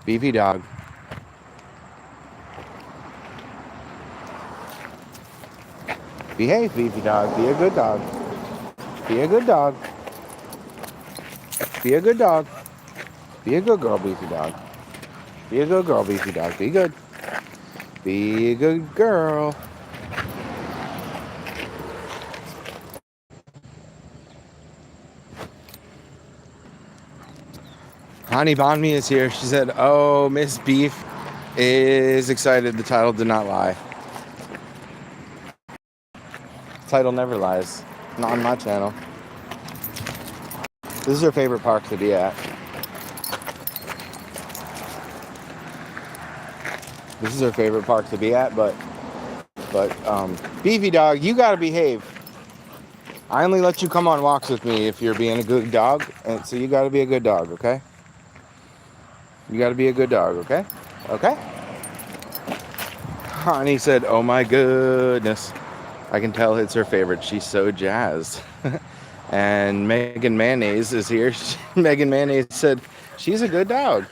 Beefy dog. Behave, beefy dog. Be a good dog. Be a good dog. Be a good dog. Be a good girl, beefy dog. Be a good girl, beefy dog. Be good. Be a good girl. Honey Bonmi is here. She said, oh, Miss Beef is excited. The title did not lie. The title never lies. Not on my channel. This is her favorite park to be at. This is her favorite park to be at, but Beefy dog, you gotta behave. I only let you come on walks with me if you're being a good dog, and so you gotta be a good dog, okay? You gotta be a good dog, okay? Okay? Honey said, oh my goodness. I can tell it's her favorite. She's so jazzed. And Megan Mayonnaise is here. Megan Mayonnaise said, she's a good dog.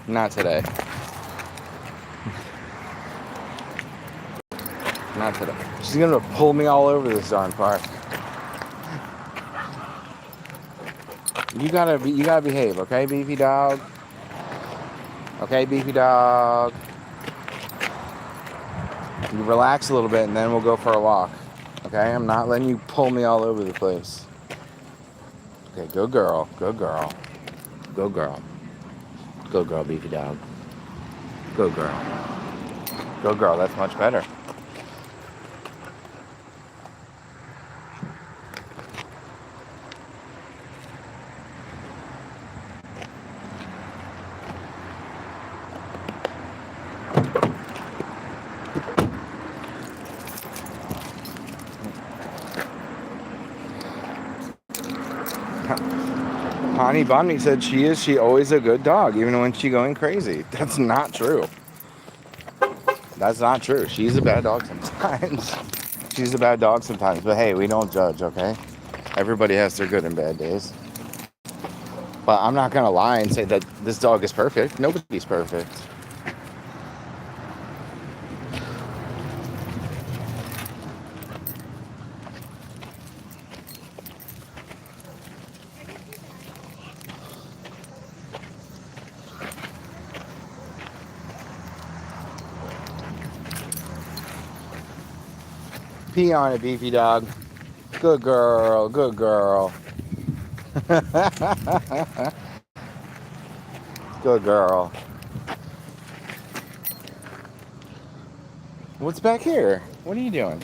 Not today. Not today. She's gonna pull me all over this darn park. You gotta behave, okay, beefy dog? Okay, beefy dog. You relax a little bit and then we'll go for a walk. Okay, I'm not letting you pull me all over the place. Okay, good girl, good girl. Good girl. Good girl, beefy dog. Good girl. Good girl, that's much better. Honey Bonnie said she always a good dog, even when she's going crazy. That's not true. That's not true. She's a bad dog sometimes. She's a bad dog sometimes. But hey, we don't judge, okay? Everybody has their good and bad days. But I'm not going to lie and say that this dog is perfect. Nobody's perfect. Pee on it, beefy dog. Good girl, good girl. Good girl. What's back here? What are you doing?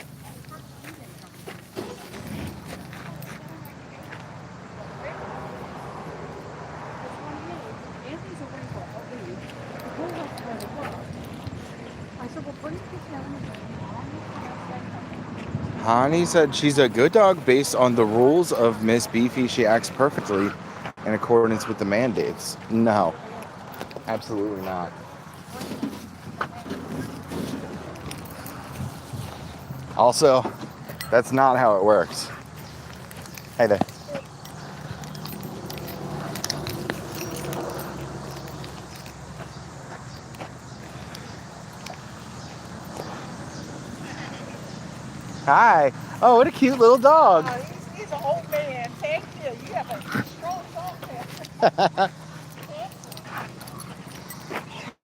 Honey said she's a good dog based on the rules of Miss Beefy. She acts perfectly in accordance with the mandates. No, absolutely not. Also, that's not how it works. Hey there. Hi. Oh, what a cute little dog. He's an old man. Thank you. You have a strong dog there.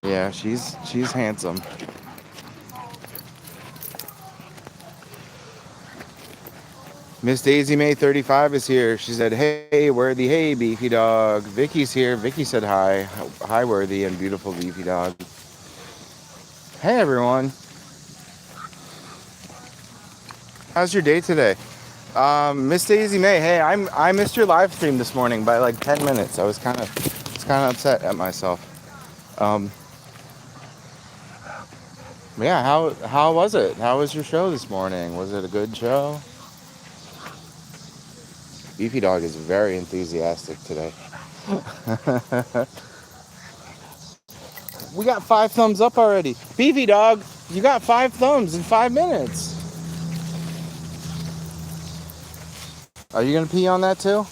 Yeah, she's handsome. Miss Daisy May 35 is here. She said, hey, Worthy, hey, beefy dog. Vicky's here. Vicky said hi. Hi, Worthy and beautiful beefy dog. Hey, everyone. How's your day today? Miss Daisy May, hey, I missed your live stream this morning by like 10 minutes. I was kind of upset at myself. Yeah, how was it? How was your show this morning? Was it a good show? Beefy dog is very enthusiastic today. We got 5 thumbs up already. Beefy dog, you got 5 thumbs in 5 minutes. Are you gonna pee on that too?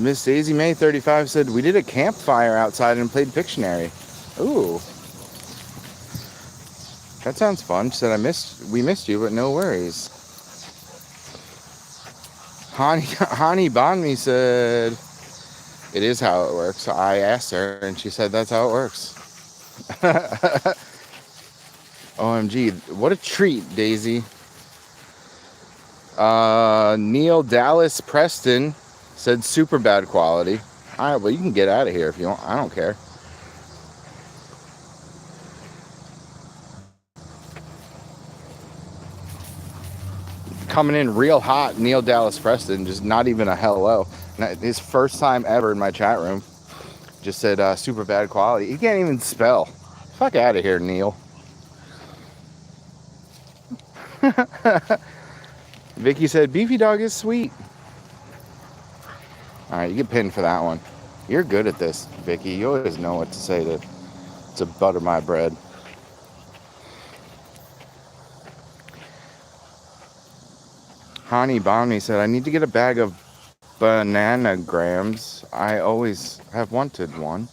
Miss Daisy May 35 said, we did a campfire outside and played Pictionary. Ooh. That sounds fun. She said, we missed you, but no worries. Hani Bonmi said, it is how it works. I asked her, and she said that's how it works. OMG, what a treat, Daisy. Neil Dallas Preston said super bad quality. All right, well, you can get out of here if you want. I don't care. Coming in real hot, Neil Dallas Preston, just not even a hello. His first time ever in my chat room. Just said super bad quality. He can't even spell. Fuck out of here, Neil. Vicky said, beefy dog is sweet. All right, you get pinned for that one. You're good at this, Vicky. You always know what to say to butter my bread. Hani Bonnie said, I need to get a bag of bananagrams. I always have wanted one.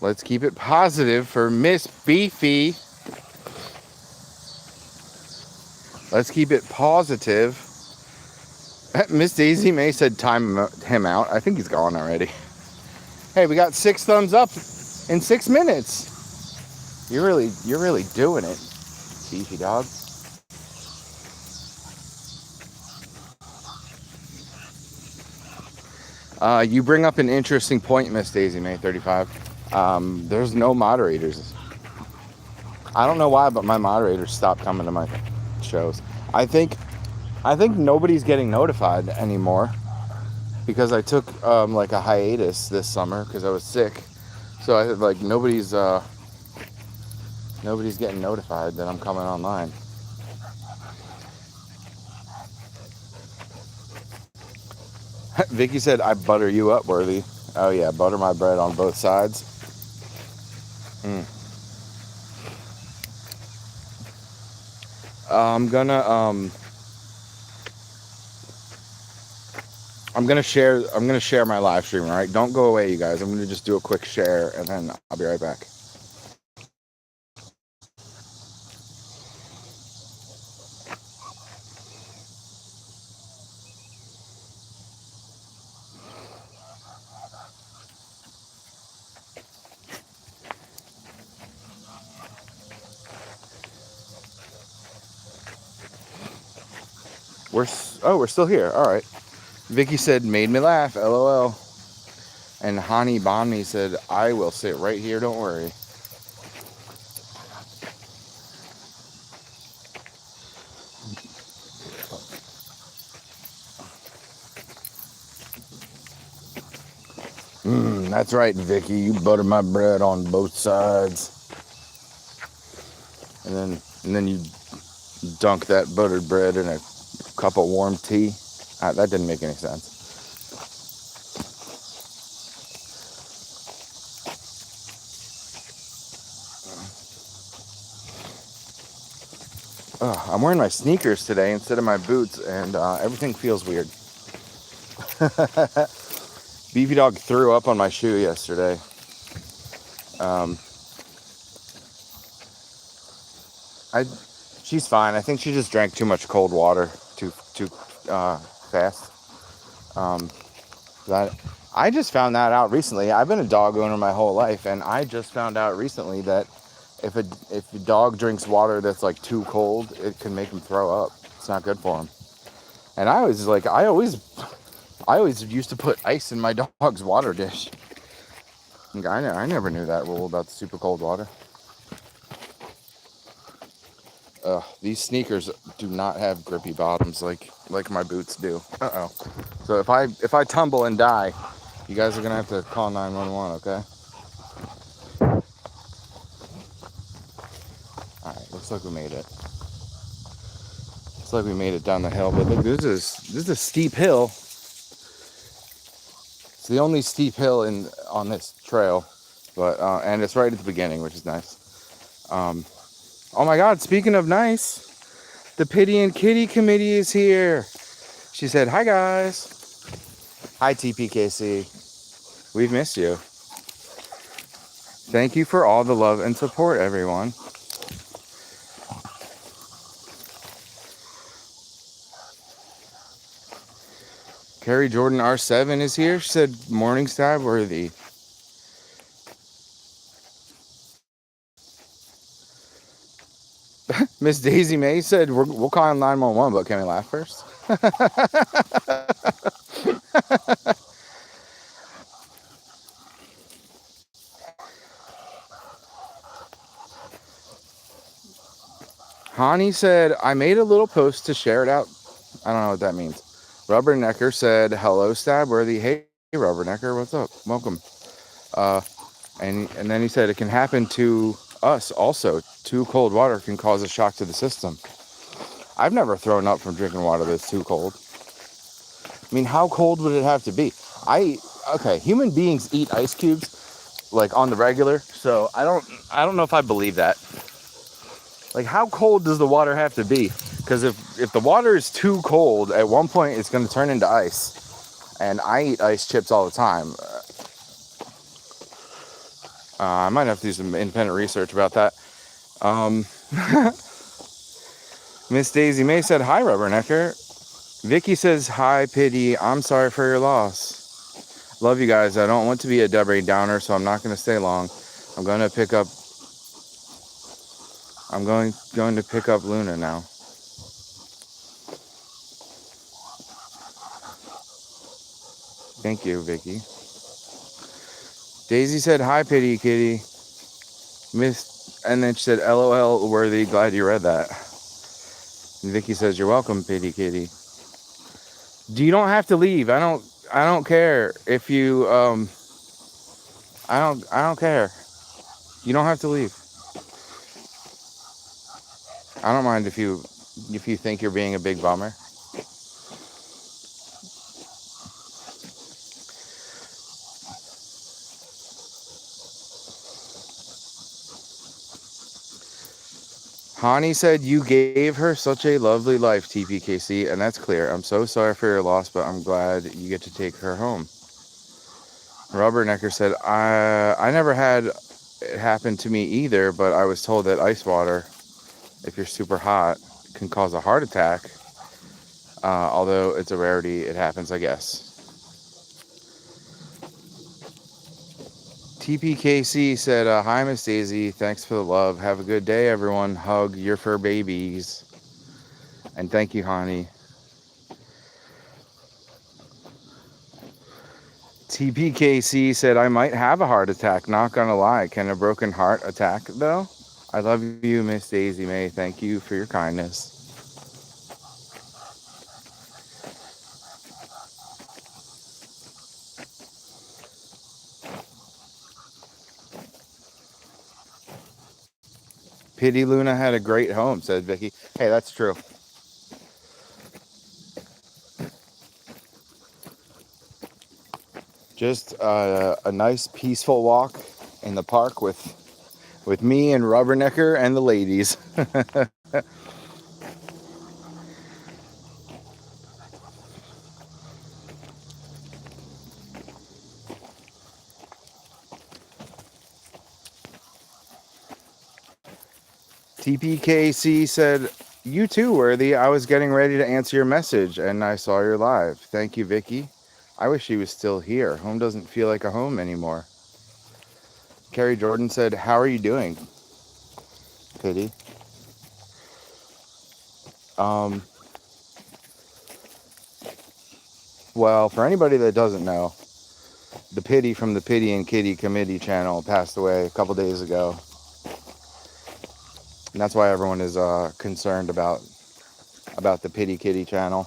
Let's keep it positive for Miss Beefy. Let's keep it positive. Miss Daisy May said time him out. I think he's gone already. Hey, we got 6 thumbs up in 6 minutes. You're really doing it, beefy dog. You bring up an interesting point, Miss Daisy May 35. There's no moderators. I don't know why, but my moderators stopped coming to my shows. I think nobody's getting notified anymore because I took like a hiatus this summer because I was sick. So I like nobody's getting notified that I'm coming online. Vicky said, I butter you up, Worthy. Oh yeah, butter my bread on both sides. I'm gonna share my live stream, all right? Don't go away, you guys. I'm gonna just do a quick share and then I'll be right back. We're still here. All right. Vicky said, made me laugh, LOL. And Hani Bonnie said, I will sit right here, don't worry. That's right, Vicky. You butter my bread on both sides. And then you dunk that buttered bread in a cup of warm tea. That didn't make any sense. I'm wearing my sneakers today instead of my boots, and everything feels weird. Beefy dog threw up on my shoe yesterday. She's fine. I think she just drank too much cold water too fast. I just found that out recently. I've been a dog owner my whole life, and I just found out recently that if a dog drinks water that's like too cold, it can make him throw up. It's not good for him. And I always used to put ice in my dog's water dish. I never knew that rule about the super cold water. These sneakers do not have grippy bottoms like my boots do. So if I tumble and die, you guys are gonna have to call 911, okay? All right, looks like we made it. Looks like we made it down the hill, but look, this is a steep hill. It's the only steep hill on this trail, but and it's right at the beginning, which is nice. Oh my God! Speaking of nice, the Pity and Kitty Committee is here. She said, "Hi guys." Hi, TPKC. We've missed you. Thank you for all the love and support, everyone. Carrie Jordan R7 is here. She said, morning stabworthy. Miss Daisy May said, we'll call 911, but can we laugh first? Hani said, I made a little post to share it out. I don't know what that means. Rubbernecker said, hello, Stabworthy. Hey, Rubbernecker, what's up? Welcome. And then he said, it can happen to us also. Too cold water can cause a shock to the system. I've never thrown up from drinking water that's too cold. I mean, how cold would it have to be? Okay, human beings eat ice cubes like on the regular, so I don't know if I believe that. Like, how cold does the water have to be? Because if the water is too cold, at one point it's going to turn into ice. And I eat ice chips all the time. I might have to do some independent research about that. Miss Daisy May said, hi, Rubbernecker. Vicky says, hi, Pity. I'm sorry for your loss. Love you guys. I don't want to be a Debbie Downer, so I'm not going to stay long. I'm going to pick up Luna now. Thank you, Vicky. Daisy said, hi, Pity Kitty. And then she said, LOL, worthy. Glad you read that. And Vicky says, you're welcome, Pity Kitty. You don't have to leave. I don't care if you, I don't care. You don't have to leave. I don't mind if you think you're being a big bummer. Hani said, you gave her such a lovely life, TPKC, and that's clear. I'm so sorry for your loss, but I'm glad you get to take her home. Rubbernecker said, I never had it happen to me either, but I was told that ice water, if you're super hot, can cause a heart attack. Although it's a rarity, it happens, I guess. TPKC said, hi, Miss Daisy. Thanks for the love. Have a good day, everyone. Hug your fur babies. And thank you, Hani. TPKC said, I might have a heart attack. Not gonna lie. Can a broken heart attack, though? I love you, Miss Daisy May. Thank you for your kindness. Pity Luna had a great home, said Vicky. Hey, that's true. Just a nice, peaceful walk in the park with me and Rubbernecker and the ladies. TPKC said, you too, Worthy. I was getting ready to answer your message and I saw your live. Thank you, Vicky. I wish she was still here. Home doesn't feel like a home anymore. Carrie Jordan said, how are you doing, Pity? Well, for anybody that doesn't know, the Pity from the Pity and Kitty Committee channel passed away a couple days ago. And that's why everyone is concerned about the Pity Kitty channel.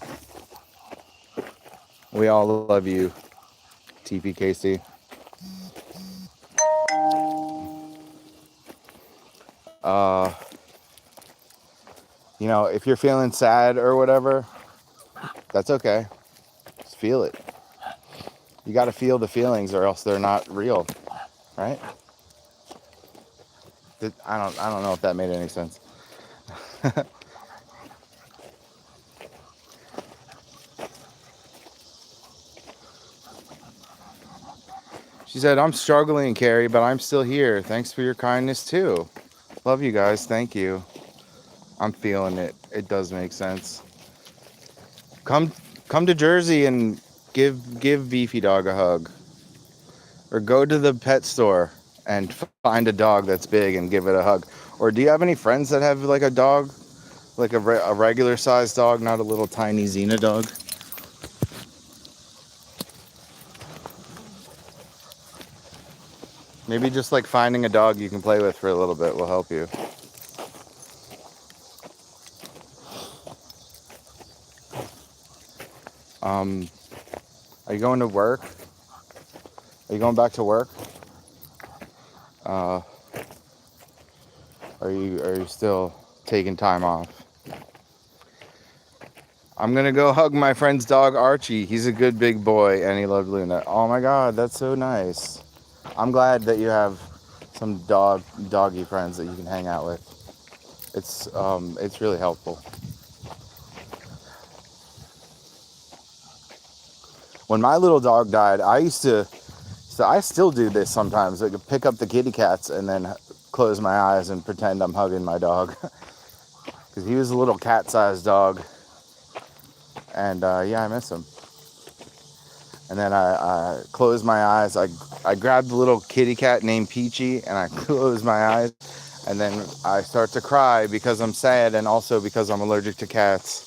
We all love you, TPKC. You know, if you're feeling sad or whatever, that's okay. Just feel it. You got to feel the feelings or else they're not real, right? I don't know if that made any sense. She said, I'm struggling, Carrie, but I'm still here. Thanks for your kindness, too. Love you guys. Thank you. I'm feeling it. It does make sense. Come come to Jersey and give Beefy Dog a hug. Or go to the pet store and find a dog that's big and give it a hug. Or do you have any friends that have like a dog? Like a regular sized dog, not a little tiny Xena dog? Maybe just like finding a dog you can play with for a little bit will help you. Um, are you going to work? Are you going back to work? Uh, are you still taking time off? I'm gonna go hug my friend's dog Archie. He's a good big boy and he loved Luna. Oh my God, that's so nice. I'm glad that you have some doggy friends that you can hang out with. It's really helpful. When my little dog died, I still do this sometimes. I could pick up the kitty cats and then close my eyes and pretend I'm hugging my dog. Because he was a little cat-sized dog. And yeah, I miss him. And then I closed my eyes. I grabbed the little kitty cat named Peachy and I closed my eyes. And then I start to cry because I'm sad and also because I'm allergic to cats.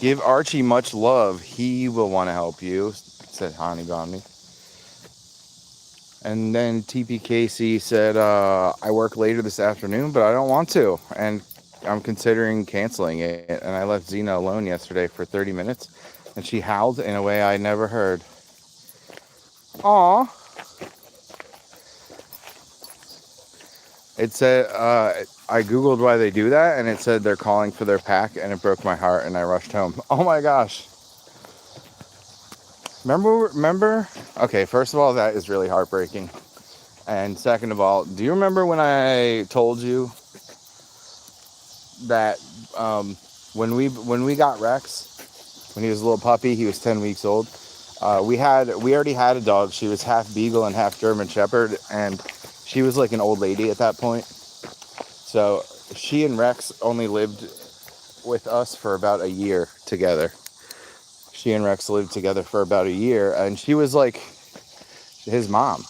Give Archie much love. He will want to help you, said Hani Gandhi. And then TPKC said, I work later this afternoon, but I don't want to. And I'm considering canceling it. And I left Xena alone yesterday for 30 minutes. And she howled in a way I never heard. Aw. It said, I Googled why they do that. And it said they're calling for their pack. And it broke my heart. And I rushed home. Oh my gosh. Remember? Okay, first of all, that is really heartbreaking. And second of all, do you remember when I told you that when we got Rex, when he was a little puppy, he was 10 weeks old. We already had a dog. She was half beagle and half German Shepherd, and she was like an old lady at that point. So she and Rex only lived with us for about a year together. She and Rex lived together for about a year, and she was like his mom.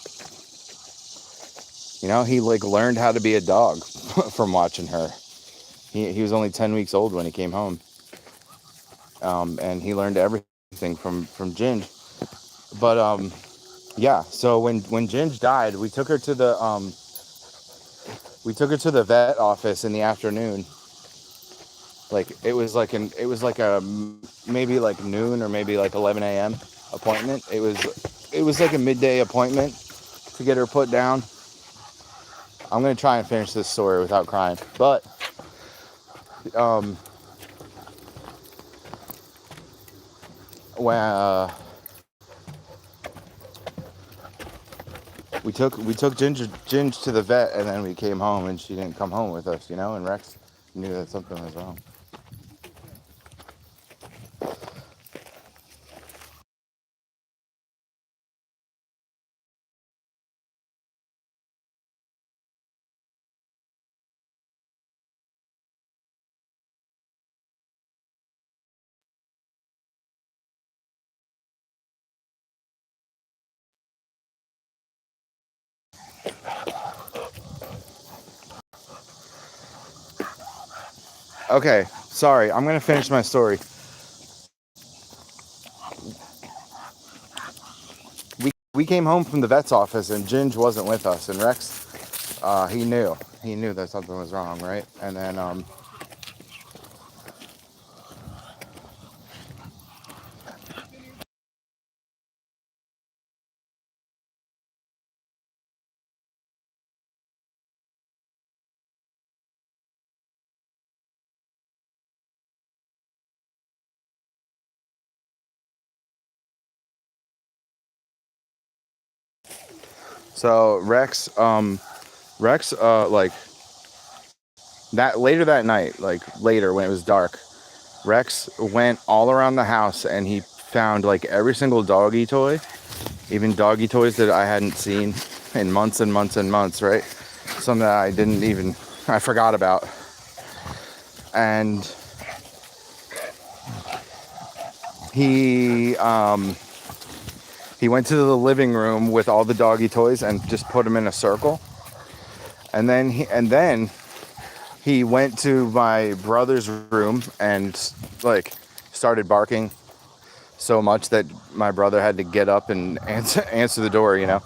You know, he like learned how to be a dog from watching her. He was only 10 weeks old when he came home. And he learned everything from Ginge. But yeah, so when Ginge died, we took her to the vet office in the afternoon. Like it was like a maybe like noon or maybe like 11 a.m. appointment. It was like a midday appointment to get her put down. I'm gonna try and finish this story without crying, but when we took Ginge to the vet, and then we came home, and she didn't come home with us, you know. And Rex knew that something was wrong. Okay, sorry. I'm gonna finish my story. We came home from the vet's office, and Ginge wasn't with us, and Rex, he knew that something was wrong, right? And then so Rex, like that later that night, like later when it was dark, Rex went all around the house and he found like every single doggy toy, even doggy toys that I hadn't seen in months and months and months, right? Some that I forgot about. And he went to the living room with all the doggy toys and just put them in a circle. And then he went to my brother's room and like started barking so much that my brother had to get up and answer the door, you know.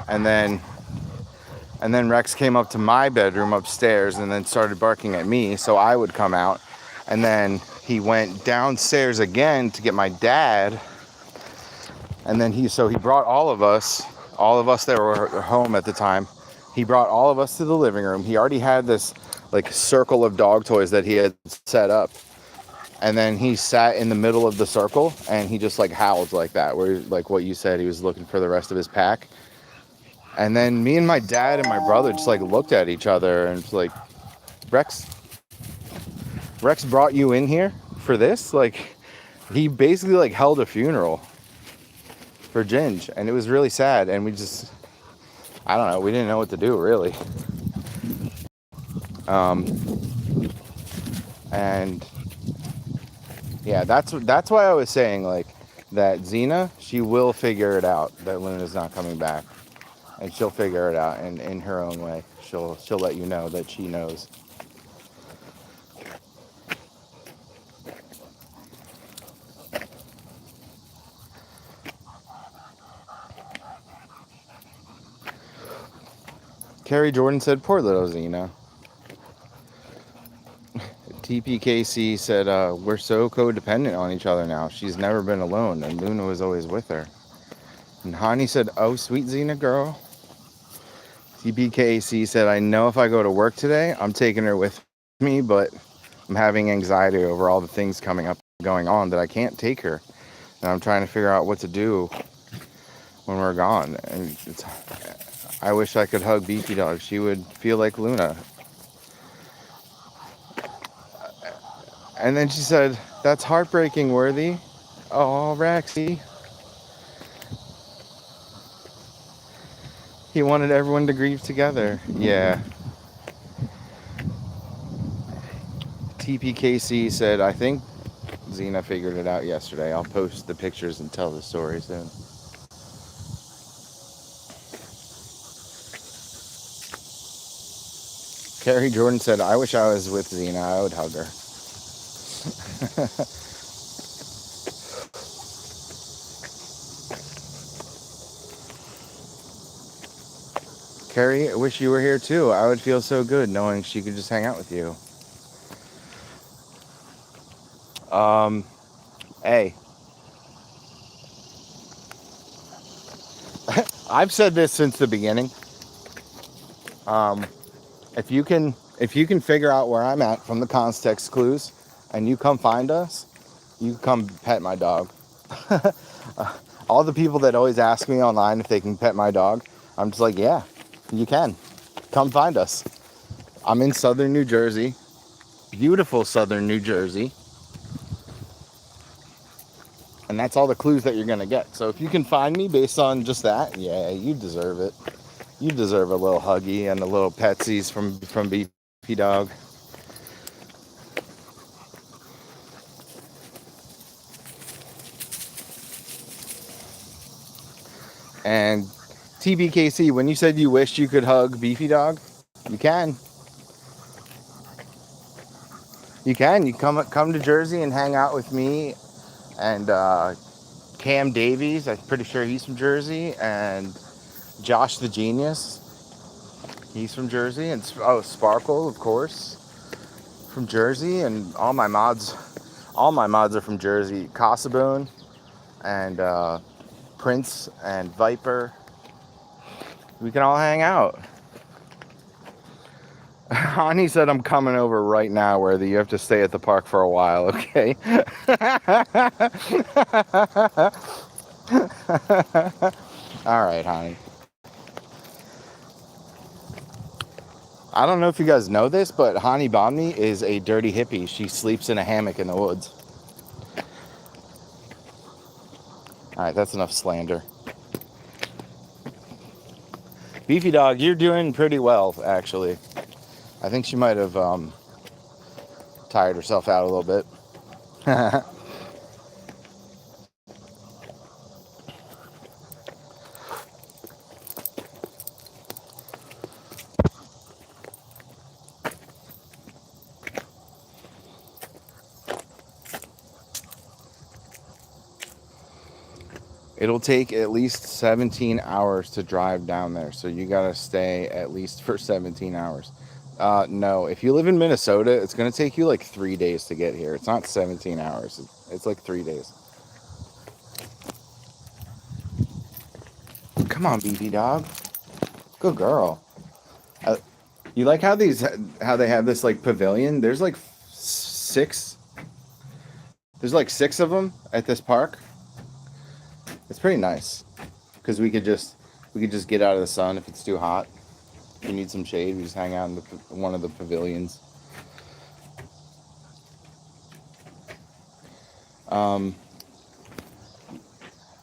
And then Rex came up to my bedroom upstairs and then started barking at me, so I would come out. And then he went downstairs again to get my dad. And then he brought all of us that were home at the time. He brought all of us to the living room. He already had this like circle of dog toys that he had set up. And then he sat in the middle of the circle and he just like howled like that, where like what you said, he was looking for the rest of his pack. And then me and my dad and my brother just like looked at each other and was like, Rex brought you in here for this? Like, he basically like held a funeral for Ginge, and it was really sad. And we just, I don't know, we didn't know what to do really. And yeah, that's why I was saying like that Xena, she will figure it out that Luna's not coming back, and she'll figure it out in her own way. She'll let you know that she knows. Carrie Jordan said, poor little Xena. TPKC said, we're so codependent on each other now. She's never been alone, and Luna was always with her. And Hani said, oh, sweet Xena girl. TPKC said, I know if I go to work today, I'm taking her with me, but I'm having anxiety over all the things going on that I can't take her. And I'm trying to figure out what to do when we're gone. And I wish I could hug Beefy Dog. She would feel like Luna. And then she said, that's heartbreaking, Worthy. Oh, Rexy. He wanted everyone to grieve together. Yeah. TPKC said, I think Xena figured it out yesterday. I'll post the pictures and tell the story soon. Carrie Jordan said, I wish I was with Xena. I would hug her. Carrie, I wish you were here too. I would feel so good knowing she could just hang out with you. Hey. I've said this since the beginning. If you can figure out where I'm at from the context clues and you come find us, you come pet my dog. All the people that always ask me online if they can pet my dog, I'm just like, yeah, you can. Come find us. I'm in southern New Jersey. Beautiful southern New Jersey. And that's all the clues that you're going to get. So if you can find me based on just that, yeah, you deserve it. You deserve a little huggy and a little petsies from Beefy Dog. And TBKC, when you said you wished you could hug Beefy Dog, you can. You can. You come to Jersey and hang out with me and Cam Davies. I'm pretty sure he's from Jersey. And Josh the Genius. He's from Jersey. And Sparkle, of course, from Jersey. And all my mods are from Jersey. Casabone and Prince and Viper. We can all hang out. Hani said, I'm coming over right now, where you have to stay at the park for a while, okay? All right, Hani. I don't know if you guys know this, but Hani Bomni is a dirty hippie. She sleeps in a hammock in the woods. All right, that's enough slander. Beefy dog, you're doing pretty well, actually. I think she might have tired herself out a little bit. It'll take at least 17 hours to drive down there, so you gotta stay at least for 17 hours. No, if you live in Minnesota, it's gonna take you like 3 days to get here. It's not 17 hours. It's like 3 days. Come on, beefy dog. Good girl. You like how they have this like pavilion? There's like six. There's like 6 of them at this park. It's pretty nice because we could just get out of the sun if it's too hot. If we need some shade, we just hang out in one of the pavilions.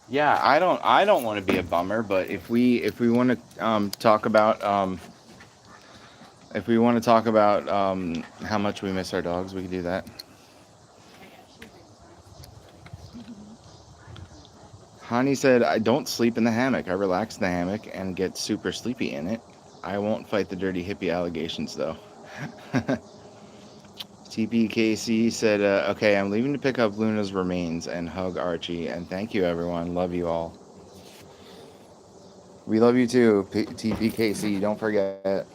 Yeah, I don't want to be a bummer, but if we want to talk about how much we miss our dogs, we can do that. Hani said, I don't sleep in the hammock. I relax in the hammock and get super sleepy in it. I won't fight the dirty hippie allegations, though. TPKC said, okay, I'm leaving to pick up Luna's remains and hug Archie. And thank you, everyone. Love you all. We love you too, TPKC. Don't forget.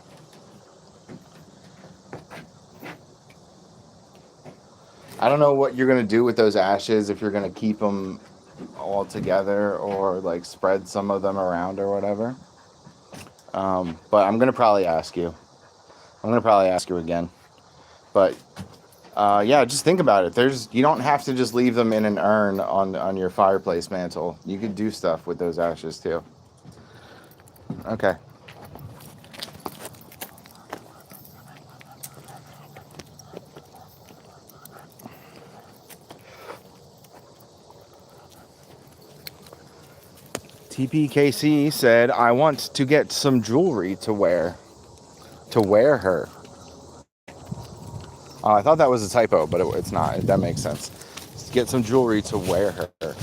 I don't know what you're going to do with those ashes, if you're going to keep them all together or like spread some of them around or whatever. But I'm going to probably ask you. I'm going to probably ask you again. But yeah, just think about it. You don't have to just leave them in an urn on your fireplace mantle. You could do stuff with those ashes too. Okay. TPKC said, I want to get some jewelry to wear her. I thought that was a typo, but it's not. That makes sense. Get some jewelry to wear her.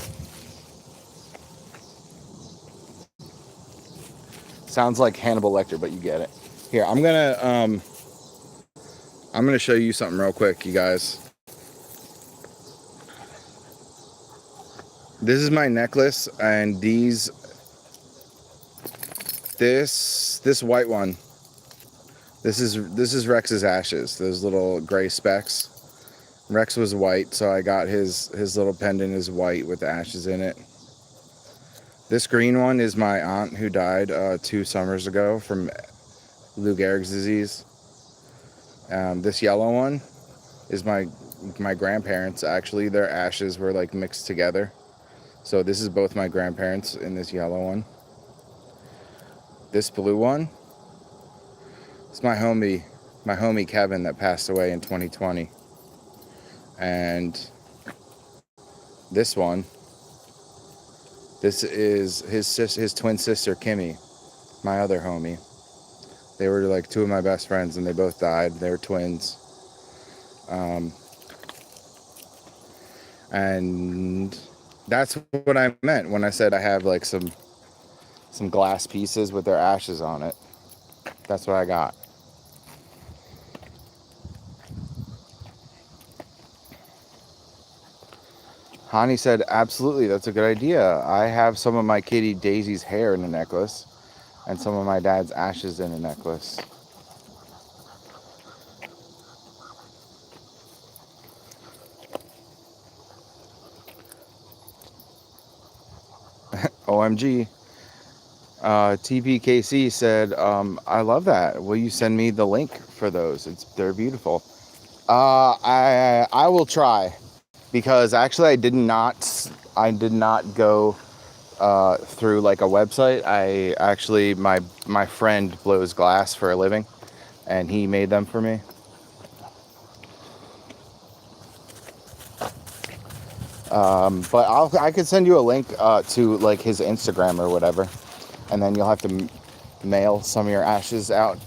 Sounds like Hannibal Lecter, but you get it. Here, I'm gonna show you something real quick, you guys. This is my necklace, and this white one. This is Rex's ashes. Those little gray specks. Rex was white, so I got his little pendant is white with the ashes in it. This green one is my aunt who died 2 summers ago from Lou Gehrig's disease. This yellow one is my grandparents. Actually, their ashes were like mixed together. So this is both my grandparents in this yellow one. This blue one is my homie Kevin that passed away in 2020. And this one, this is his twin sister Kimmy, my other homie. They were like 2 of my best friends, and they both died. They were twins. And that's what I meant when I said I have like some glass pieces with their ashes on it. That's what I got. Hani said, absolutely, that's a good idea. I have some of my kitty Daisy's hair in a necklace and some of my dad's ashes in a necklace. OMG. TPKC said, I love that. Will you send me the link for those? They're beautiful. I will try, because actually I did not go through like a website. My friend blows glass for a living, and he made them for me. But I could send you a link to like his Instagram or whatever, and then you'll have to mail some of your ashes out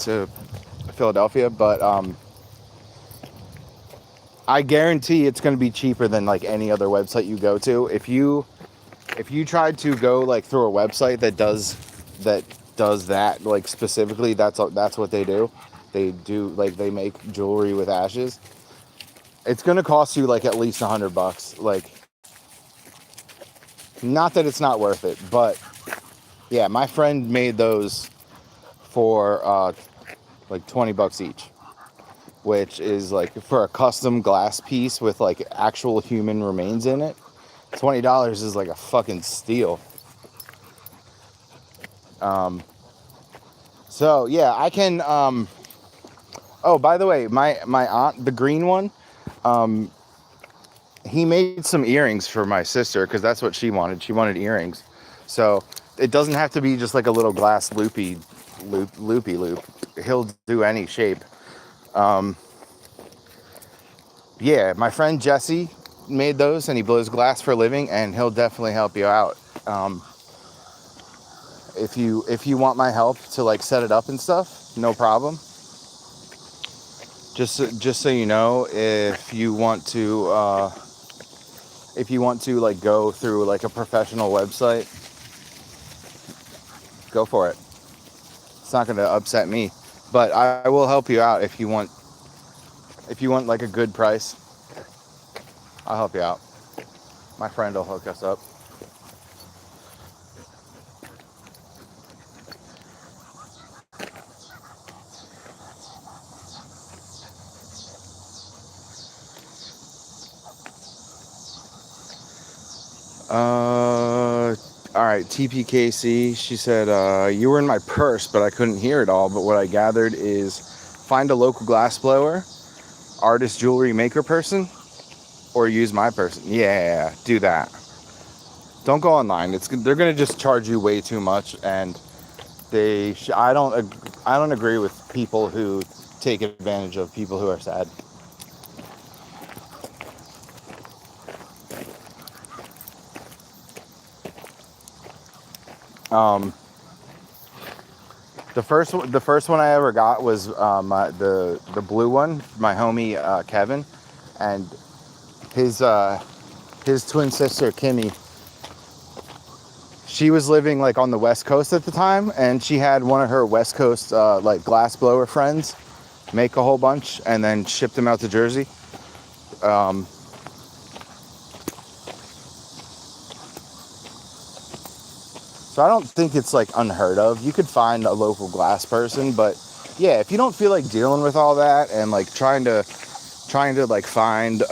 to Philadelphia. But I guarantee it's going to be cheaper than like any other website you go to. If you tried to go like through a website that does that like specifically, that's what they do. They do like they make jewelry with ashes. It's going to cost you like at least $100. Like, not that it's not worth it, but yeah, my friend made those for like $20 each, which is like for a custom glass piece with like actual human remains in it. $20 is like a fucking steal. So yeah, I can. Oh, by the way, my aunt, the green one, he made some earrings for my sister because that's what she wanted. She wanted earrings, so it doesn't have to be just like a little glass loopy loop. He'll do any shape. Yeah, my friend Jesse made those, and he blows glass for a living, and he'll definitely help you out. If you want my help to like set it up and stuff, no problem. Just so you know, if you want to like go through like a professional website, go for it. It's not going to upset me, but I will help you out if you want like a good price. I'll help you out. My friend will hook us up. All right, TPKC, she said, you were in my purse, but I couldn't hear it all. But what I gathered is find a local glass blower, artist jewelry maker person, or use my person. Yeah, do that. Don't go online. They're gonna just charge you way too much, and I don't agree with people who take advantage of people who are sad. The first one I ever got was the blue one. My homie Kevin, and his twin sister Kimmy. She was living like on the West Coast at the time, and she had one of her West Coast like glass blower friends make a whole bunch and then ship them out to Jersey. So I don't think it's like unheard of. You could find a local glass person, but yeah, if you don't feel like dealing with all that and like trying to like find,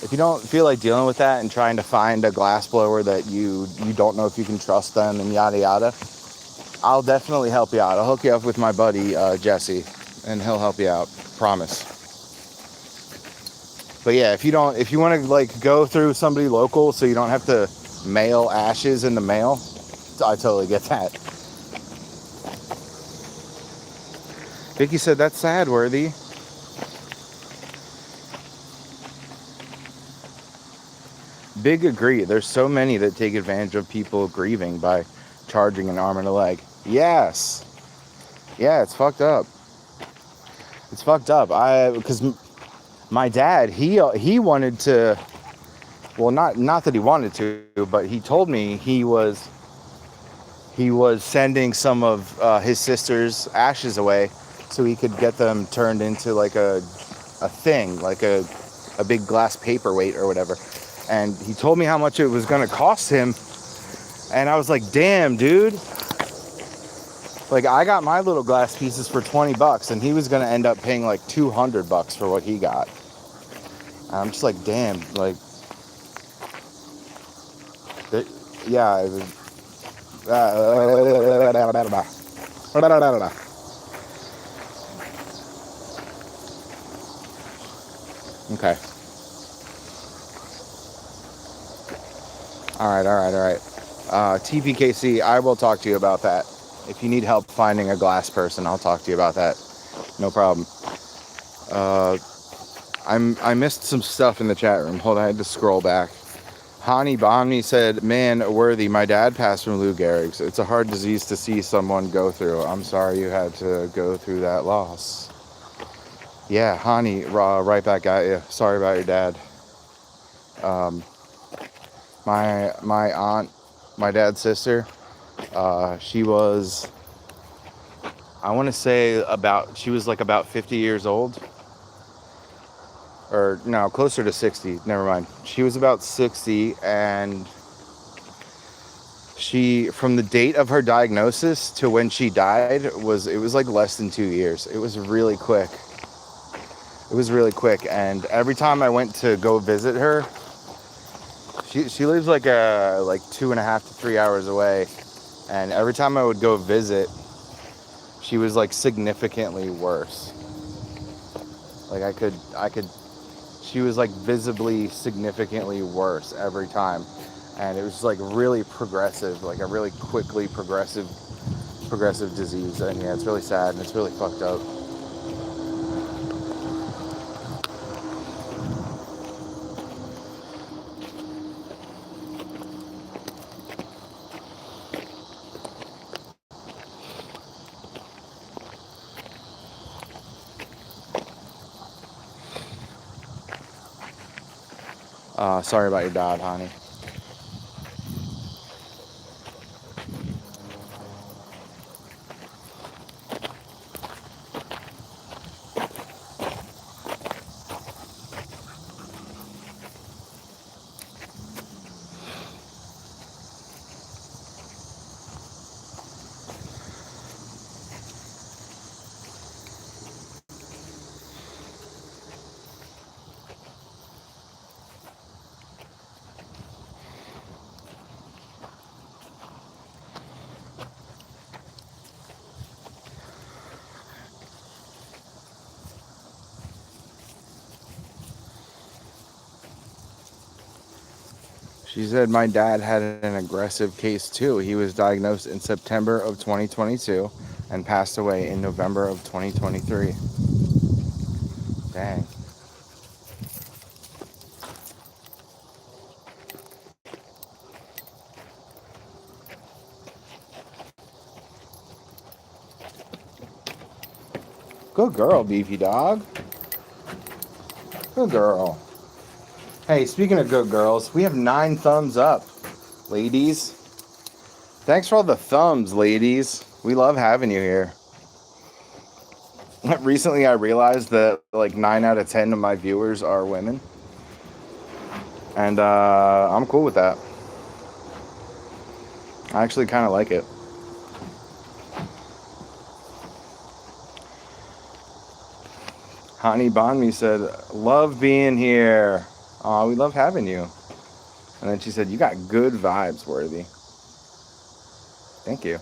if you don't feel like dealing with that and trying to find a glass blower that you don't know if you can trust them and yada yada, I'll definitely help you out. I'll hook you up with my buddy Jesse, and he'll help you out. Promise. But yeah, if you want to like go through somebody local so you don't have to mail ashes in the mail, I totally get that. Vicky said that's sad, Worthy. Big agree. There's so many that take advantage of people grieving by charging an arm and a leg. Yes. Yeah, it's fucked up. It's fucked up. Because my dad, he wanted to, well, not that he wanted to, but he told me he was sending some of his sister's ashes away so he could get them turned into like a thing, like a big glass paperweight or whatever. And he told me how much it was going to cost him. And I was like, damn, dude. Like, I got my little glass pieces for $20, and he was going to end up paying like $200 for what he got. And I'm just like, damn, like, yeah. Okay. All right. TPKC, I will talk to you about that. If you need help finding a glass person, I'll talk to you about that. No problem. I missed some stuff in the chat room. Hold on, I had to scroll back. Hani Bonmi said, man, worthy, my dad passed from Lou Gehrig's. It's a hard disease to see someone go through. I'm sorry you had to go through that loss. Yeah, Hani, right back at you. Sorry about your dad. My aunt, my dad's sister, she was, I want to say she was like about 50 years old. Or no, closer to 60. Never mind. She was about 60, and from the date of her diagnosis to when she died it was like less than 2 years. It was really quick. And every time I went to go visit her, she lives like 2.5 to 3 hours away, and every time I would go visit, she was like significantly worse. Like I could she was like visibly significantly worse every time, and it was like really progressive, like a really quickly progressive disease. And yeah, it's really sad and it's really fucked up. Sorry about your dad, honey. She said my dad had an aggressive case too. He was diagnosed in September of 2022 and passed away in November of 2023. Dang. Good girl, Beefy Dog. Good girl. Hey, speaking of good girls, we have 9 thumbs up, ladies. Thanks for all the thumbs, ladies. We love having you here. Recently, I realized that like 9 out of 10 of my viewers are women. And I'm cool with that. I actually kind of like it. Hani Bonmi said, love being here. Aw, we love having you. And then she said, you got good vibes, Worthy. Thank you.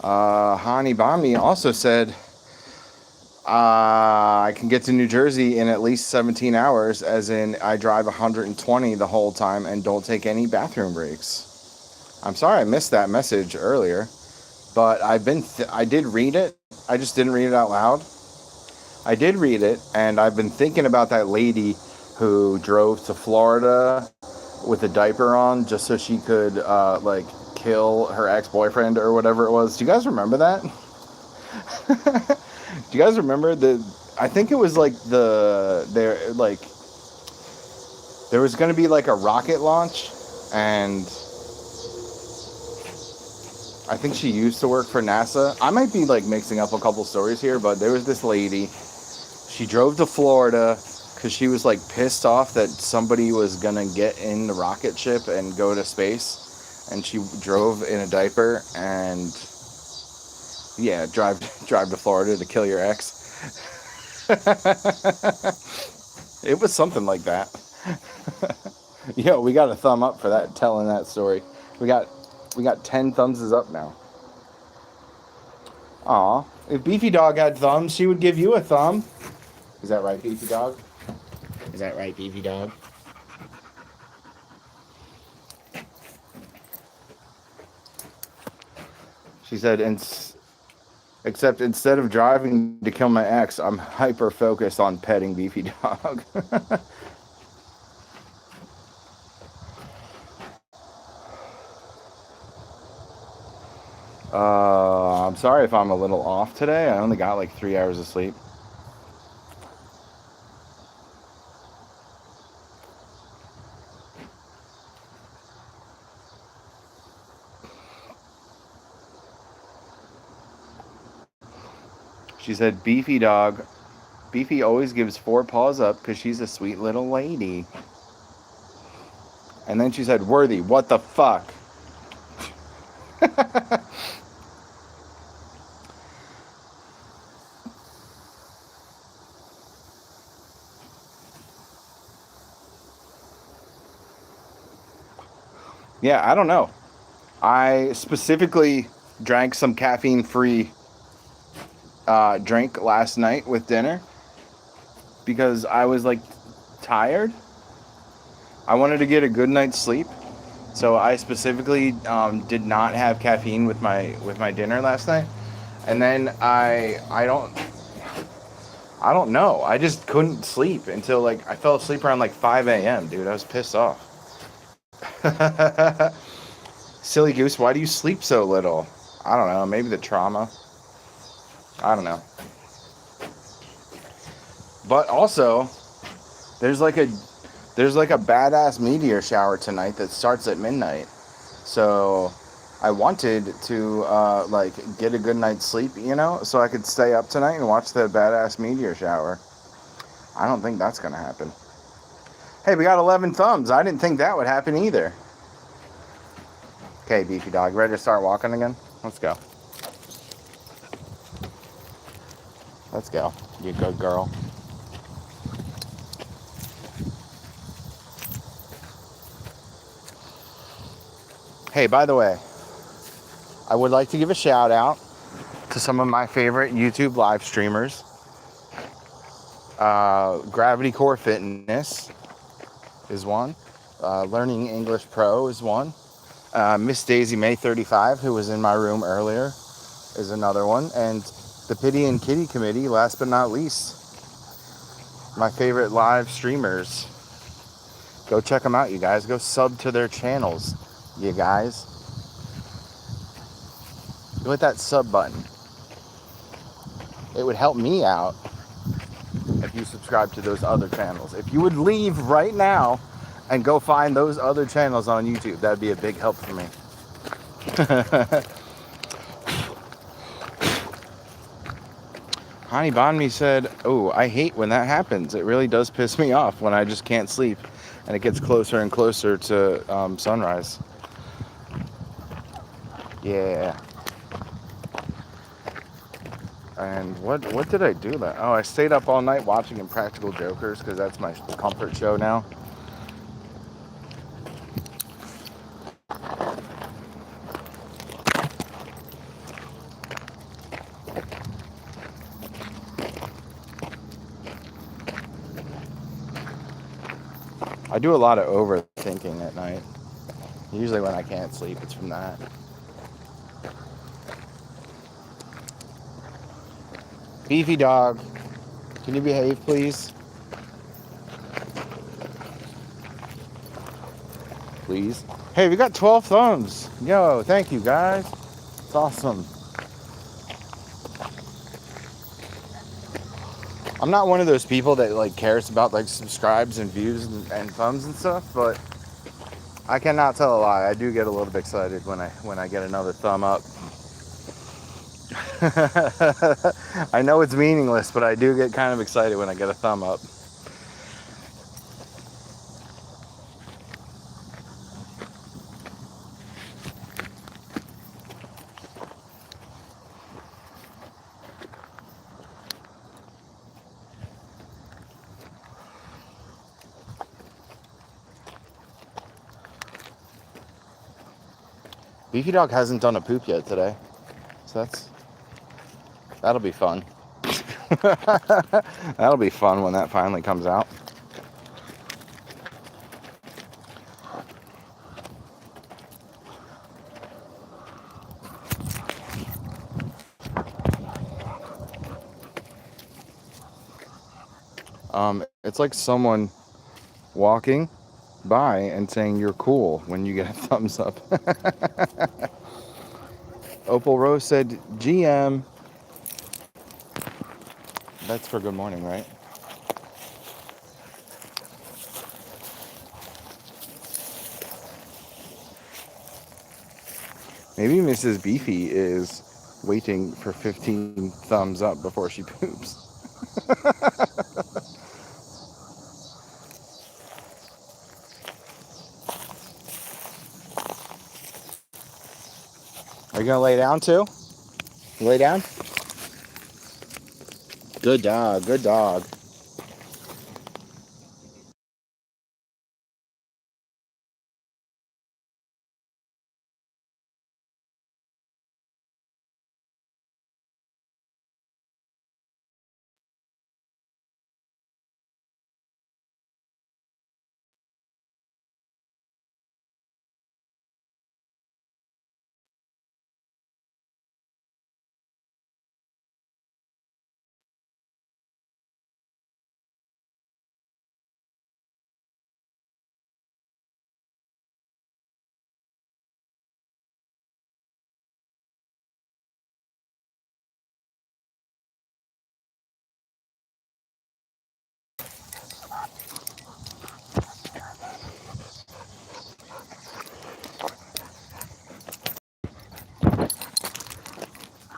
Hani Bonmi also said, I can get to New Jersey in at least 17 hours, as in I drive 120 the whole time and don't take any bathroom breaks. I'm sorry I missed that message earlier, but I did read it. I just didn't read it out loud. I did read it, and I've been thinking about that lady who drove to Florida with a diaper on just so she could like kill her ex-boyfriend or whatever it was. Do you guys remember that? Do you guys remember I think it was like there was going to be like a rocket launch, and I think she used to work for NASA. I might be like mixing up a couple stories here, but there was this lady. She drove to Florida because she was like pissed off that somebody was going to get in the rocket ship and go to space, and she drove in a diaper and yeah, drive to Florida to kill your ex. It was something like that. Yo, we got a thumb up for that, telling that story. We got 10 thumbs up now. Aw. If Beefy Dog had thumbs, she would give you a thumb. Is that right, Beefy Dog? Is that right, Beefy Dog? She said, except instead of driving to kill my ex, I'm hyper focused on petting Beefy Dog. I'm sorry if I'm a little off today. I only got like 3 hours of sleep. She said, Beefy Dog. Beefy always gives 4 paws up because she's a sweet little lady. And then she said, Worthy, what the fuck? Yeah, I don't know. I specifically drank some caffeine-free drink last night with dinner because I was like tired. I wanted to get a good night's sleep, so I specifically did not have caffeine with my dinner last night. And then I don't know. I just couldn't sleep until like I fell asleep around like 5 a.m. Dude, I was pissed off. Silly goose, why do you sleep so little? I don't know. Maybe the trauma. I don't know. But also, there's like a badass meteor shower tonight that starts at midnight. So I wanted to like get a good night's sleep, you know, so I could stay up tonight and watch the badass meteor shower. I don't think that's gonna happen. Hey, we got 11 thumbs. I didn't think that would happen either. Okay, Beefy Dog, ready to start walking again? Let's go. Let's go. You good girl. Hey, by the way, I would like to give a shout out to some of my favorite YouTube live streamers. Gravity Core Fitness is one. Learning English Pro is one. Miss Daisy May 35, who was in my room earlier, is another one. And the Pity and Kitty Committee, last but not least. My favorite live streamers. Go check them out, you guys. Go sub to their channels, you guys. Go hit that sub button. It would help me out if you subscribe to those other channels. If you would leave right now and go find those other channels on YouTube, that'd be a big help for me. Honey Bonmi said, oh, I hate when that happens. It really does piss me off when I just can't sleep and it gets closer and closer to sunrise. Yeah. And what did I do that? Oh, I stayed up all night watching Impractical Jokers because that's my comfort show now. I do a lot of overthinking at night. Usually when I can't sleep, it's from that. Beefy Dog, can you behave, please? Please. Hey, we got 12 thumbs. Yo, thank you, guys. It's awesome. I'm not one of those people that like cares about like subscribes and views and thumbs and stuff, but I cannot tell a lie. I do get a little bit excited when I get another thumb up. I know it's meaningless, but I do get kind of excited when I get a thumb up. Beefy Dog hasn't done a poop yet today, so that's That'll be fun. That'll be fun when that finally comes out. It's like someone walking by and saying you're cool when you get a thumbs up. Opal Rose said GM. That's for good morning, right? Maybe Mrs. Beefy is waiting for 15 thumbs up before she poops. Are you gonna lay down too? Lay down? Good dog, good dog.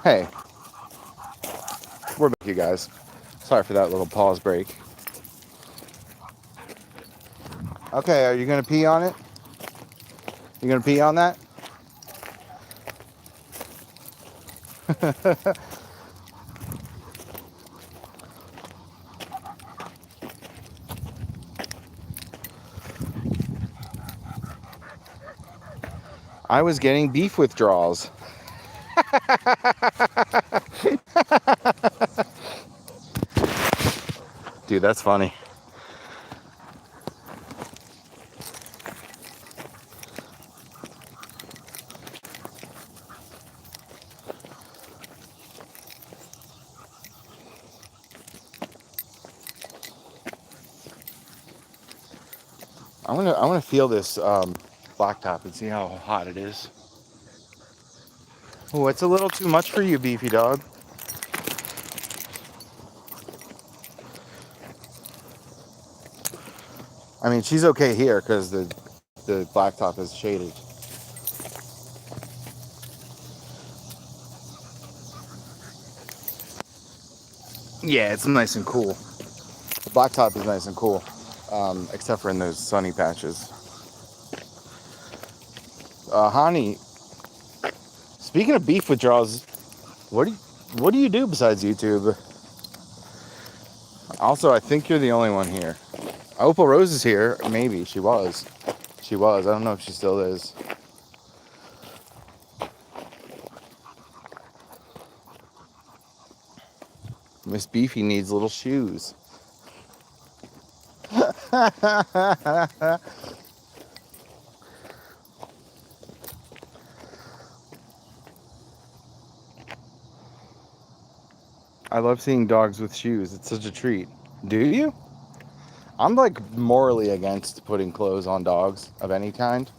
Hey, we're back, you guys. Sorry for that little pause break. Okay, are you gonna pee on it? You gonna pee on that? I was getting beef withdrawals. Dude, that's funny. I wanna feel this blacktop and see how hot it is. Oh, it's a little too much for you, beefy dog. I mean, she's okay here because the blacktop is shaded. Yeah, it's nice and cool. The blacktop is nice and cool, except for in those sunny patches. Hani, speaking of beef withdrawals, what do you do besides YouTube? Also, I think you're the only one here. Opal Rose is here. Maybe she was. She was. I don't know if she still is. Miss Beefy needs little shoes. I love seeing dogs with shoes. It's such a treat. Do you? I'm like morally against putting clothes on dogs of any kind.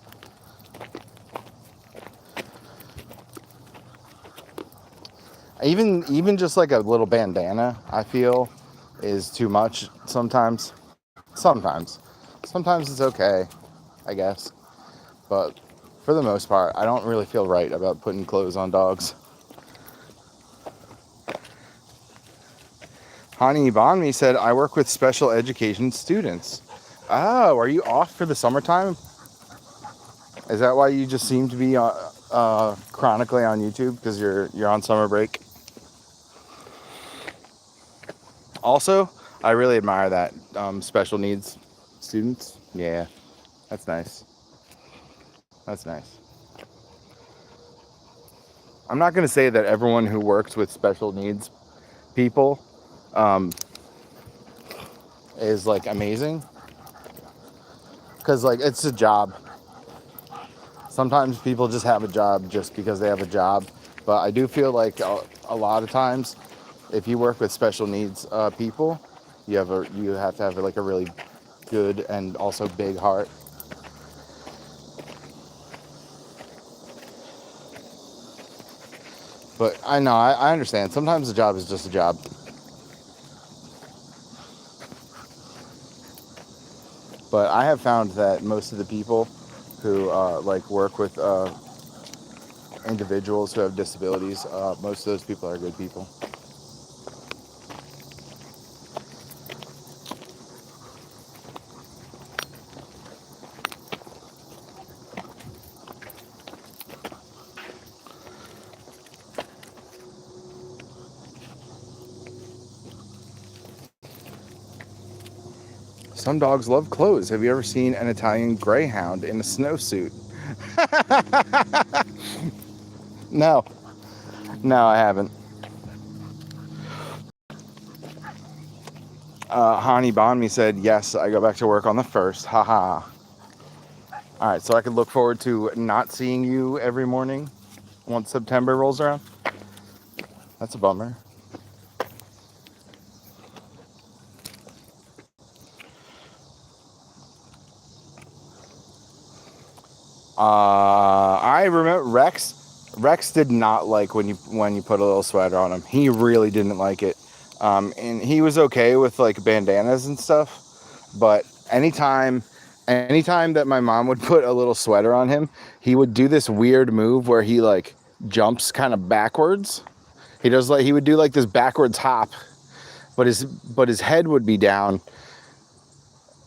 Even just like a little bandana, I feel, is too much sometimes. Sometimes it's okay, I guess. But for the most part, I don't really feel right about putting clothes on dogs. Hani Banmi said, I work with special education students. Oh, are you off for the summertime? Is that why you just seem to be chronically on YouTube because you're on summer break? Also, I really admire that special needs students. Yeah, that's nice. That's nice. I'm not going to say that everyone who works with special needs people is like amazing, because like it's a job. Sometimes people just have a job just because they have a job, but I do feel like a lot of times, if you work with special needs people, you have to have like a really good and also big heart. But I know I understand. Sometimes the job is just a job. But I have found that most of the people who like work with individuals who have disabilities, most of those people are good people. Some dogs love clothes. Have you ever seen an Italian greyhound in a snowsuit? No, no, I haven't. Hani Bonmi said, yes, I go back to work on the 1st. Haha. All right, so I could look forward to not seeing you every morning once September rolls around. That's a bummer. I remember Rex. Rex did not like when you put a little sweater on him. He really didn't like it, and he was okay with like bandanas and stuff. But anytime that my mom would put a little sweater on him, he would do this weird move where he like jumps kind of backwards. He would do like this backwards hop, but his head would be down,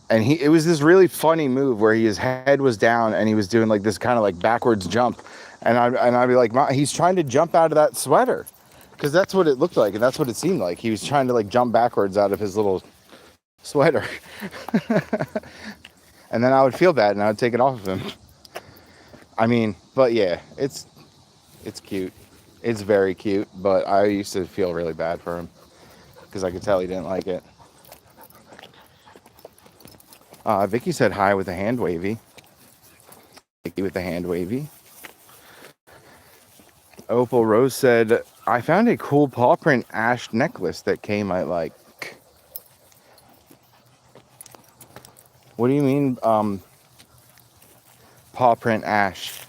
and it was this really funny move where his head was down and he was doing like this kind of like backwards jump, and I'd be like, Mom, he's trying to jump out of that sweater, because that's what it looked like and that's what it seemed like. He was trying to like jump backwards out of his little sweater. And then I would feel bad and I would take it off of him. I mean, but yeah, it's cute. It's very cute, but I used to feel really bad for him because I could tell he didn't like it. Vicky said hi with a hand wavy. Vicky with the hand wavy. Opal Rose said, I found a cool paw print ash necklace that came I like. What do you mean, paw print ash?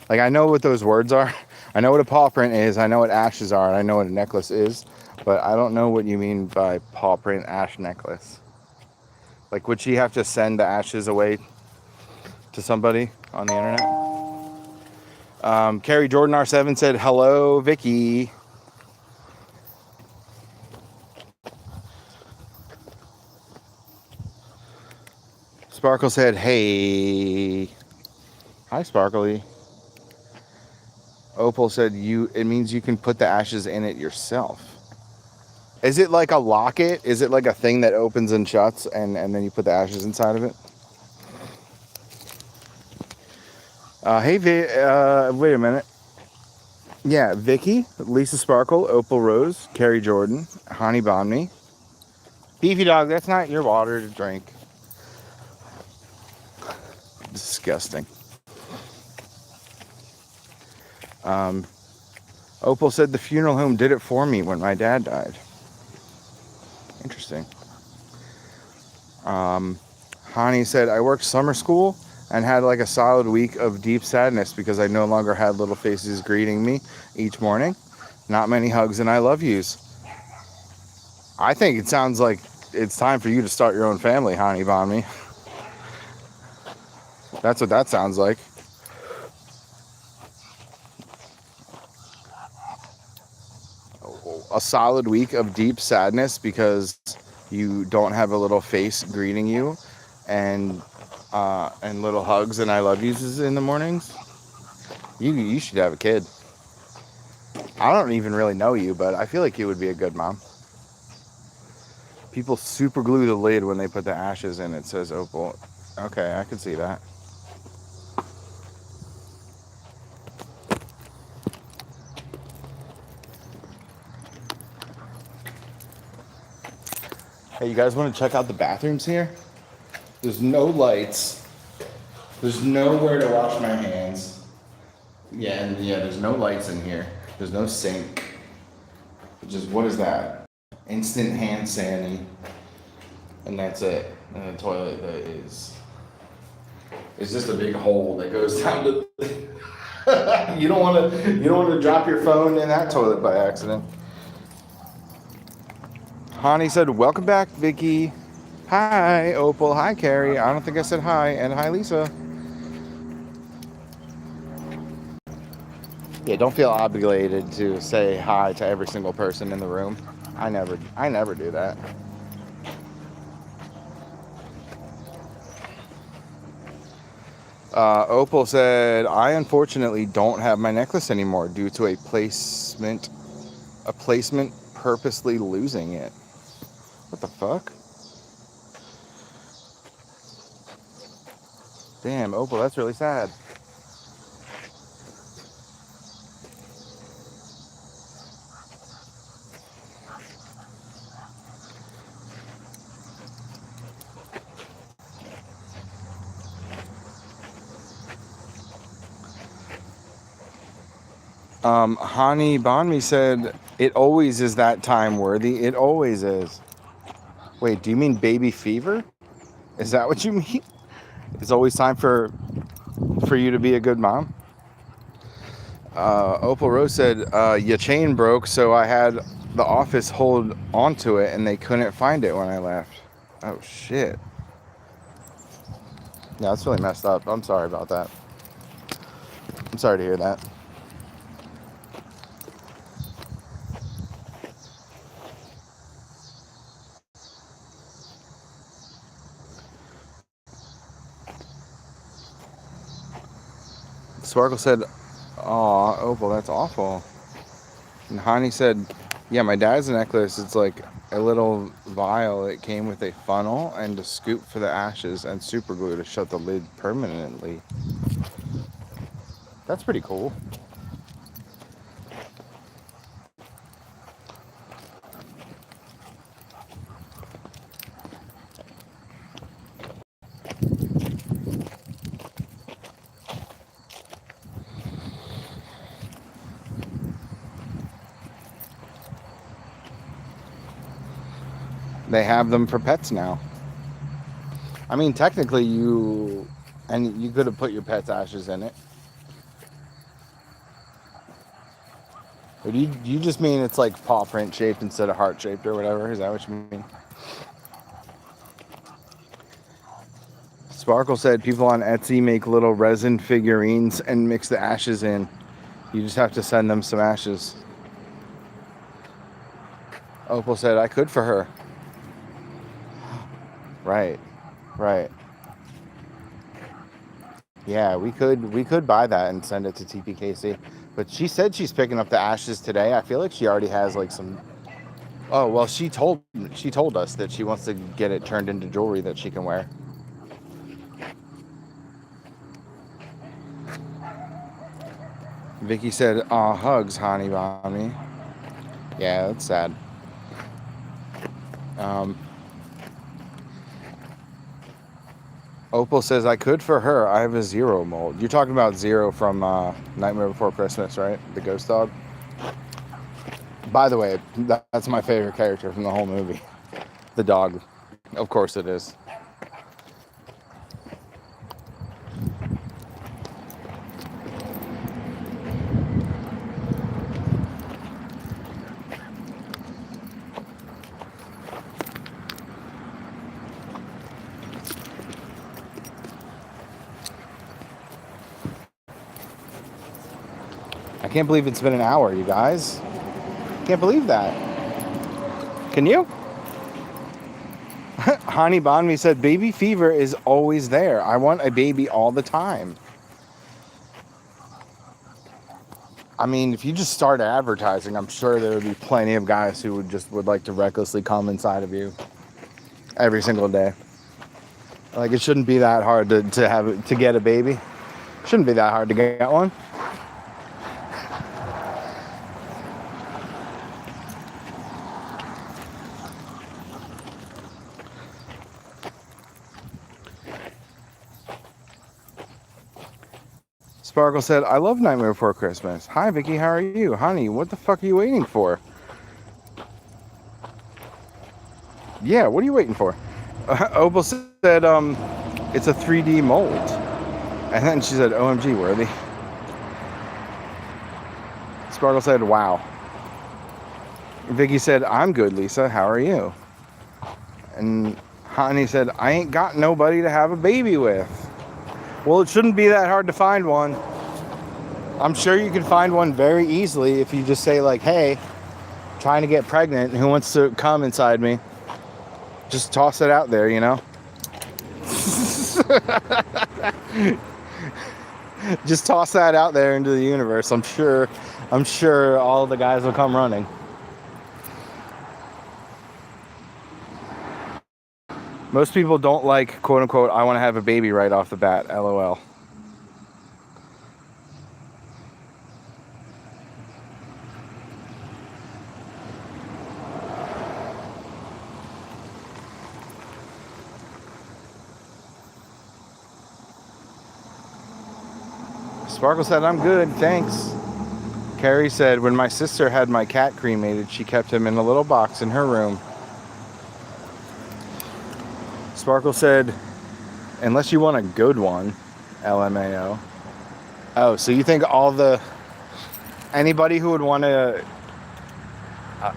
Like, I know what those words are. I know what a paw print is. I know what ashes are. And I know what a necklace is. But I don't know what you mean by paw print ash necklace. Like, would she have to send the ashes away to somebody on the internet? Carrie Jordan R7 said, hello, Vicky. Sparkle said, hey. Hi, Sparkly. Opal said, it means you can put the ashes in it yourself. Is it like a locket? Is it like a thing that opens and shuts and then you put the ashes inside of it? Hey, wait a minute. Yeah, Vicky, Lisa Sparkle, Opal Rose, Carrie Jordan, Hani Bonmi. Beefy dog, that's not your water to drink. Disgusting. Opal said the funeral home did it for me when my dad died. Interesting. Hani said, I worked summer school and had like a solid week of deep sadness because I no longer had little faces greeting me each morning. Not many hugs and I love yous. I think it sounds like it's time for you to start your own family, Hani Bonmi. That's what that sounds like. A solid week of deep sadness because you don't have a little face greeting you, and little hugs and I love yous in the mornings. You should have a kid. I don't even really know you, but I feel like you would be a good mom. People super glue the lid when they put the ashes in. It says Opal. Okay, I can see that. Hey, you guys want to check out the bathrooms here? There's no lights. There's nowhere to wash my hands. Yeah, and yeah, there's no lights in here. There's no sink. Just what is that? Instant hand sanitizer, and that's it. And the toilet that is. It's just a big hole that goes down to. You don't want to. You don't want to drop your phone in that toilet by accident. Hani said, "Welcome back, Vicky." Hi, Opal. Hi, Carrie. I don't think I said hi, and hi, Lisa. Yeah, don't feel obligated to say hi to every single person in the room. I never do that. Opal said, I unfortunately don't have my necklace anymore due to a placement purposely losing it. What the fuck? Damn, Opal, that's really sad. Hani Bonmi said, it always is that time, Worthy. It always is. Wait, do you mean baby fever? Is that what you mean? It's always time for you to be a good mom? Opal Rose said, your chain broke, so I had the office hold onto it, and they couldn't find it when I left. Oh, shit. Yeah, that's really messed up. I'm sorry about that. I'm sorry to hear that. Sparkle said, aw, Opal, that's awful. And Hani said, yeah, my dad's necklace, it's like a little vial. It came with a funnel and a scoop for the ashes and super glue to shut the lid permanently. That's pretty cool. They have them for pets now. I mean, technically you could have put your pet's ashes in it. Or do you just mean it's like paw print shaped instead of heart shaped or whatever? Is that what you mean? Sparkle said people on Etsy make little resin figurines and mix the ashes in. You just have to send them some ashes. Opal said I could for her. Right. Right. Yeah, we could buy that and send it to TPKC. But she said she's picking up the ashes today. I feel like she already has like some. Oh, well, she told us that she wants to get it turned into jewelry that she can wear. Vicky said, "Aw, hugs, honey, mommy." Yeah, that's sad. Opal says, I could for her. I have a Zero mold. You're talking about Zero from Nightmare Before Christmas, right? The ghost dog. By the way, that's my favorite character from the whole movie. The dog. Of course it is. I can't believe it's been an hour, you guys. Can't believe that. Can you? Hani Bonmi said, baby fever is always there. I want a baby all the time. I mean, if you just start advertising, I'm sure there would be plenty of guys who would like to recklessly come inside of you every single day. Like, it shouldn't be that hard to get a baby. Shouldn't be that hard to get one. Sparkle said, I love Nightmare Before Christmas. Hi, Vicky, how are you? Honey, what the fuck are you waiting for? Yeah, what are you waiting for? Opal said, it's a 3D mold. And then she said, OMG, worthy. Sparkle said, wow. Vicky said, I'm good, Lisa. How are you? And Honey said, I ain't got nobody to have a baby with. Well, it shouldn't be that hard to find one. I'm sure you can find one very easily if you just say, like, hey, trying to get pregnant, who wants to come inside me? Just toss it out there, you know? Just toss that out there into the universe. I'm sure all the guys will come running. Most people don't like, quote unquote, I want to have a baby right off the bat, LOL. Sparkle said, I'm good, thanks. Carrie said, when my sister had my cat cremated, she kept him in a little box in her room. Sparkle said, unless you want a good one, LMAO. Oh, so you think anybody who would want to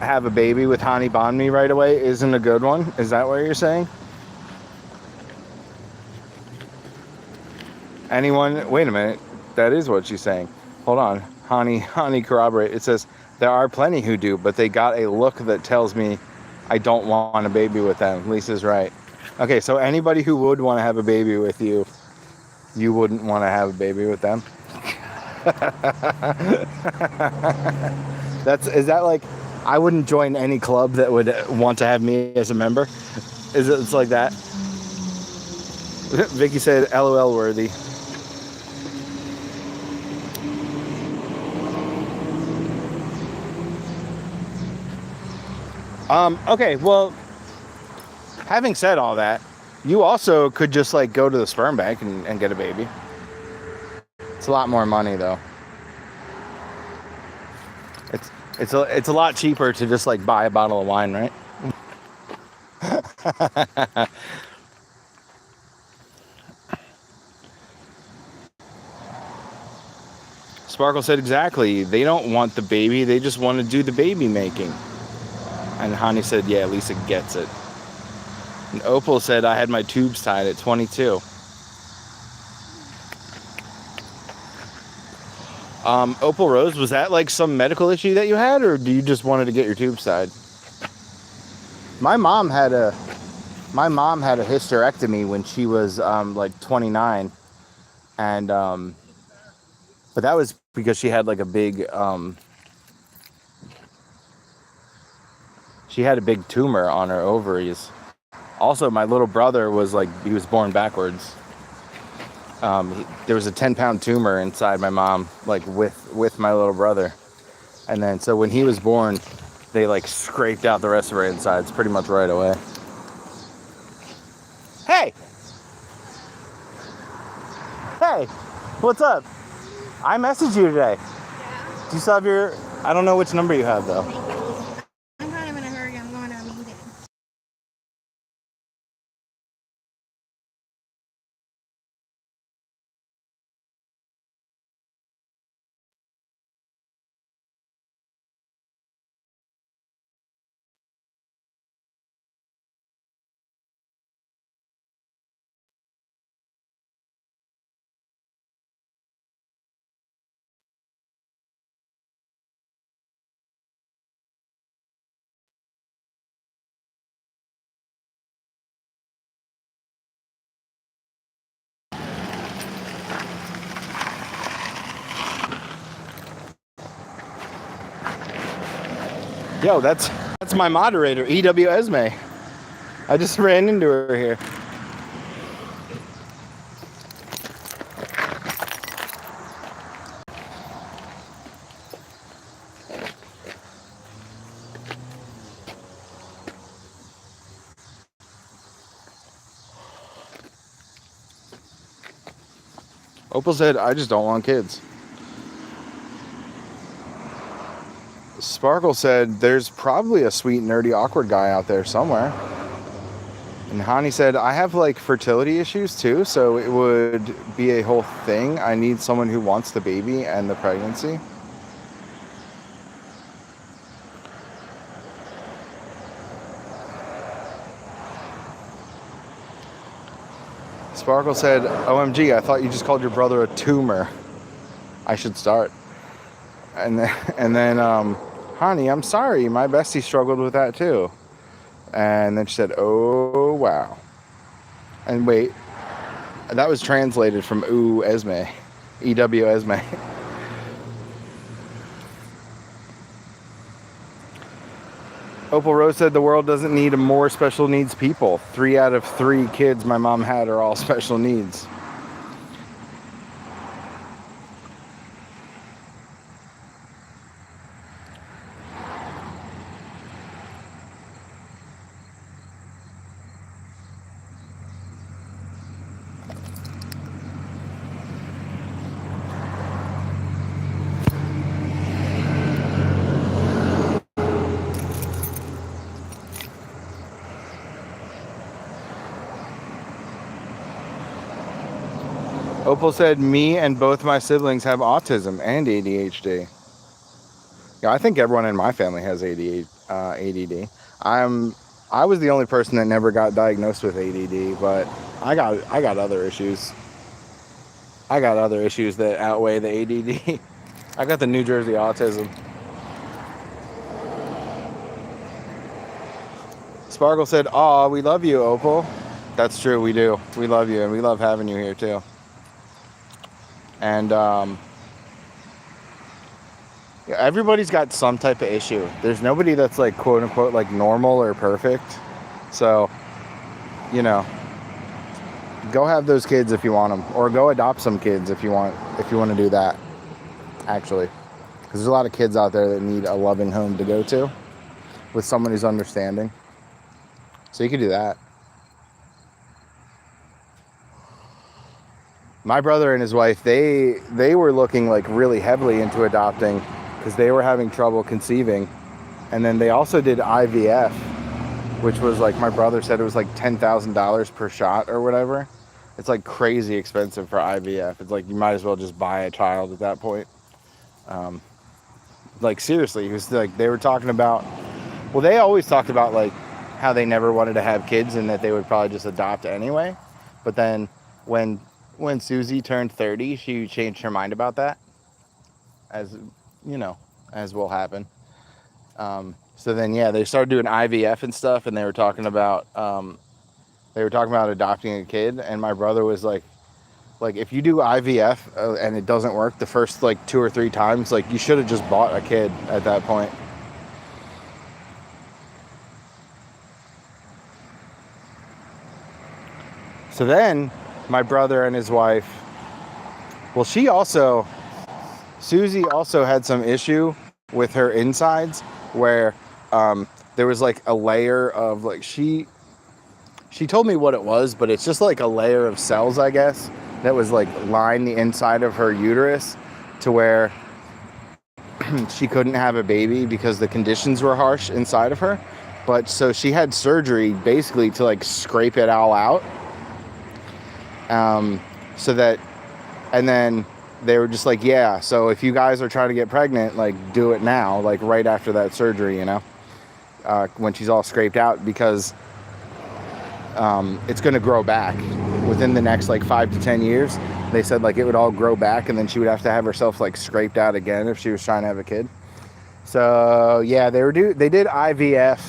have a baby with Hani Bonmi right away isn't a good one? Is that what you're saying? Anyone? Wait a minute. That is what she's saying. Hold on. Hani corroborate. It says, there are plenty who do, but they got a look that tells me I don't want a baby with them. Lisa's right. Okay, so anybody who would want to have a baby with you, you wouldn't want to have a baby with them? Is that like, I wouldn't join any club that would want to have me as a member? It's like that? Vicky said, LOL worthy. Okay, well, having said all that, you also could just like go to the sperm bank and get a baby. It's a lot more money though. It's a lot cheaper to just like buy a bottle of wine, right? Sparkle said exactly. They don't want the baby, they just want to do the baby making. And Hani said, yeah, Lisa gets it. And Opal said, I had my tubes tied at 22. Opal Rose, was that like some medical issue that you had, or do you just wanted to get your tubes tied? My mom had a hysterectomy when she was like 29, and but that was because she had like a big tumor on her ovaries. Also, my little brother was he was born backwards. There was a 10-pound tumor inside my mom, like with my little brother, and then so when he was born, they like scraped out the rest of her insides pretty much right away. Hey, what's up? I messaged you today. Yeah. Do you still have your? I don't know which number you have though. I'm kind of in a hurry. I'm going to a meeting. Yo, that's my moderator, EW Esme. I just ran into her here. Opal said, I just don't want kids. Sparkle said, there's probably a sweet, nerdy, awkward guy out there somewhere. And Hani said, I have like fertility issues too, so it would be a whole thing. I need someone who wants the baby and the pregnancy. Sparkle said, OMG, I thought you just called your brother a tumor. I should start. And then, Hani, I'm sorry, my bestie struggled with that too. And then she said, oh, wow. And wait, that was translated from Ooh Esme. EW Esme. Opal Rose said the world doesn't need more special needs people. 3 out of 3 kids my mom had are all special needs. Opal said, me and both my siblings have autism and ADHD. Yeah, I think everyone in my family has ADD. I was the only person that never got diagnosed with ADD, but I got other issues. I got other issues that outweigh the ADD. I got the New Jersey autism. Sparkle said, aw, we love you, Opal. That's true, we do. We love you, and we love having you here, too. And yeah, everybody's got some type of issue. There's nobody that's like quote unquote like normal or perfect. So, you know, go have those kids if you want them, or go adopt some kids if you want to do that. Actually, because there's a lot of kids out there that need a loving home to go to with someone who's understanding. So you could do that. My brother and his wife, they were looking like really heavily into adopting because they were having trouble conceiving. And then they also did IVF, which was like, my brother said it was like $10,000 per shot or whatever. It's like crazy expensive for IVF. It's like you might as well just buy a child at that point. Like seriously, it was like they were talking about, well, they always talked about like how they never wanted to have kids and that they would probably just adopt anyway. But then when Susie turned 30, she changed her mind about that, as you know, as will happen. So then, yeah, they started doing IVF and stuff, and they were talking about adopting a kid. And my brother was like if you do IVF and it doesn't work the first like 2 or 3 times, like you should have just bought a kid at that point. So then my brother and his wife, well, Susie also had some issue with her insides where there was like a layer of like, she told me what it was, but it's just like a layer of cells, I guess, that was like lined the inside of her uterus to where she couldn't have a baby because the conditions were harsh inside of her. But so she had surgery basically to like scrape it all out. So that, and then they were just like, yeah, so if you guys are trying to get pregnant, like do it now, like right after that surgery, you know, when she's all scraped out, because it's going to grow back within the next like 5 to 10 years. They said like it would all grow back and then she would have to have herself like scraped out again if she was trying to have a kid. So yeah, they did IVF.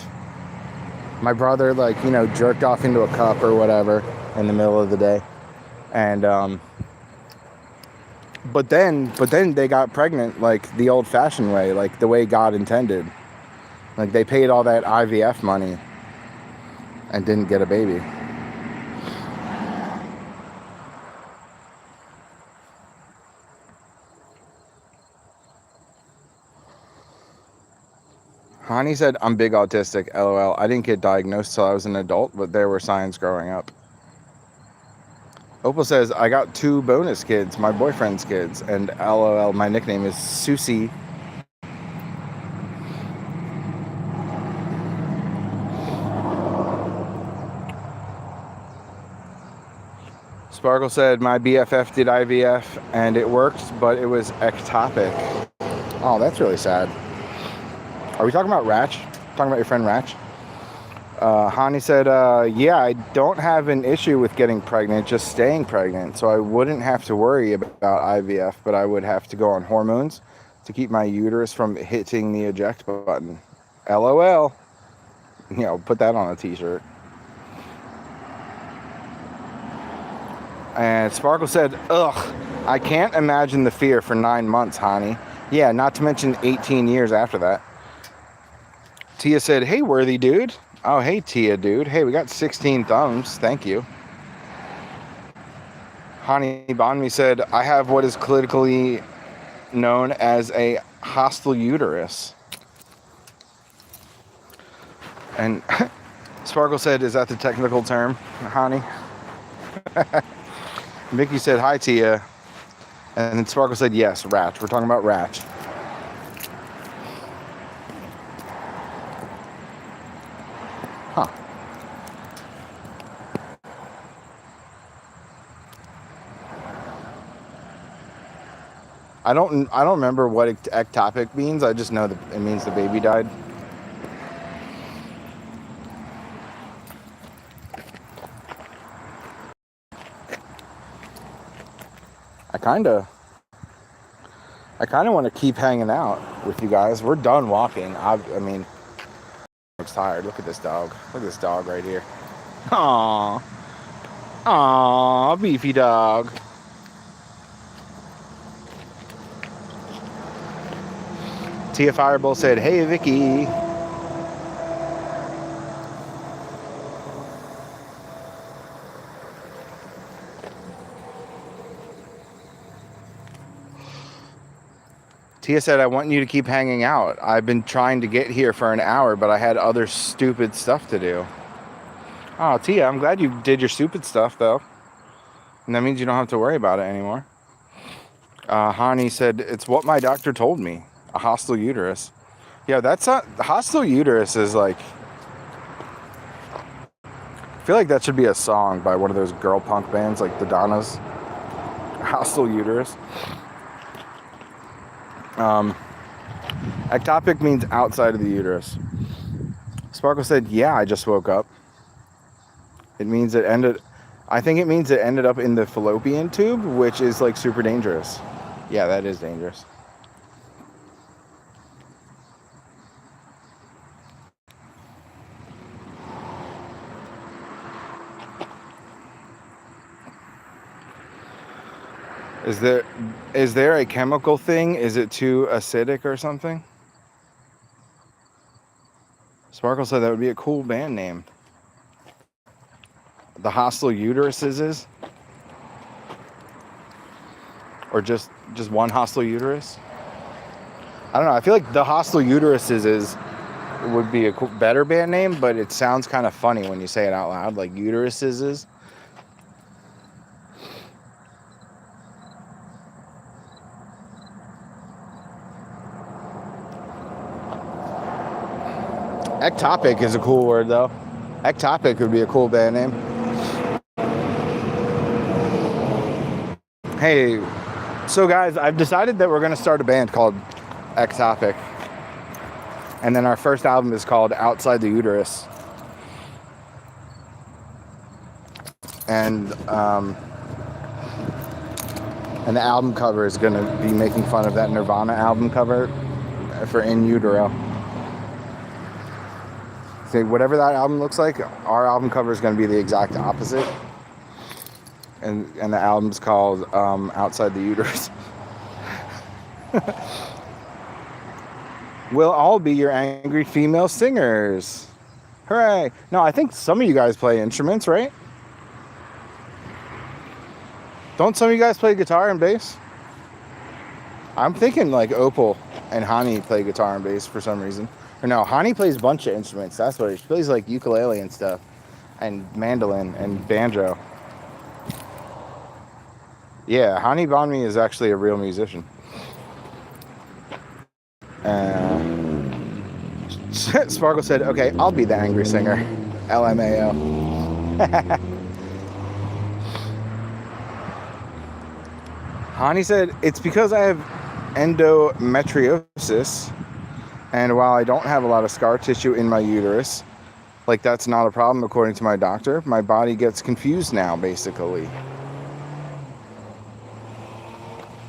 My brother like, you know, jerked off into a cup or whatever in the middle of the day. And but then they got pregnant like the old-fashioned way, like the way God intended. Like they paid all that IVF money and didn't get a baby. Hani said, I'm big autistic, LOL. I didn't get diagnosed till I was an adult, but there were signs growing up. Opal says, I got 2 bonus kids, my boyfriend's kids, and LOL, my nickname is Susie. Sparkle said, my BFF did IVF and it worked, but it was ectopic. Oh, that's really sad. Are we talking about Ratch? Talking about your friend Ratch? Hani said, yeah, I don't have an issue with getting pregnant, just staying pregnant. So I wouldn't have to worry about IVF, but I would have to go on hormones to keep my uterus from hitting the eject button. LOL. You know, put that on a t-shirt. And Sparkle said, ugh, I can't imagine the fear for 9 months, Hani. Yeah, not to mention 18 years after that. Tia said, hey, worthy dude. Oh, hey, Tia, dude. Hey, we got 16 thumbs. Thank you. Hani Bonmi said, I have what is clinically known as a hostile uterus. And Sparkle said, is that the technical term, Hani? Mickey said, hi, Tia. And then Sparkle said, yes, Ratch. We're talking about Ratch. Huh. I don't remember what ectopic means. I just know that it means the baby died. I kind of want to keep hanging out with you guys. We're done walking. I mean, I'm tired. Look at this dog. Look at this dog right here. Aww. Aww, beefy dog. Tia Fireball said, hey, Vicky. Tia said, I want you to keep hanging out. I've been trying to get here for an hour, but I had other stupid stuff to do. Oh, Tia, I'm glad you did your stupid stuff, though. And that means you don't have to worry about it anymore. Hani said, it's what my doctor told me. A hostile uterus. Yeah, that's not... Hostile uterus is like... I feel like that should be a song by one of those girl punk bands, like the Donnas. Hostile uterus. Ectopic means outside of the uterus. Sparkle said, yeah, I just woke up. It means it ended... I think it means it ended up in the fallopian tube, which is like super dangerous. Yeah, that is dangerous. Is there a chemical thing? Is it too acidic or something? Sparkle said that would be a cool band name. The Hostile Uteruses is? Or just one Hostile Uterus? I don't know. I feel like the Hostile Uteruses is would be a cool, better band name, but it sounds kind of funny when you say it out loud, like uteruses is. Ectopic is a cool word, though. Ectopic would be a cool band name. Hey, so guys, I've decided that we're going to start a band called Ectopic. And then our first album is called Outside the Uterus. And the album cover is going to be making fun of that Nirvana album cover for In Utero. So whatever that album looks like, our album cover is going to be the exact opposite. And the album's called Outside the Uterus. We'll all be your angry female singers. Hooray. No, I think some of you guys play instruments, right? Don't some of you guys play guitar and bass? I'm thinking like Opal and Hani play guitar and bass for some reason. Or no, Hani plays a bunch of instruments. That's what she plays, like ukulele and stuff. And mandolin and banjo. Yeah, Hani Bonmi is actually a real musician. Sparkle said, okay, I'll be the angry singer. LMAO. Hani said, it's because I have endometriosis, and while I don't have a lot of scar tissue in my uterus, like that's not a problem according to my doctor, my body gets confused now, basically.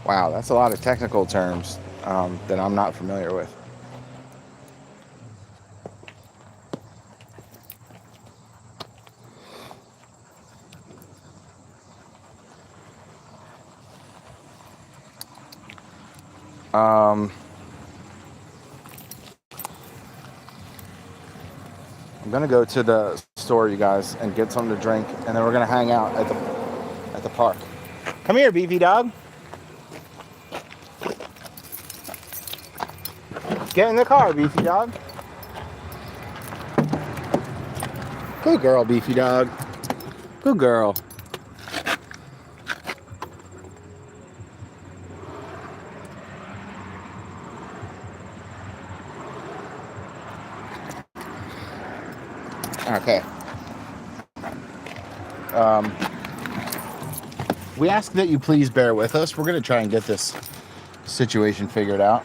Wow, that's a lot of technical terms that I'm not familiar with. I'm gonna go to the store, you guys, and get something to drink, and then we're gonna hang out at the park. Come here, beefy dog. Get in the car, beefy dog. Good girl, beefy dog. Good girl. Okay. We ask that you please bear with us. We're gonna try and get this situation figured out.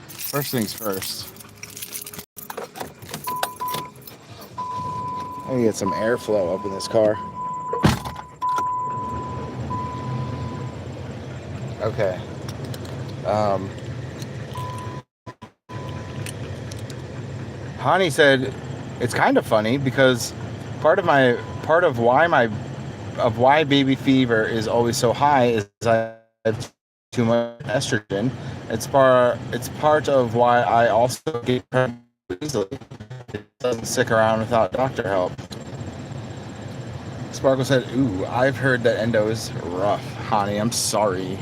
First things first. Let me get some airflow up in this car. Okay. Hani said it's kind of funny because part of why baby fever is always so high is I have too much estrogen. It's part of why I also get pregnant easily. It doesn't stick around without doctor help. Sparkle said, ooh, I've heard that endo is rough. Hani, I'm sorry.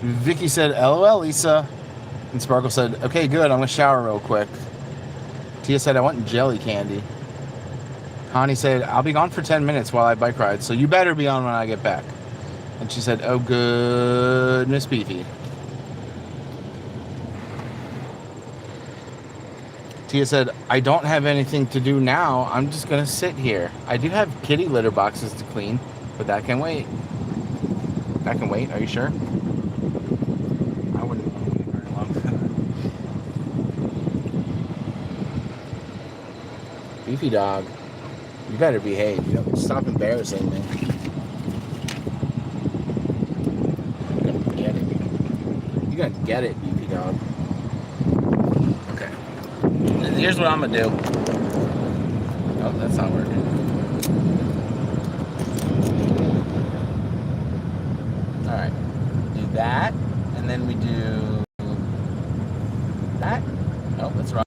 Vicky said, LOL, Lisa. And Sparkle said, okay, good, I'm gonna shower real quick. Tia said, I want jelly candy. Hani said, I'll be gone for 10 minutes while I bike ride, so you better be on when I get back. And she said, oh, good, Miss Beefy. Tia said, I don't have anything to do now. I'm just going to sit here. I do have kitty litter boxes to clean, but that can wait. That can wait. Are you sure? I wouldn't want to wait very long. Beefy dog, you better behave. You know, stop embarrassing me. You're going to get it. You're going to get it, Beefy dog. Okay. Here's what I'm going to do. Oh, that's not working. All right. Do that, and then we do that. Oh, that's wrong.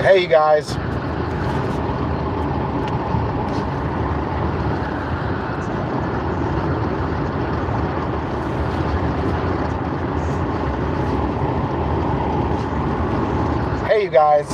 Hey, you guys. Hey, you guys.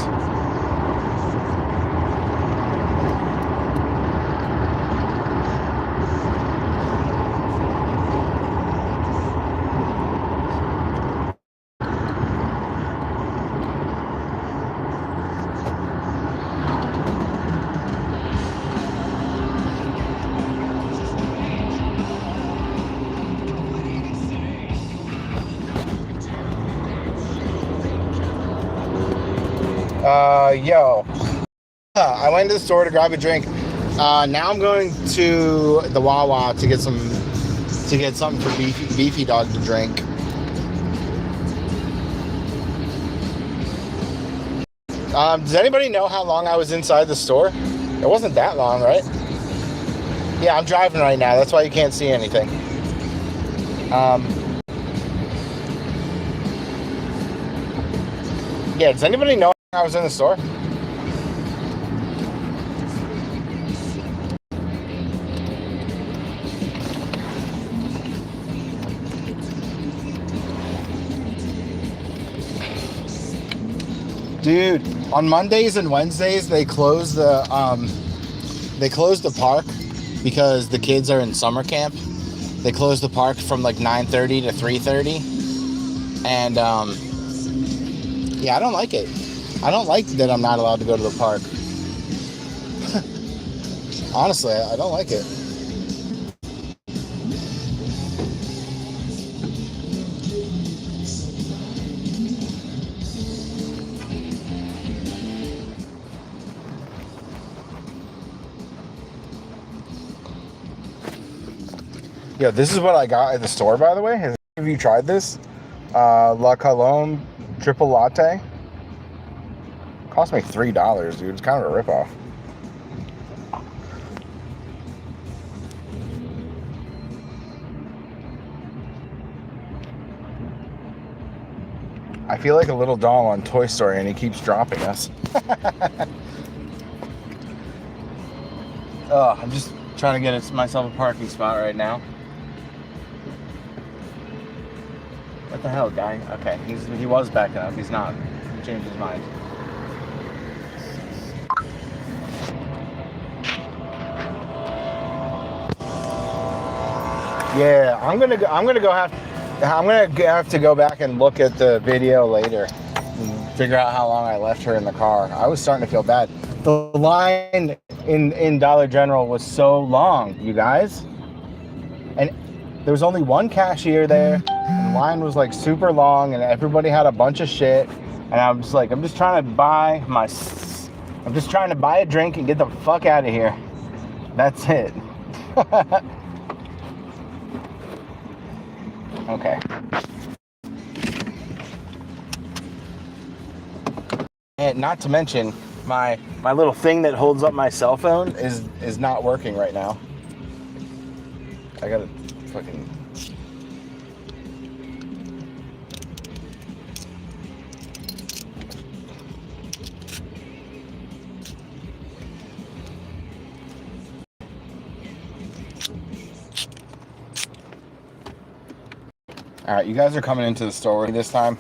Yo. I went to the store to grab a drink. Now I'm going to the Wawa to get something for beefy dog to drink. Does anybody know how long I was inside the store? It wasn't that long, right? Yeah, I'm driving right now. That's why you can't see anything. Yeah, does anybody know how long I was in the store? Dude, on Mondays and Wednesdays they close the park because the kids are in summer camp. They close the park from like 9:30 to 3:30, and yeah, I don't like it. I don't like that I'm not allowed to go to the park. Honestly, I don't like it. Yeah, this is what I got at the store, by the way. Have you tried this? La Colombe triple latte. Cost me $3, dude. It's kind of a ripoff. I feel like a little doll on Toy Story, and he keeps dropping us. Oh, I'm just trying to get myself a parking spot right now. What the hell, guy? Okay, he was backing up. He's not. He changed his mind. Yeah, I'm gonna have to go back and look at the video later and figure out how long I left her in the car. I was starting to feel bad. The line in Dollar General was so long, you guys, and there was only one cashier there. And the line was like super long, and everybody had a bunch of shit. And I'm just trying to buy a drink and get the fuck out of here. That's it. Okay. And not to mention, my little thing that holds up my cell phone is not working right now. I gotta fucking... All right, you guys are coming into the store this time.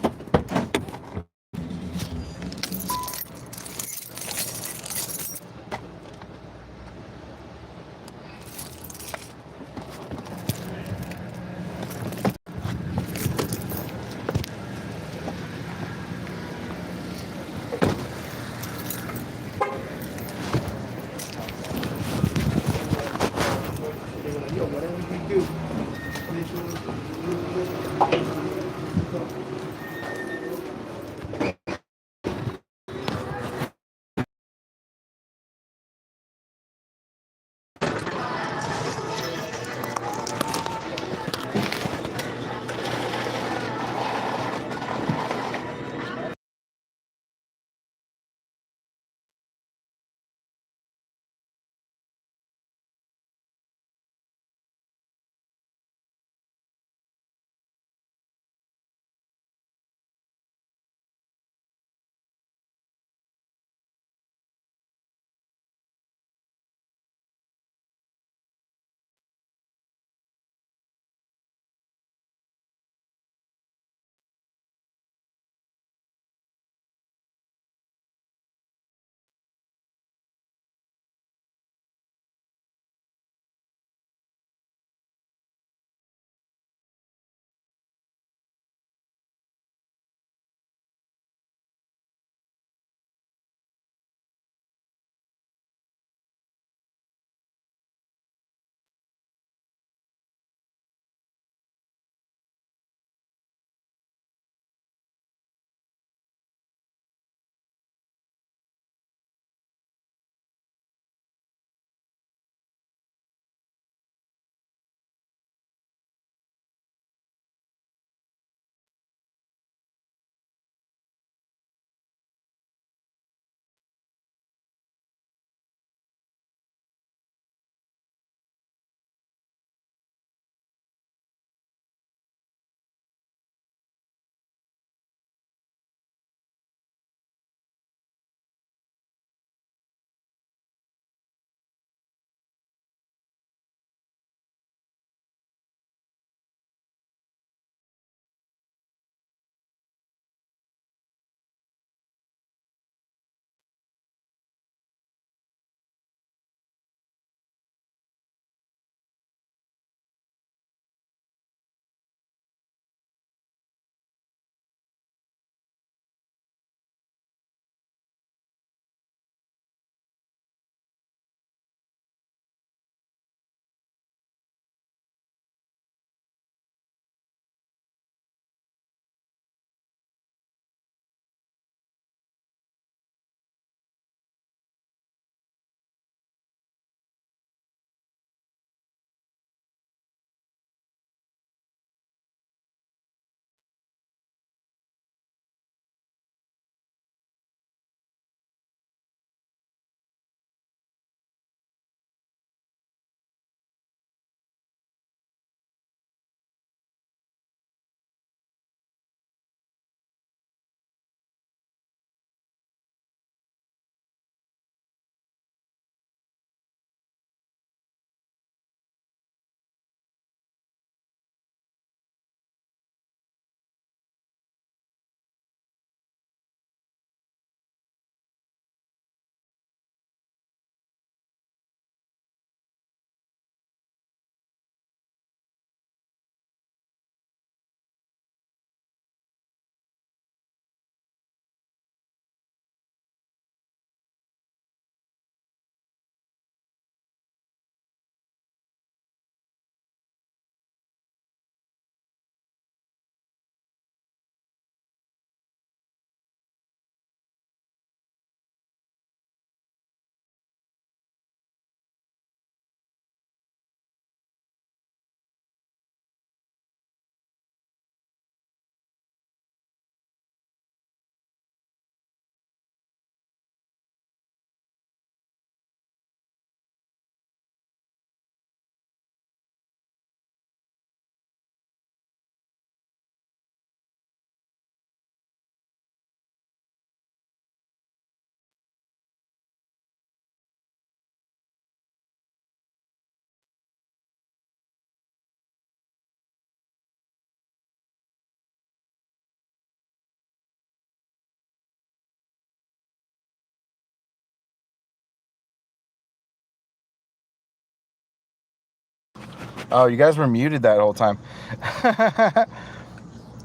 Oh, you guys were muted that whole time.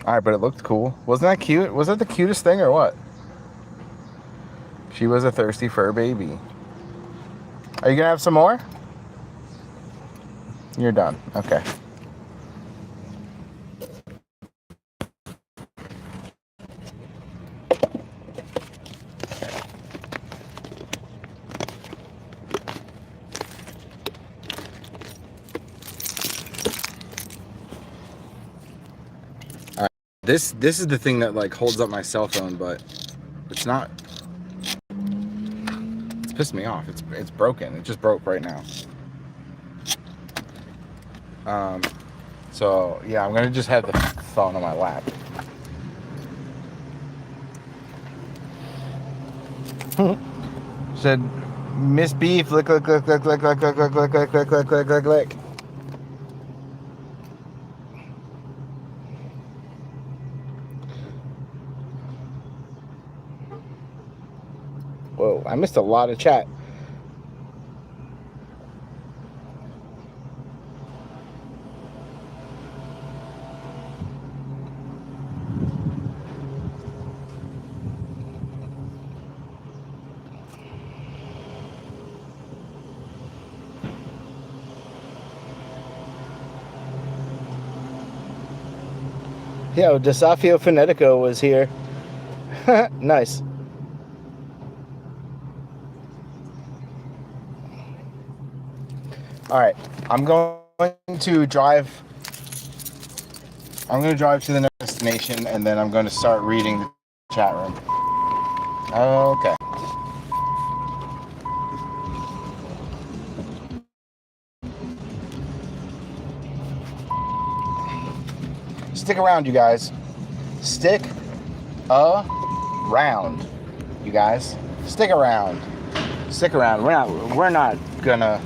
All right, but it looked cool. Wasn't that cute? Was that the cutest thing or what? She was a thirsty fur baby. Are you gonna have some more? You're done. Okay. This is the thing that like holds up my cell phone, but it's not. It's pissed me off. It's broken. It just broke right now. So yeah, I'm gonna just have the phone on my lap. Said Miss Beef, lick, lick, lick, lick, lick, lick, lick, lick, lick, lick, lick, lick, lick, lick, lick. Whoa, I missed a lot of chat. Yo, Desafio Fonetico was here. Nice. All right, I'm going to drive. I'm going to drive to the next destination, and then I'm going to start reading the chat room. Okay. Stick around, you guys. Stick around, you guys. Stick around. Stick around. We're not gonna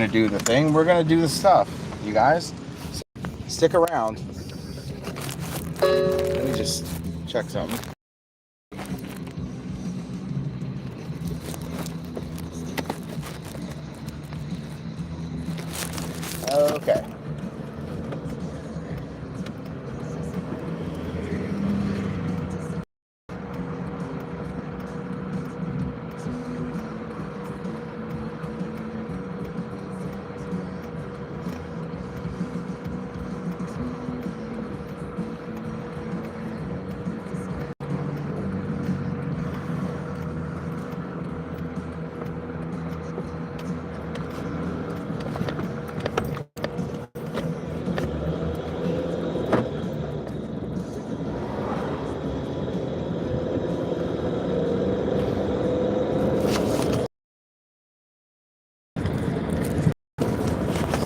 do the thing. We're gonna do the stuff, you guys. So stick around. Let me just check something. Okay.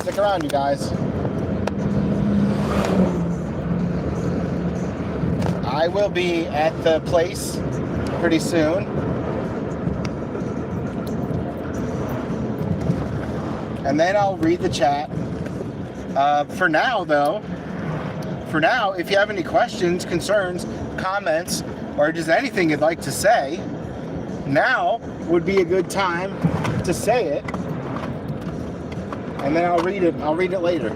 Stick around, you guys. I will be at the place pretty soon. And then I'll read the chat. For now, though, if you have any questions, concerns, comments, or just anything you'd like to say, now would be a good time to say it. And then I'll read it later.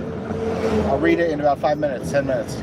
I'll read it in about 5 minutes, 10 minutes.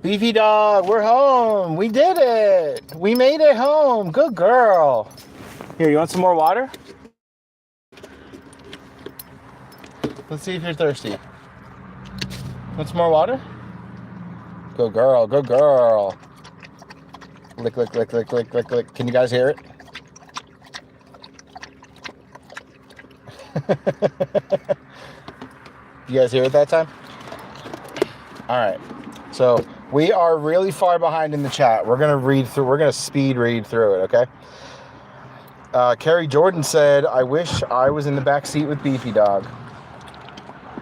Beefy dog, we're home. We did it. We made it home. Good girl. Here, you want some more water? Let's see if you're thirsty. Want some more water? Good girl, good girl. Lick, lick, lick, lick, lick, lick, lick. Can you guys hear it? You guys hear it that time? All right. So we are really far behind in the chat. We're gonna speed read through it, okay? Carrie Jordan said, I wish I was in the back seat with Beefy Dog.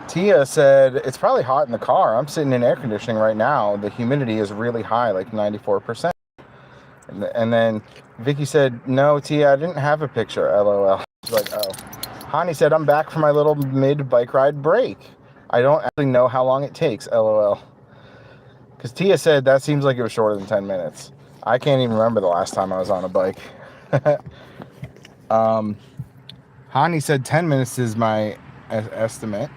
Tia said, it's probably hot in the car. I'm sitting in air conditioning right now. The humidity is really high, like 94%. And then Vicky said, no, Tia, I didn't have a picture, LOL. She's like, oh. Hani said, I'm back for my little mid-bike ride break. I don't actually know how long it takes, LOL. Because Tia said that seems like it was shorter than 10 minutes. I can't even remember the last time I was on a bike. Hani said 10 minutes is my estimate.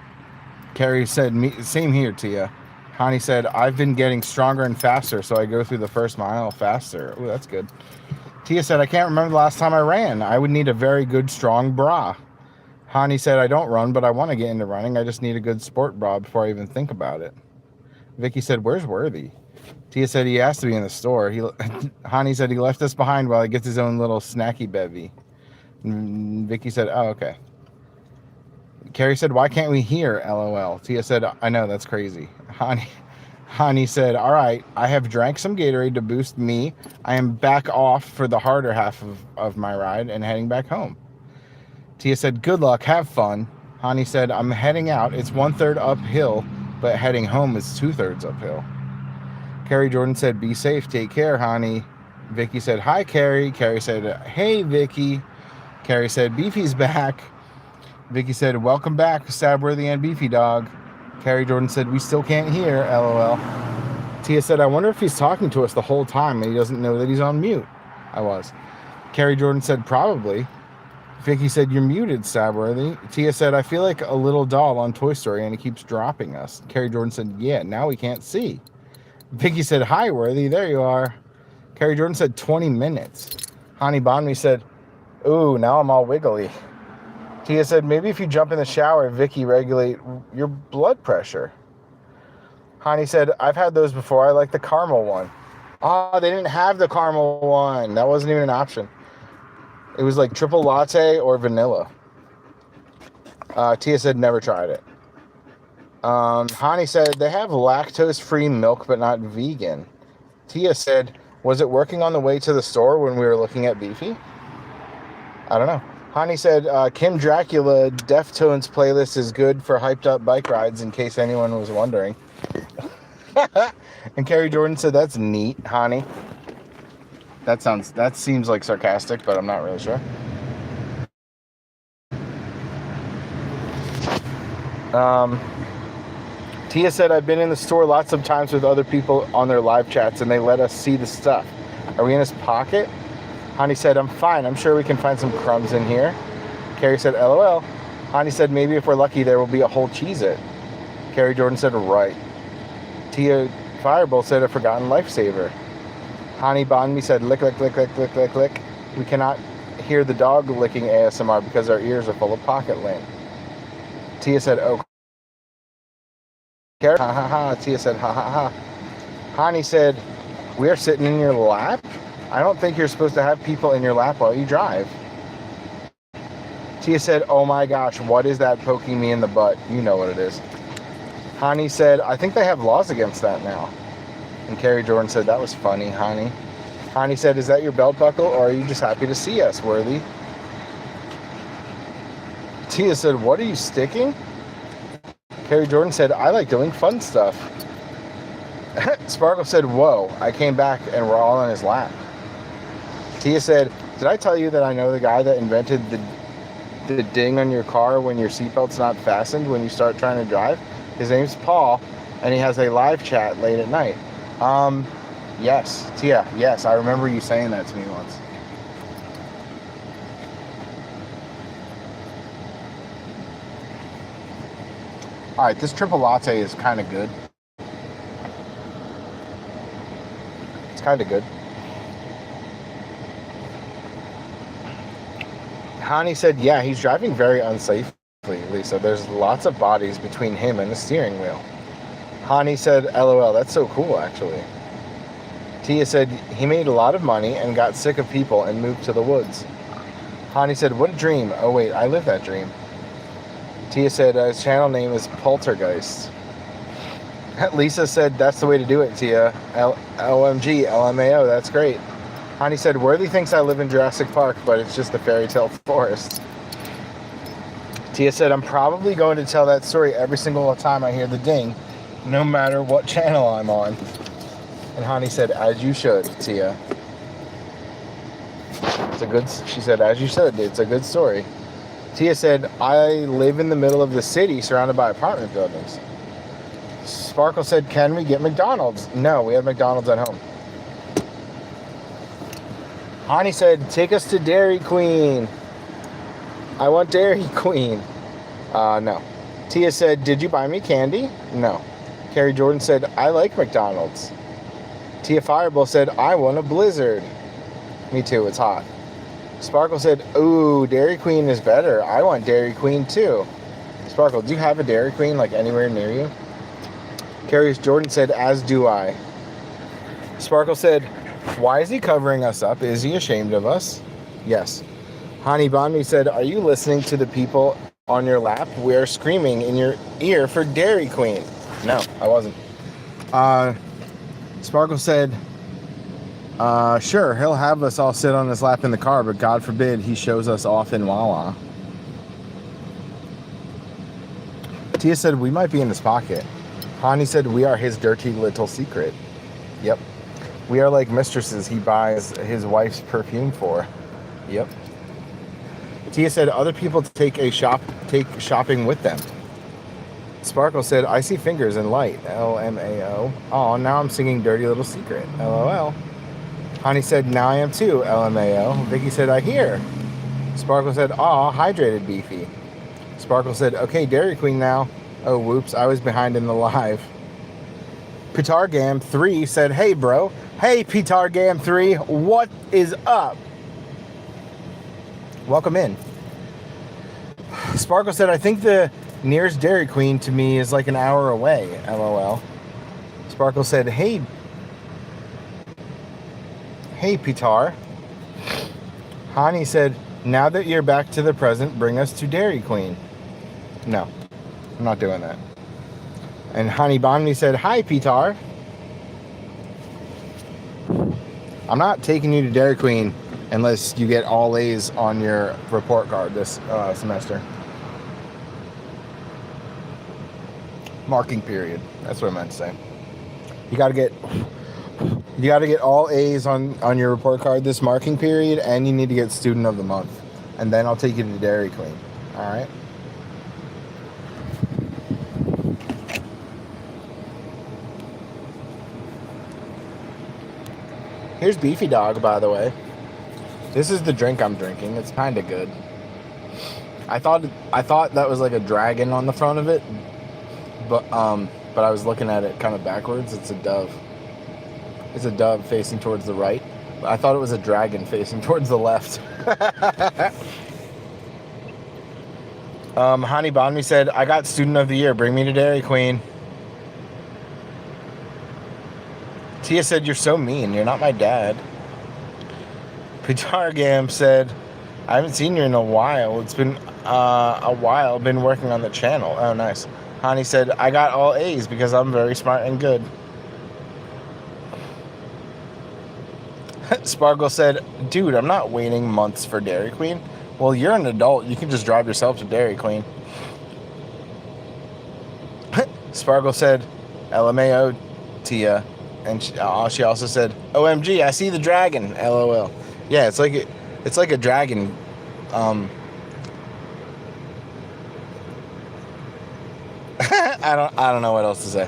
Carrie said, same here, Tia. Hani said, I've been getting stronger and faster, so I go through the first mile faster. Ooh, that's good. Tia said, I can't remember the last time I ran. I would need a very good, strong bra. Hani said, I don't run, but I want to get into running. I just need a good sport bra before I even think about it. Vicky said, where's Worthy? Tia said he has to be in the store. Hani said he left us behind while he gets his own little snacky bevy. Vicky said, oh, okay. Carrie said, why can't we hear, LOL? Tia said, I know, that's crazy. Hani said, all right, I have drank some Gatorade to boost me. I am back off for the harder half of my ride and heading back home. Tia said, good luck, have fun. Hani said, I'm heading out. It's 1/3 uphill, but heading home is 2/3 uphill. Carrie Jordan said, be safe, take care, Hani. Vicky said, hi, Carrie. Carrie said, hey, Vicky. Carrie said, Beefy's back. Vicky said, welcome back, Stabworthy and Beefy Dog. Carrie Jordan said, we still can't hear, LOL. Tia said, I wonder if he's talking to us the whole time and he doesn't know that he's on mute. I was. Carrie Jordan said, probably. Vicky said, you're muted, Stabworthy. Tia said, I feel like a little doll on Toy Story and it keeps dropping us. Carrie Jordan said, yeah, now we can't see. Vicky said, hi, Worthy, there you are. Carrie Jordan said, 20 minutes. Hani Bonmi said, ooh, now I'm all wiggly. Tia said, maybe if you jump in the shower, Vicky, regulate your blood pressure. Hani said, I've had those before. I like the caramel one. Oh, they didn't have the caramel one. That wasn't even an option. It was like triple latte or vanilla. Tia said, never tried it. Hani said, they have lactose-free milk, but not vegan. Tia said, was it working on the way to the store when we were looking at Beefy? I don't know. Hani said, Kim Dracula Deftones playlist is good for hyped up bike rides, in case anyone was wondering. And Carrie Jordan said, that's neat, Hani. That seems like sarcastic, but I'm not really sure. Tia said, I've been in the store lots of times with other people on their live chats, and they let us see the stuff. Are we in his pocket? Hani said, I'm fine. I'm sure we can find some crumbs in here. Carrie said, LOL. Hani said, maybe if we're lucky, there will be a whole Cheez-It. Carrie Jordan said, right. Tia Firebolt said, a forgotten lifesaver. Hani Bonmi said, lick, lick, lick, lick, lick, lick, lick. We cannot hear the dog licking ASMR because our ears are full of pocket lint. Tia said, oh. Ha ha ha. Tia said, ha ha ha. Hani said, we are sitting in your lap? I don't think you're supposed to have people in your lap while you drive. Tia said, oh my gosh, what is that poking me in the butt? You know what it is. Hani said, I think they have laws against that now. And Carrie Jordan said, that was funny, Hani. Hani said, is that your belt buckle or are you just happy to see us, Worthy? Tia said, what are you sticking? Carrie Jordan said, I like doing fun stuff. Sparkle said, whoa, I came back and we're all on his lap. Tia said, did I tell you that I know the guy that invented the ding on your car when your seatbelt's not fastened when you start trying to drive? His name's Paul, and he has a live chat late at night. Yes, Tia, yes, I remember you saying that to me once. All right, this triple latte is kind of good. kind of good. Hani said, yeah, he's driving very unsafely, Lisa. There's lots of bodies between him and the steering wheel. Hani said, LOL, that's so cool, actually. Tia said, he made a lot of money and got sick of people and moved to the woods. Hani said, what a dream. Oh, wait, I live that dream. Tia said, his channel name is Poltergeist. Lisa said, that's the way to do it, Tia. OMG, LMAO, that's great. Hani said, Worthy thinks I live in Jurassic Park, but it's just a fairy tale forest. Tia said, I'm probably going to tell that story every single time I hear the ding, no matter what channel I'm on. And Hani said, as you should, Tia. She said, as you should, it's a good story. Tia said, I live in the middle of the city surrounded by apartment buildings. Sparkle said, can we get McDonald's? No, we have McDonald's at home. Hani said, take us to Dairy Queen. I want Dairy Queen. No. Tia said, did you buy me candy? No. Carrie Jordan said, I like McDonald's. Tia Fireball said, I want a Blizzard. Me too, it's hot. Sparkle said, ooh, Dairy Queen is better. I want Dairy Queen too. Sparkle, do you have a Dairy Queen like anywhere near you? Carrie Jordan said, as do I. Sparkle said, why is he covering us up? Is he ashamed of us? Yes. Hani Bonmi said, are you listening to the people on your lap? We're screaming in your ear for Dairy Queen. No, I wasn't. Sparkle said, sure, he'll have us all sit on his lap in the car, but God forbid he shows us off in Wawa. Tia said, we might be in his pocket. Hani said, we are his dirty little secret. Yep. We are like mistresses he buys his wife's perfume for. Yep. Tia said, other people take shopping with them. Sparkle said, I see fingers and light. LMAO. Oh, now I'm singing Dirty Little Secret. LOL. Hani said, now I am too. LMAO. Vicky said, I hear. Sparkle said, aw, hydrated Beefy. Sparkle said, okay, Dairy Queen now. Oh, whoops, I was behind in the live. Pitargam3 said, hey, bro. Hey, Pitargam3, what is up? Welcome in. Sparkle said, I think the nearest Dairy Queen to me is like an hour away. LOL. Sparkle said, hey, Pitar. Hani said, now that you're back to the present, bring us to Dairy Queen. No, I'm not doing that. And Hani Bonmi said, hi, Pitar. I'm not taking you to Dairy Queen unless you get all A's on your report card this semester. Marking period. That's what I meant to say. You got to get all A's on your report card this marking period, and you need to get student of the month. And then I'll take you to Dairy Queen. All right? Here's Beefy Dog, by the way. This is the drink I'm drinking. It's kind of good. I thought that was like a dragon on the front of it, but I was looking at it kind of backwards. It's a dove. It's a dove facing towards the right. But I thought it was a dragon facing towards the left. Hani Bonmi said, I got student of the year. Bring me to Dairy Queen. Tia said, you're so mean. You're not my dad. Pitargam said, I haven't seen you in a while. It's been a while. Been working on the channel. Oh, nice. Hani said, I got all A's because I'm very smart and good. Sparkle said, dude, I'm not waiting months for Dairy Queen. Well, you're an adult. You can just drive yourself to Dairy Queen. Sparkle said, LMAO, Tia. And she also said, OMG, I see the dragon. LOL. Yeah, it's like a dragon. I don't know what else to say.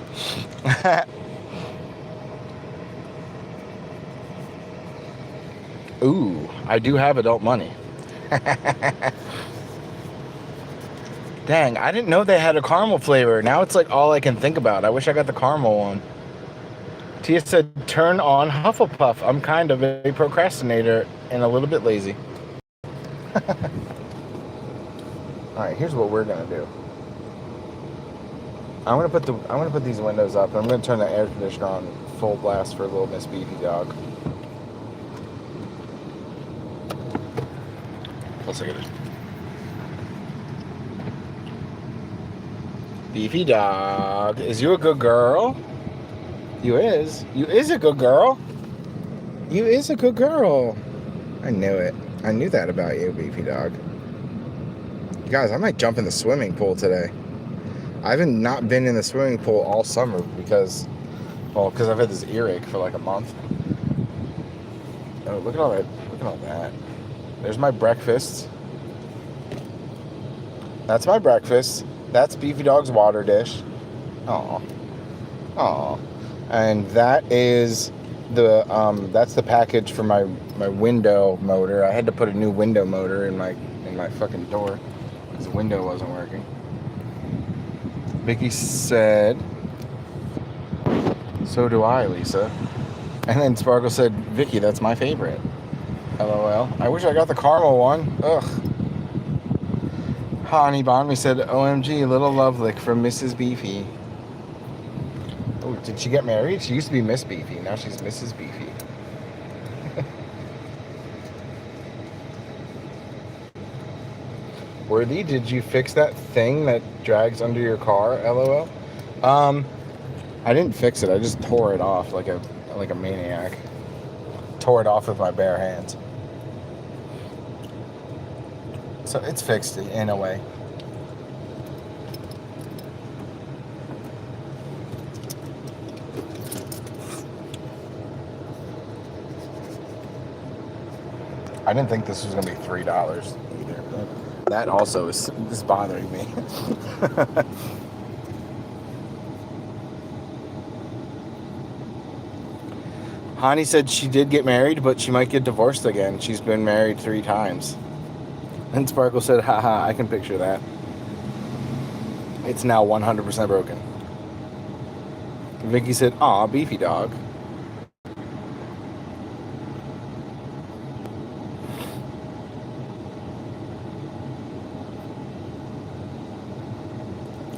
Ooh, I do have adult money. Dang, I didn't know they had a caramel flavor. Now it's like all I can think about. I wish I got the caramel one. Tia said, turn on Hufflepuff. I'm kind of a procrastinator and a little bit lazy. Alright, here's what we're gonna do. I'm gonna put these windows up and I'm gonna turn the air conditioner on full blast for little Miss Beefy dog. Let's look at it. Beefy dog, is you a good girl? You is a good girl. You is a good girl. I knew it. I knew that about you, Beefy dog. Guys, I might jump in the swimming pool today. I haven't not been in the swimming pool all summer because I've had this earache for like a month. Oh, look at all that. Look at all that. There's my breakfast. That's my breakfast. That's Beefy Dog's water dish. Aw. Aw. And that is that's the package for my window motor. I had to put a new window motor in my fucking door because the window wasn't working. Vicky said, so do I, Lisa. And then Sparkle said, Vicky, that's my favorite. LOL. I wish I got the caramel one. Ugh. Honey Bonmi said, OMG, little love lick from Mrs. Beefy. Oh, did she get married? She used to be Miss Beefy. Now she's Mrs. Beefy. Worthy, did you fix that thing that drags under your car? LOL. I didn't fix it. I just tore it off like a maniac. Tore it off with my bare hands. So it's fixed in a way. I didn't think this was going to be $3 either. That also is bothering me. Hani said she did get married, but she might get divorced again. She's been married 3 times. And Sparkle said, haha, I can picture that. It's now 100% broken. Vicky said, aw, Beefy dog.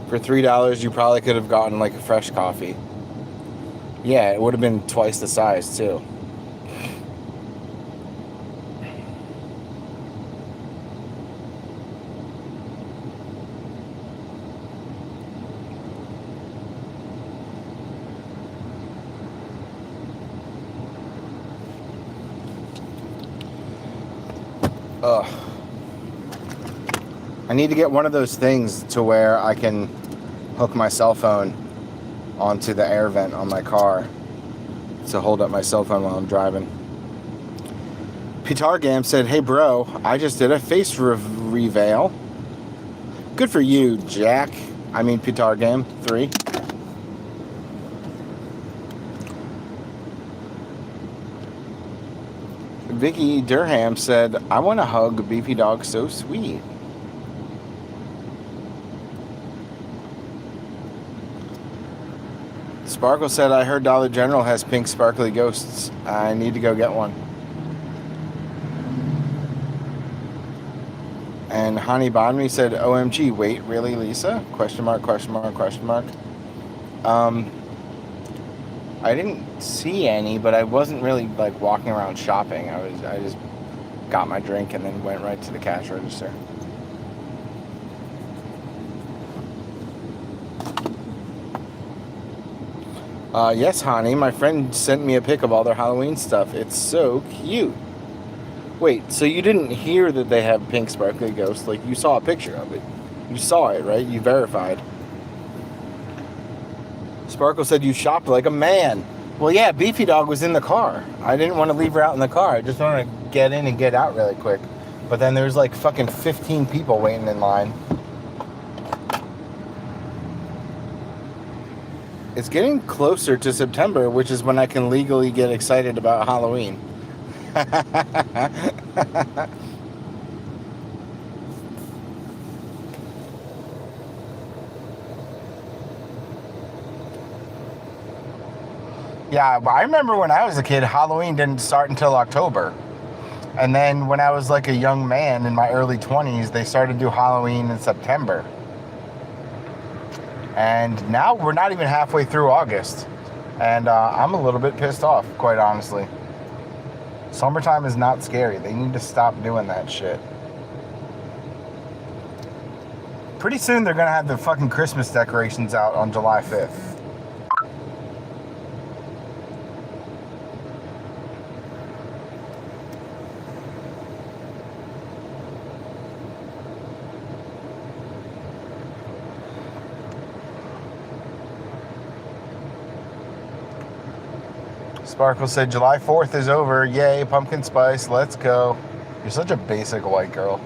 For $3, you probably could have gotten like a fresh coffee. Yeah, it would have been twice the size too. Ugh. I need to get one of those things to where I can hook my cell phone onto the air vent on my car to hold up my cell phone while I'm driving. Pitargam said, hey bro, I just did a face reveal. Good for you, Jack. I mean Pitargam 3. Vicky Durham said, I want to hug Beefy Dog so sweet. Sparkle said, I heard Dollar General has pink sparkly ghosts. I need to go get one. And Hani Bonmi said, OMG, wait, really, Lisa? Question mark, question mark, question mark. I didn't see any, but I wasn't really like walking around shopping. I just got my drink and then went right to the cash register. Yes, Hani, my friend sent me a pic of all their Halloween stuff. It's so cute. Wait, so you didn't hear that they have pink sparkly ghosts? Like, you saw a picture of it. You saw it, right? You verified. Sparkle said you shopped like a man. Well, yeah, Beefy Dog was in the car. I didn't want to leave her out in the car. I just wanted to get in and get out really quick. But then there's like fucking 15 people waiting in line. It's getting closer to September, which is when I can legally get excited about Halloween. Yeah, but I remember when I was a kid, Halloween didn't start until October. And then when I was like a young man in my early 20s, they started to do Halloween in September. And now we're not even halfway through August. And I'm a little bit pissed off, quite honestly. Summertime is not scary. They need to stop doing that shit. Pretty soon they're going to have the fucking Christmas decorations out on July 5th. Sparkle said July 4th is over. Yay, pumpkin spice. Let's go. You're such a basic white girl.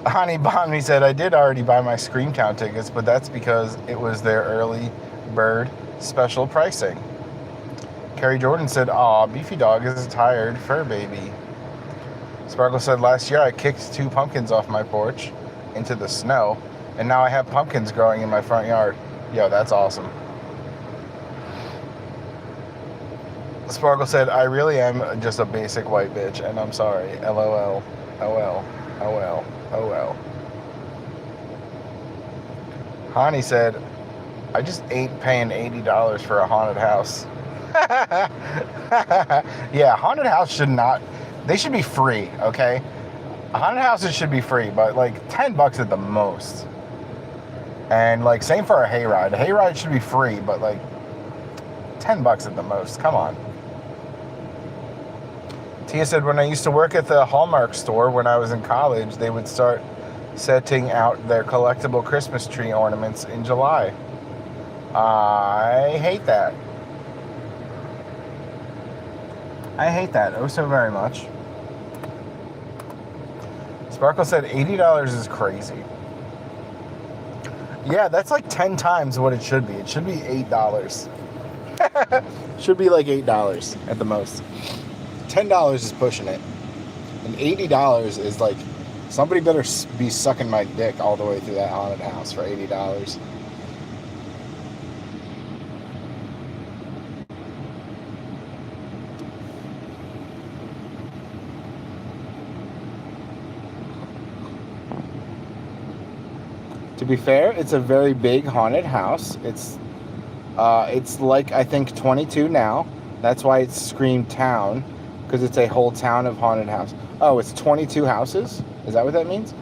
Honey Bonnie said, I did already buy my Screamtown tickets, but that's because it was their early bird special pricing. Carrie Jordan said, aw, Beefy Dog is a tired fur baby. Sparkle said, last year I kicked 2 pumpkins off my porch into the snow, and now I have pumpkins growing in my front yard. Yo, that's awesome. Sparkle said, I really am just a basic white bitch, and I'm sorry. LOL. OL. OL. OL. Hani said, I just ain't paying $80 for a haunted house. Yeah, haunted house should not, they should be free, okay? Haunted houses should be free, but like $10 at the most. And like same for a hayride. A hayride should be free, but like $10 at the most. Come on. Tia said, when I used to work at the Hallmark store when I was in college, they would start setting out their collectible Christmas tree ornaments in July. I hate that. I hate that oh so very much. Sparkle said $80 is crazy. Yeah, that's like 10 times what it should be. It should be $8. Should be like $8 at the most. $10 is pushing it. And $80 is like, somebody better be sucking my dick all the way through that haunted house for $80. To be fair, it's a very big haunted house. It's like, I think 22 now. That's why it's Screamtown, because it's a whole town of haunted house. Oh, it's 22 houses? Is that what that means?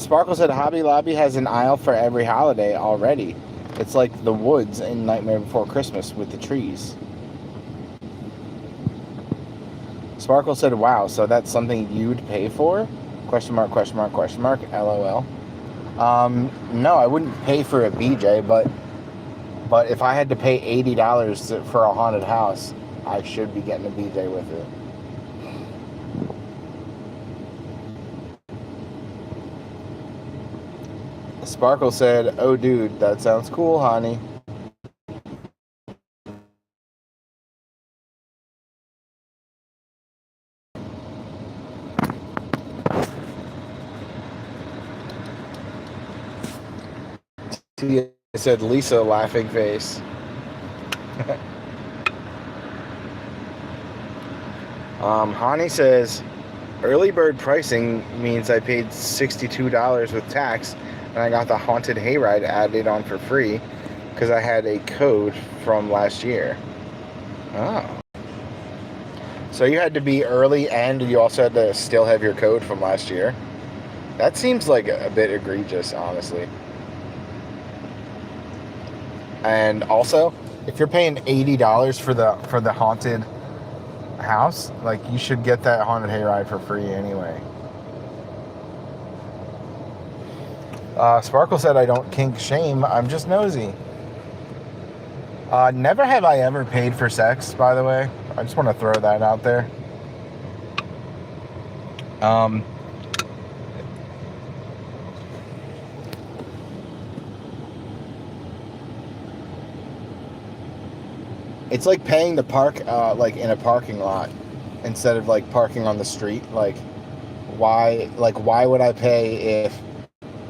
Sparkle said Hobby Lobby has an aisle for every holiday already. It's like the woods in Nightmare Before Christmas with the trees. Sparkle said, wow, so that's something you'd pay for? Question mark, question mark, question mark, LOL. No, I wouldn't pay for a BJ, but if I had to pay $80 for a haunted house, I should be getting a BJ with it. Sparkle said, oh dude, that sounds cool, honey. Tia said, Lisa, laughing face. Hani says, early bird pricing means I paid $62 with tax, and I got the haunted hayride added on for free because I had a code from last year. Oh. So you had to be early and you also had to still have your code from last year? That seems like a bit egregious, honestly. And also, if you're paying $80 for the haunted house, like, you should get that haunted hayride for free anyway. Sparkle said, I don't kink shame, I'm just nosy. Never have I ever paid for sex, by the way. I just want to throw that out there. It's like paying to park, like, in a parking lot instead of, like, parking on the street. Like, why would I pay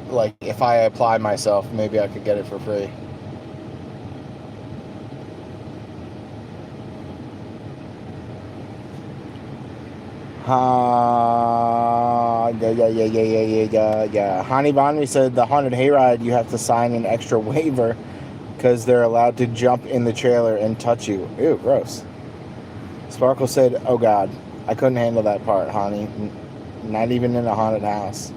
like, if I apply myself, maybe I could get it for free. Yeah. Hani Bonry said the haunted hayride, you have to sign an extra waiver because they're allowed to jump in the trailer and touch you. Ew, gross. Sparkle said, oh God, I couldn't handle that part, Hani. Not even in a haunted house.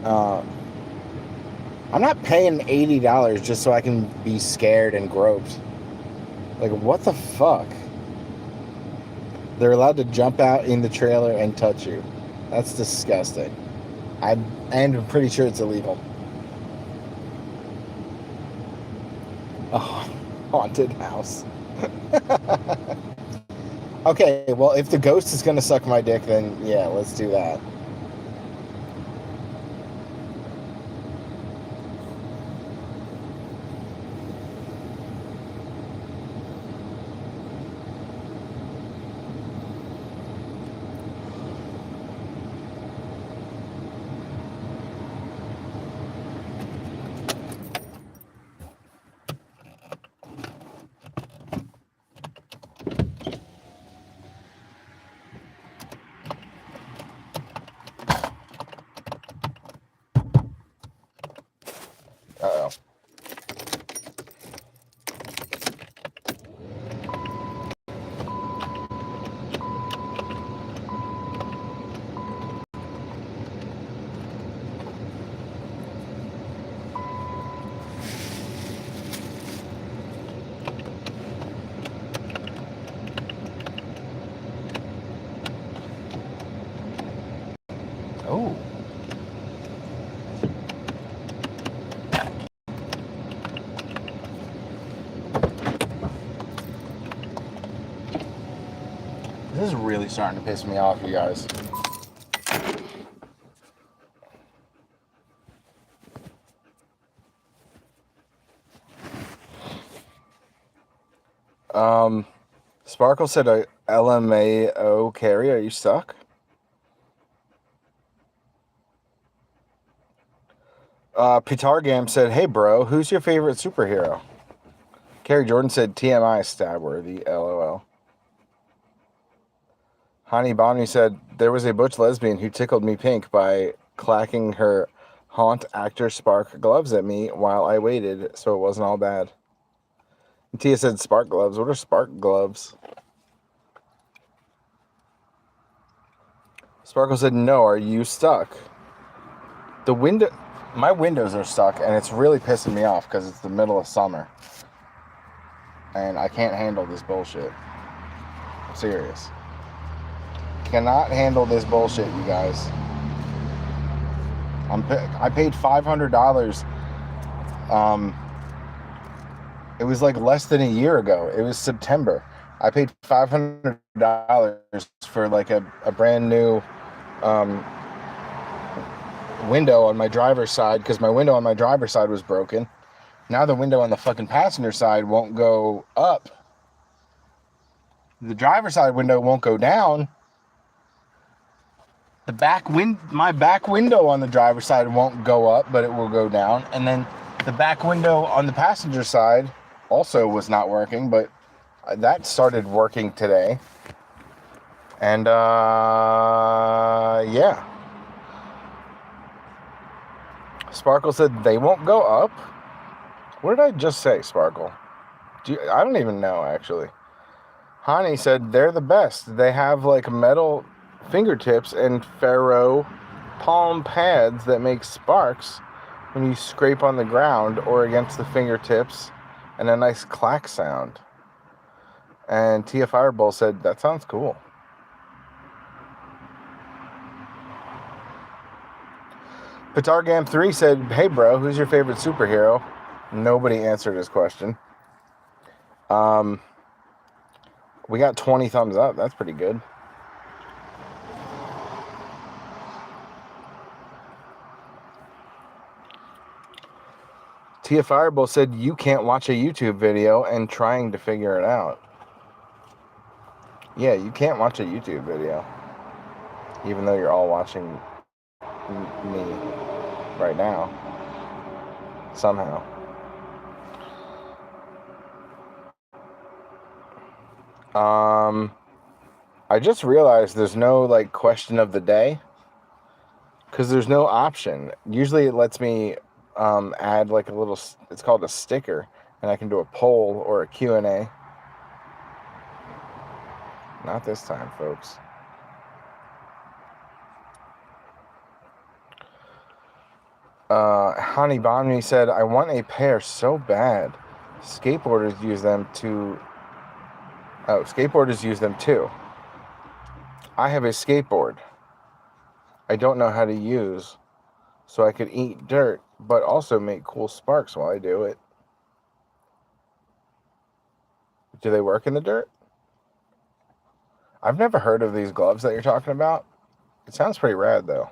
I'm not paying $80 just so I can be scared and groped. Like, what the fuck? They're allowed to jump out in the trailer and touch you. That's disgusting. I'm pretty sure it's illegal. Oh, haunted house. Okay, well, if the ghost is gonna suck my dick, then yeah, let's do that. Uh-oh. Oh. This is really starting to piss me off, you guys. Sparkle said, LMAO Carrie, are you stuck? Pitargam said, hey bro, who's your favorite superhero? Carrie Jordan said, TMI stabworthy, LOL. Hani Bonnie said, there was a butch lesbian who tickled me pink by clacking her haunt actor Spark gloves at me while I waited, so it wasn't all bad. And Tia said, Spark gloves? What are Spark gloves? Sparkle said, no, are you stuck? My windows are stuck, and it's really pissing me off because it's the middle of summer. And I can't handle this bullshit. I'm serious. Cannot handle this bullshit, you guys. I paid $500. It was like less than a year ago. It was September. I paid $500 for like a brand new window on my driver's side because my window on my driver's side was broken. Now the window on the fucking passenger side won't go up. The driver's side window won't go down. My back window on the driver's side won't go up, but it will go down. And then the back window on the passenger side also was not working, but that started working today. And yeah. Sparkle said they won't go up. What did I just say, Sparkle? I don't even know, actually. Hani said they're the best. They have like metal fingertips and ferro palm pads that make sparks when you scrape on the ground or against the fingertips, and a nice clack sound. And Tia Fireball said, that sounds cool. Patargam3 said, hey bro, who's your favorite superhero? Nobody answered his question. We got 20 thumbs up. That's pretty good. Tia Fireball said, you can't watch a YouTube video and trying to figure it out. Yeah, you can't watch a YouTube video. Even though you're all watching me. right now. Somehow. I just realized there's no like question of the day because there's no option. Usually it lets me add like a little, it's called a sticker, and I can do a poll or a Q&A. Not this time, folks. Honey Bonnie said, I want a pair so bad. Skateboarders use them too. Oh, skateboarders use them too. I have a skateboard I don't know how to use, so I could eat dirt, but also make cool sparks while I do it. Do they work in the dirt? I've never heard of these gloves that you're talking about. It sounds pretty rad, though.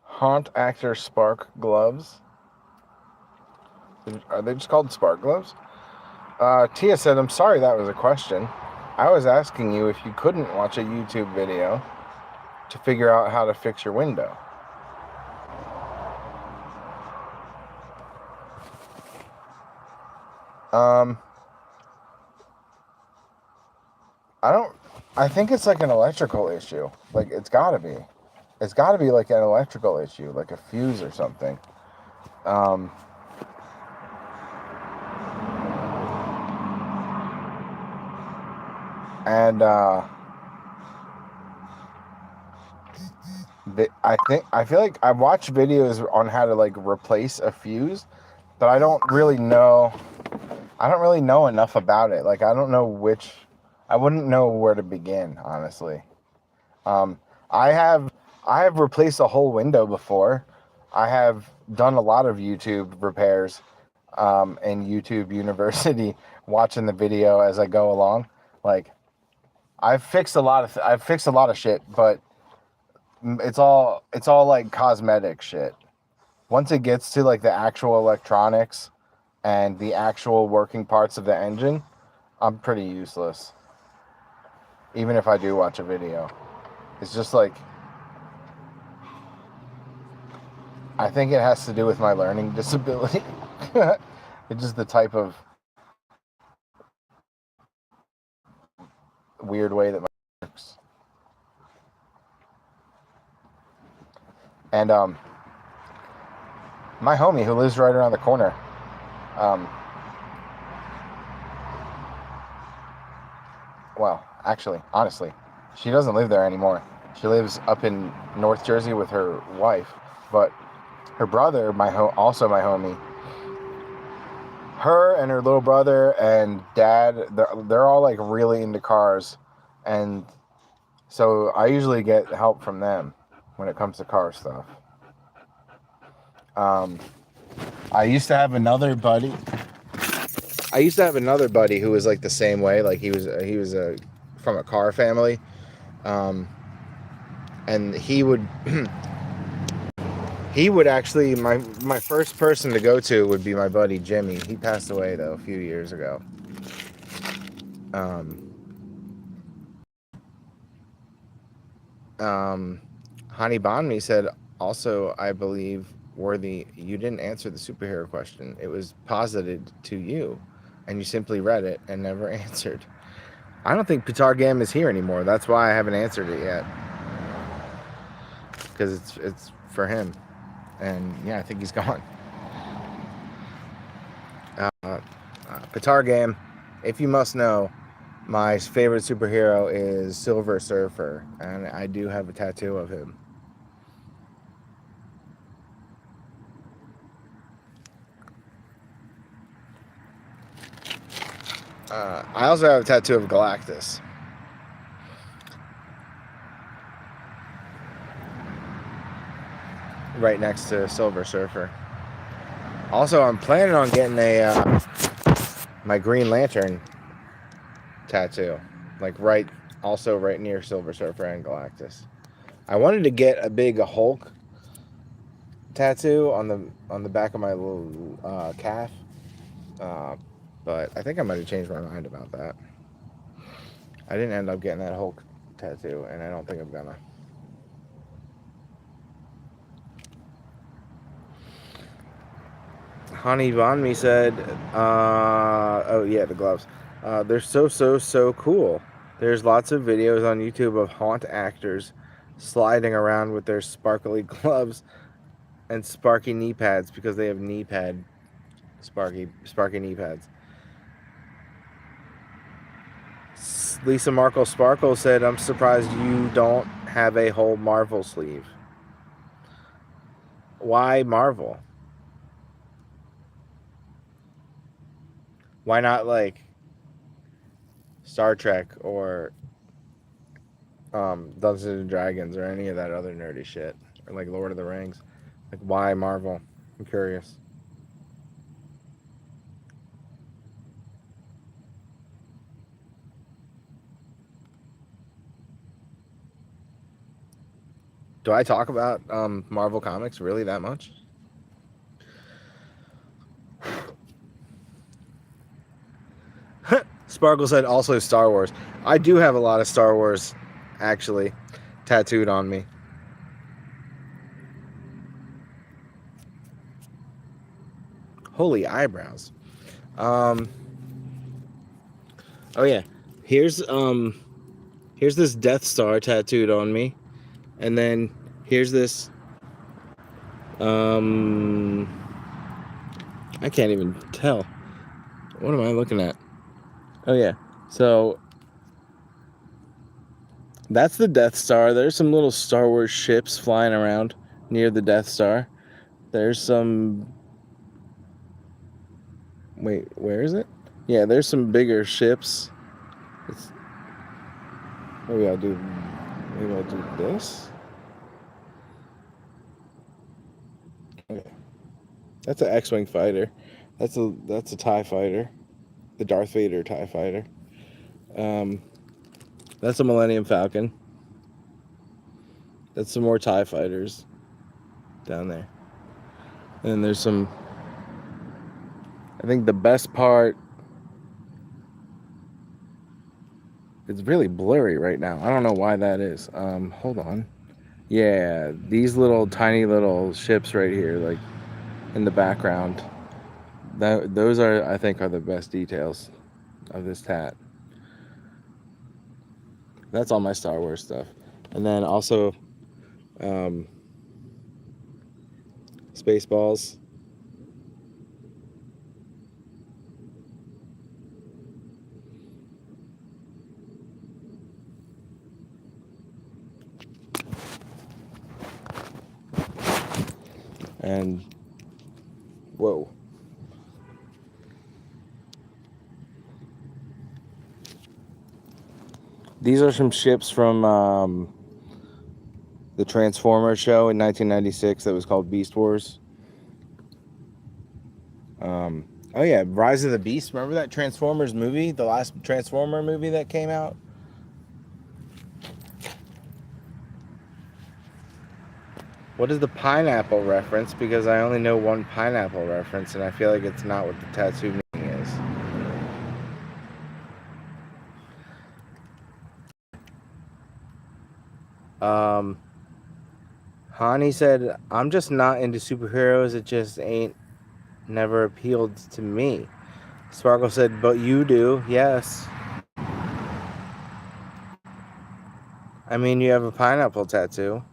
Haunt Actor Spark Gloves. Are they just called Spark Gloves? Tia said, I'm sorry that was a question. I was asking you if you couldn't watch a YouTube video to figure out how to fix your window. I think it's like an electrical issue. Like, it's gotta be. It's gotta be like an electrical issue, like a fuse or something. I feel like I watch videos on how to like replace a fuse, but I don't really know enough about it. Like, I don't know I wouldn't know where to begin, honestly. I have replaced a whole window before. I have done a lot of YouTube repairs, and YouTube University, watching the video as I go along. Like, I've fixed a lot of shit, but it's all like cosmetic shit. Once it gets to like the actual electronics and the actual working parts of the engine, I'm pretty useless. Even if I do watch a video. It's just like, I think it has to do with my learning disability. It's just the type of weird way that my works. And my homie who lives right around the corner, well, actually, honestly, she doesn't live there anymore. She lives up in North Jersey with her wife, but her brother, also my homie, her and her little brother and dad, they're all like really into cars, and so I usually get help from them when it comes to car stuff. I used to have another buddy who was like the same way. Like, he was from a car family, and he would actually, my first person to go to would be my buddy Jimmy. He passed away though a few years ago. Hani Bonmi said, also, I believe, Worthy, you didn't answer the superhero question. It was posited to you, and you simply read it and never answered. I don't think Pitar Gam is here anymore. That's why I haven't answered it yet. Because it's for him. And yeah, I think he's gone. Pitar Gam, if you must know, my favorite superhero is Silver Surfer, and I do have a tattoo of him. I also have a tattoo of Galactus. Right next to Silver Surfer. Also, I'm planning on getting my Green Lantern tattoo. Like, right near Silver Surfer and Galactus. I wanted to get a big Hulk tattoo on the back of my little calf. But I think I might have changed my mind about that. I didn't end up getting that Hulk tattoo, and I don't think I'm gonna. Hani Vanmi said, oh yeah, the gloves. They're so cool. There's lots of videos on YouTube of haunt actors sliding around with their sparkly gloves and sparky knee pads because they have sparky knee pads. Lisa Markle Sparkle said, I'm surprised you don't have a whole Marvel sleeve. Why Marvel? Why not like Star Trek or Dungeons and Dragons or any of that other nerdy shit? Or like Lord of the Rings? Like, why Marvel? I'm curious. Do I talk about Marvel Comics really that much? Sparkle said also Star Wars. I do have a lot of Star Wars, actually, tattooed on me. Holy eyebrows. Oh yeah. Here's this Death Star tattooed on me. And then here's this I can't even tell. What am I looking at? Oh yeah. So that's the Death Star. There's some little Star Wars ships flying around near the Death Star. There's some... Wait, where is it? Yeah, there's some bigger ships. Maybe I'll do this. Okay. That's an X-Wing fighter. That's a TIE fighter. The Darth Vader TIE fighter. That's a Millennium Falcon. That's some more TIE fighters down there. And then there's some... I think the best part... It's really blurry right now. I don't know why that is. Hold on. Yeah, these little tiny little ships right here, like in the background. Those are, I think, are the best details of this tat. That's all my Star Wars stuff. And then also Spaceballs. And whoa. These are some ships from the Transformers show in 1996 that was called Beast Wars. Oh yeah, Rise of the Beast. Remember that Transformers movie? The last Transformer movie that came out? What is the pineapple reference? Because I only know one pineapple reference, and I feel like it's not what the tattoo meaning is. Hani said, I'm just not into superheroes. It just never appealed to me. Sparkle said, but you do. Yes. I mean, you have a pineapple tattoo.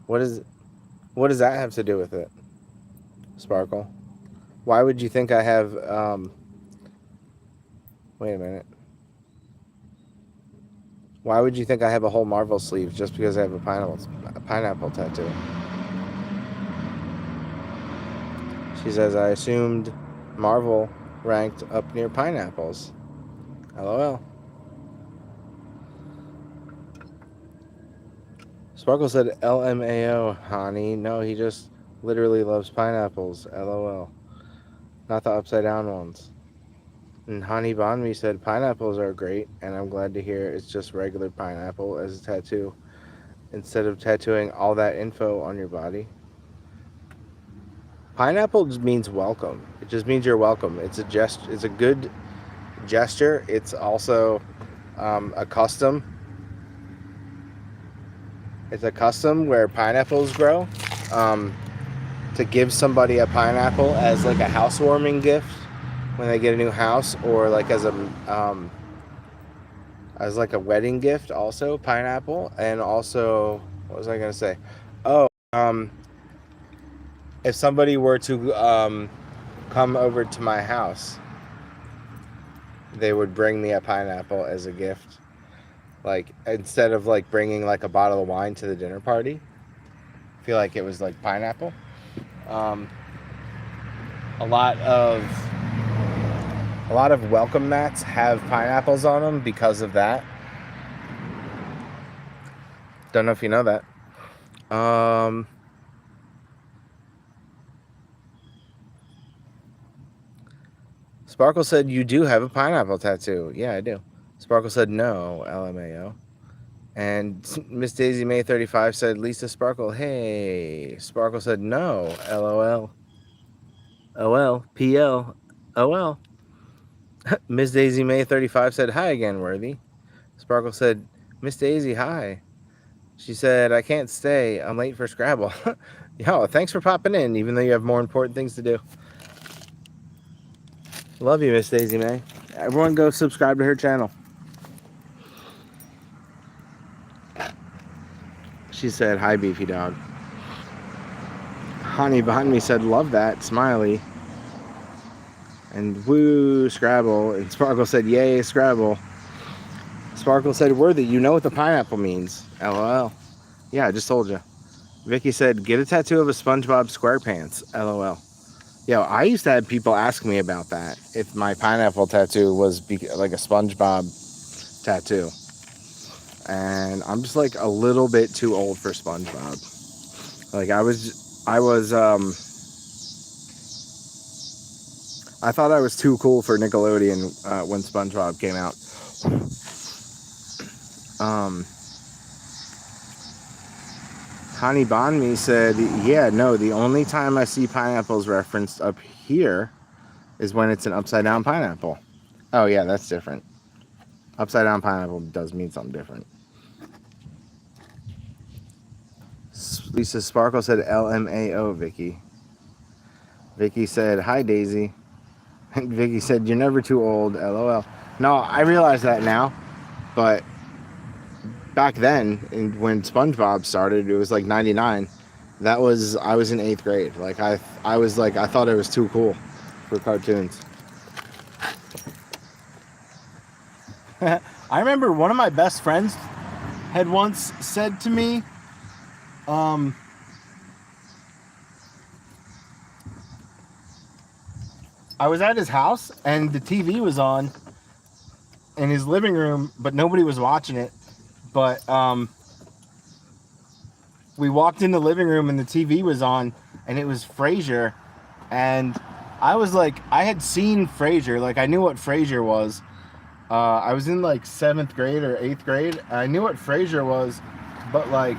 What does that have to do with it? Sparkle. Why would you think I have, wait a minute. Why would you think I have a whole Marvel sleeve just because I have a pineapple tattoo? She says, I assumed Marvel ranked up near pineapples. LOL. Sparkle said, LMAO, honey. No, he just literally loves pineapples. LOL. Not the upside down ones. And Hani Banmi said, pineapples are great, and I'm glad to hear it's just regular pineapple as a tattoo, instead of tattooing all that info on your body. Pineapple just means welcome. It just means you're welcome. It's a good gesture. It's also a custom. It's a custom where pineapples grow. to give somebody a pineapple as like a housewarming gift when they get a new house, or like as like a wedding gift, also pineapple. And also, what was I gonna say? Oh, if somebody were to come over to my house, they would bring me a pineapple as a gift. Like, instead of like bringing like a bottle of wine to the dinner party, I feel like it was like pineapple. A lot of welcome mats have pineapples on them because of that. Don't know if you know that. Sparkle said, you do have a pineapple tattoo. Yeah, I do. Sparkle said, no, LMAO. And Miss Daisy May 35 said, Lisa Sparkle, hey. Sparkle said, no, LOL. OL, PL, OL. Miss Daisy May 35 said, hi again, Worthy. Sparkle said, Miss Daisy, hi. She said, I can't stay. I'm late for Scrabble. Yo, thanks for popping in, even though you have more important things to do. Love you, Miss Daisy May. Everyone go subscribe to her channel. She said, hi, Beefy Dog. Honey behind me said, love that, smiley. And woo, Scrabble. And Sparkle said, yay, Scrabble. Sparkle said, Worthy, you know what the pineapple means. LOL. Yeah, I just told you. Vicky said, get a tattoo of a SpongeBob SquarePants. LOL. Yo, I used to have people ask me about that. If my pineapple tattoo was like a SpongeBob tattoo. And I'm just like a little bit too old for SpongeBob. Like I thought I was too cool for Nickelodeon when SpongeBob came out. Hani Banmi said, yeah, no, the only time I see pineapples referenced up here is when it's an upside down pineapple. Oh yeah, that's different. Upside down pineapple does mean something different. Lisa Sparkle said LMAO, Vicky. Vicky said, hi, Daisy. And Vicky said, you're never too old, LOL. No, I realize that now, but back then, when SpongeBob started, it was like 99. I was in 8th grade. Like I thought it was too cool for cartoons. I remember one of my best friends had once said to me, I was at his house and the TV was on in his living room, but nobody was watching it. But we walked in the living room and the TV was on and it was Frasier. And I was like, I had seen Frasier. Like, I knew what Frasier was. I was in like 7th grade or 8th grade. I knew what Frasier was, but like,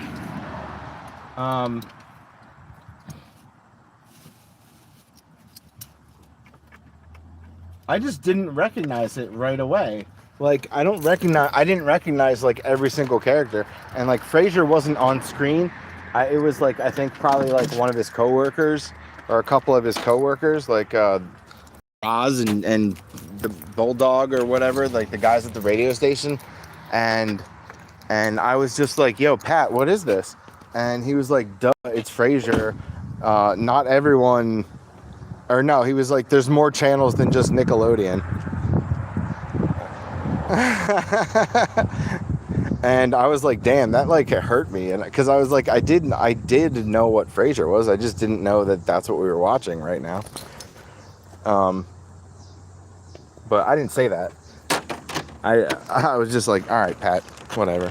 I just didn't recognize it right away. Like, I didn't recognize like every single character. And like Frasier wasn't on screen. It was like, I think probably like one of his coworkers or a couple of his coworkers, like Oz and the Bulldog or whatever, like the guys at the radio station. And I was just like, yo, Pat, what is this? And he was like, duh, it's Frasier. Not everyone, or no, he was like, there's more channels than just Nickelodeon. And I was like, damn, that like hurt me. And because I was like, I did know what Frasier was. I just didn't know that that's what we were watching right now. But I didn't say that. I was just like, all right, Pat, whatever.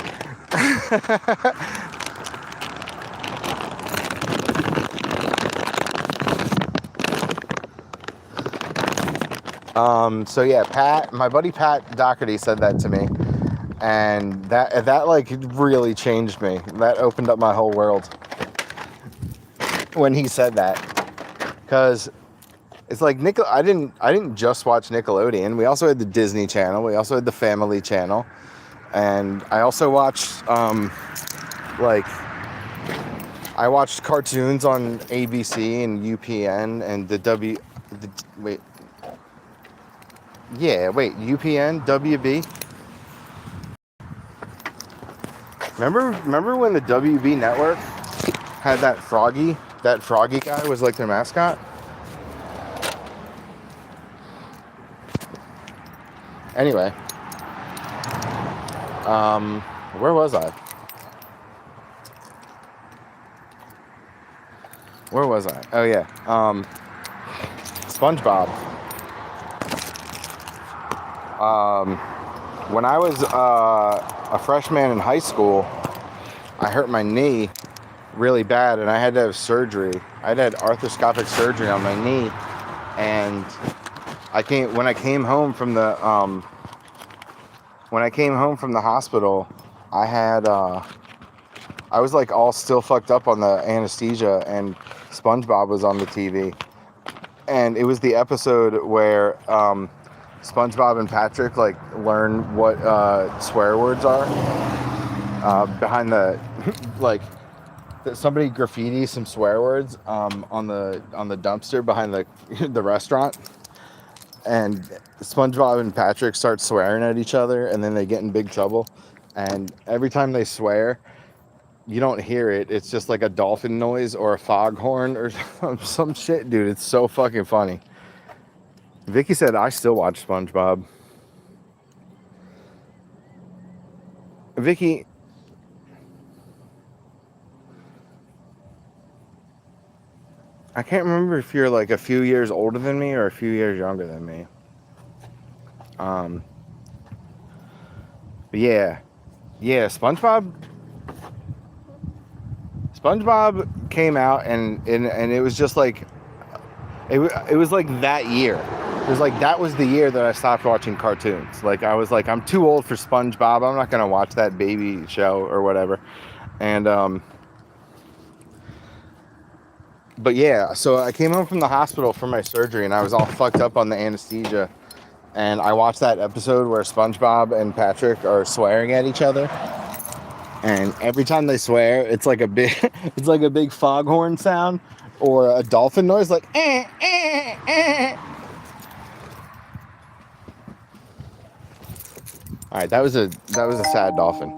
So yeah, Pat, my buddy Pat Doherty said that to me, and that like really changed me. That opened up my whole world when he said that, because it's like I didn't just watch Nickelodeon. We also had the Disney Channel. We also had the Family Channel, and I also watched like I watched cartoons on ABC and UPN and UPN, WB. Remember when the WB network had that Froggy guy was like their mascot? Anyway, where was I? Oh yeah, SpongeBob. When I was a freshman in high school, I hurt my knee really bad, and I had to have surgery. I had arthroscopic surgery on my knee, and when I came home from the hospital, I was like all still fucked up on the anesthesia, and SpongeBob was on the TV, and it was the episode where SpongeBob and Patrick like learn what swear words are behind the like somebody graffiti some swear words on the dumpster behind the restaurant, and SpongeBob and Patrick start swearing at each other, and then they get in big trouble, and every time they swear, you don't hear it. It's just like a dolphin noise or a foghorn or some shit, dude. It's so fucking funny. Vicky said, I still watch SpongeBob. Vicky, I can't remember if you're like a few years older than me or a few years younger than me. But yeah, SpongeBob came out, and it was just like it was like that year. It was like that was the year that I stopped watching cartoons. Like I was like, I'm too old for SpongeBob. I'm not gonna watch that baby show or whatever. And but yeah, so I came home from the hospital for my surgery, and I was all fucked up on the anesthesia. And I watched that episode where SpongeBob and Patrick are swearing at each other. And every time they swear, it's like a big foghorn sound or a dolphin noise, like eh, eh, eh. All right, that was a sad dolphin.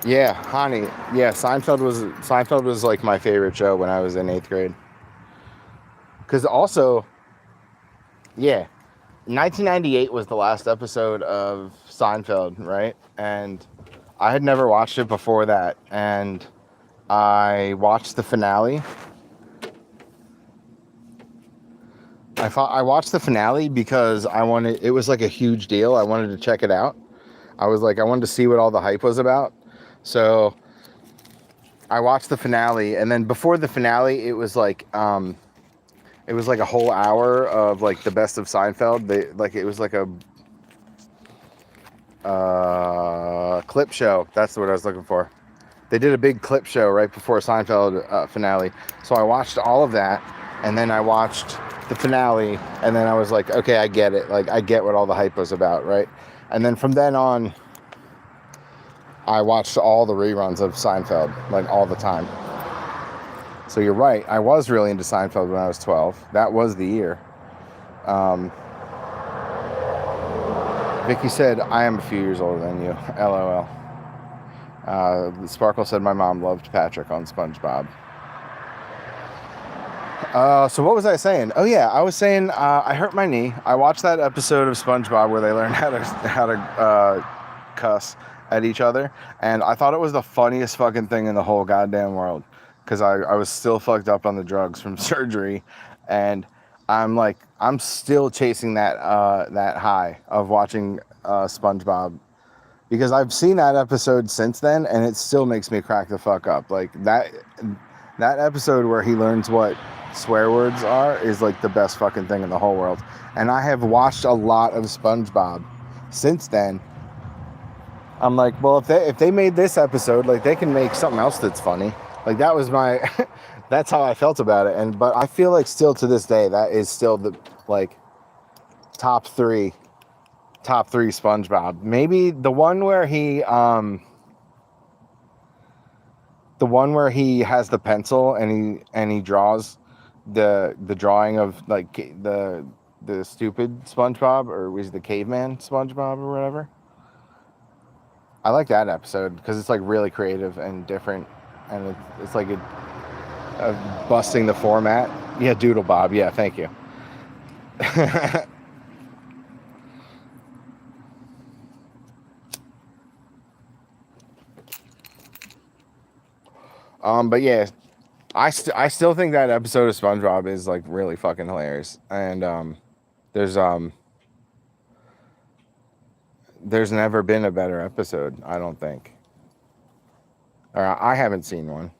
Yeah, honey. Yeah, Seinfeld was like my favorite show when I was in 8th grade. Cause also, yeah, 1998 was the last episode of Seinfeld, right? And I had never watched it before that, and I watched the finale. I watched the finale because it was like a huge deal. I wanted to check it out. I wanted to see what all the hype was about. So I watched the finale, and then before the finale, it was like a whole hour of like the best of Seinfeld. It was like a clip show. That's what I was looking for. They did a big clip show right before Seinfeld finale. So I watched all of that, and then I watched the finale, and then I was like, okay, I get it. Like I get what all the hype was about, right? And then from then on, I watched all the reruns of Seinfeld, like all the time. So you're right. I was really into Seinfeld when I was 12. That was the year. Vicky said, I am a few years older than you. LOL. Sparkle said, my mom loved Patrick on SpongeBob. So what was I saying? Oh yeah, I was saying I hurt my knee. I watched that episode of SpongeBob where they learn how to cuss at each other, and I thought it was the funniest fucking thing in the whole goddamn world, because I was still fucked up on the drugs from surgery, and I'm still chasing that high of watching SpongeBob, because I've seen that episode since then, and it still makes me crack the fuck up. Like that episode where he learns what swear words are is like the best fucking thing in the whole world. And I have watched a lot of SpongeBob since then. I'm like, well, if they made this episode, like they can make something else that's funny. Like that was my that's how I felt about it. And but I feel like still to this day that is still the like top three SpongeBob. Maybe the one where he has the pencil and he draws the drawing of like the stupid SpongeBob, or was the caveman SpongeBob or whatever. I like that episode because it's like really creative and different, and it's like busting the format. Yeah, Doodle Bob. Yeah, thank you. But yeah, I still think that episode of SpongeBob is like really fucking hilarious, and there's there's never been a better episode, I don't think, or I haven't seen one.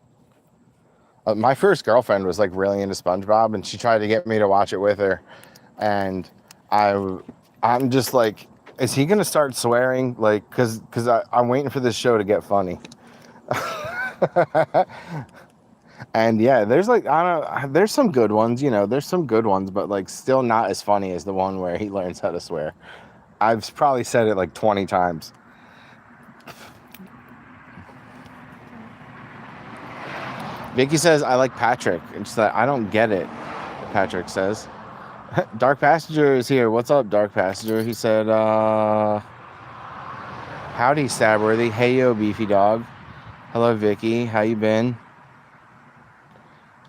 My first girlfriend was like really into SpongeBob, and she tried to get me to watch it with her, and I'm just like, is he gonna start swearing? Like, cause I'm waiting for this show to get funny. And yeah, there's like, I don't know, there's some good ones, you know, there's some good ones, but like still not as funny as the one where he learns how to swear. I've probably said it like 20 times. Vicky says, I like Patrick. And she's like, I don't get it, Patrick says. Dark Passenger is here. What's up, Dark Passenger? He said, howdy, Stabworthy. Hey, yo, beefy dog. Hello, Vicky. How you been?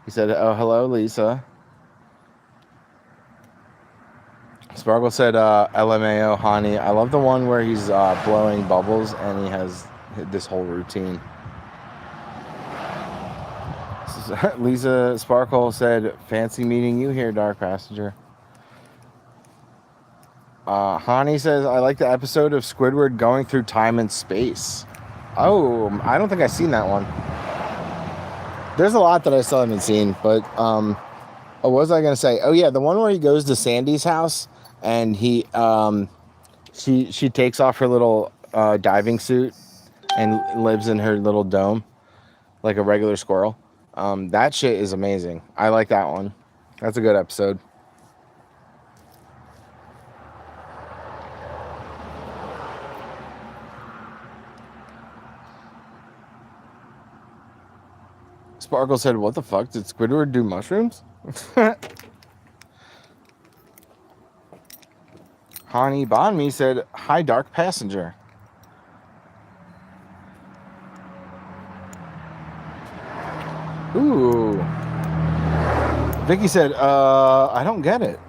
He said, oh, hello, Lisa. Sparkle said, LMAO, Hani. I love the one where he's blowing bubbles and he has this whole routine. Lisa Sparkle said, fancy meeting you here, Dark Passenger. Hani says, I like the episode of Squidward going through time and space. Oh, I don't think I've seen that one. There's a lot that I still haven't seen, but what was I gonna say? Oh yeah, the one where he goes to Sandy's house and he she takes off her little diving suit and lives in her little dome like a regular squirrel. That shit is amazing. I like that one. That's a good episode. Sparkle said, what the fuck? Did Squidward do mushrooms? Hani Bonmi said, hi, Dark Passenger. Ooh. Vicky said, I don't get it.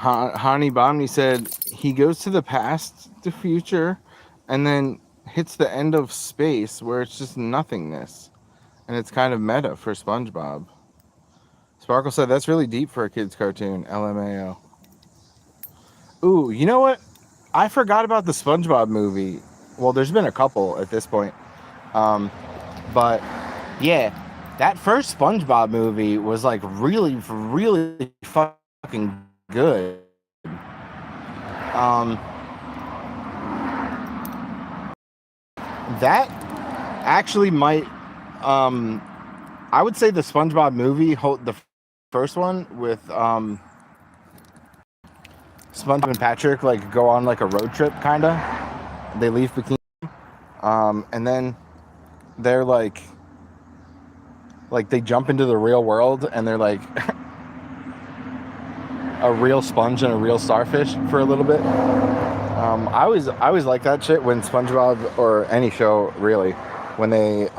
Hani Bomni said he goes to the past, the future, and then hits the end of space where it's just nothingness. And it's kind of meta for SpongeBob. Sparkle said, that's really deep for a kid's cartoon. LMAO. Ooh, you know what? I forgot about the SpongeBob movie. Well, there's been a couple at this point. But yeah, that first SpongeBob movie was like really, really fucking good. That actually might, I would say the SpongeBob movie, the first one with SpongeBob and Patrick like go on like a road trip, kinda. They leave Bikini, and then they're like they jump into the real world and they're like a real sponge and a real starfish for a little bit. I always like that shit when SpongeBob, or any show really, when they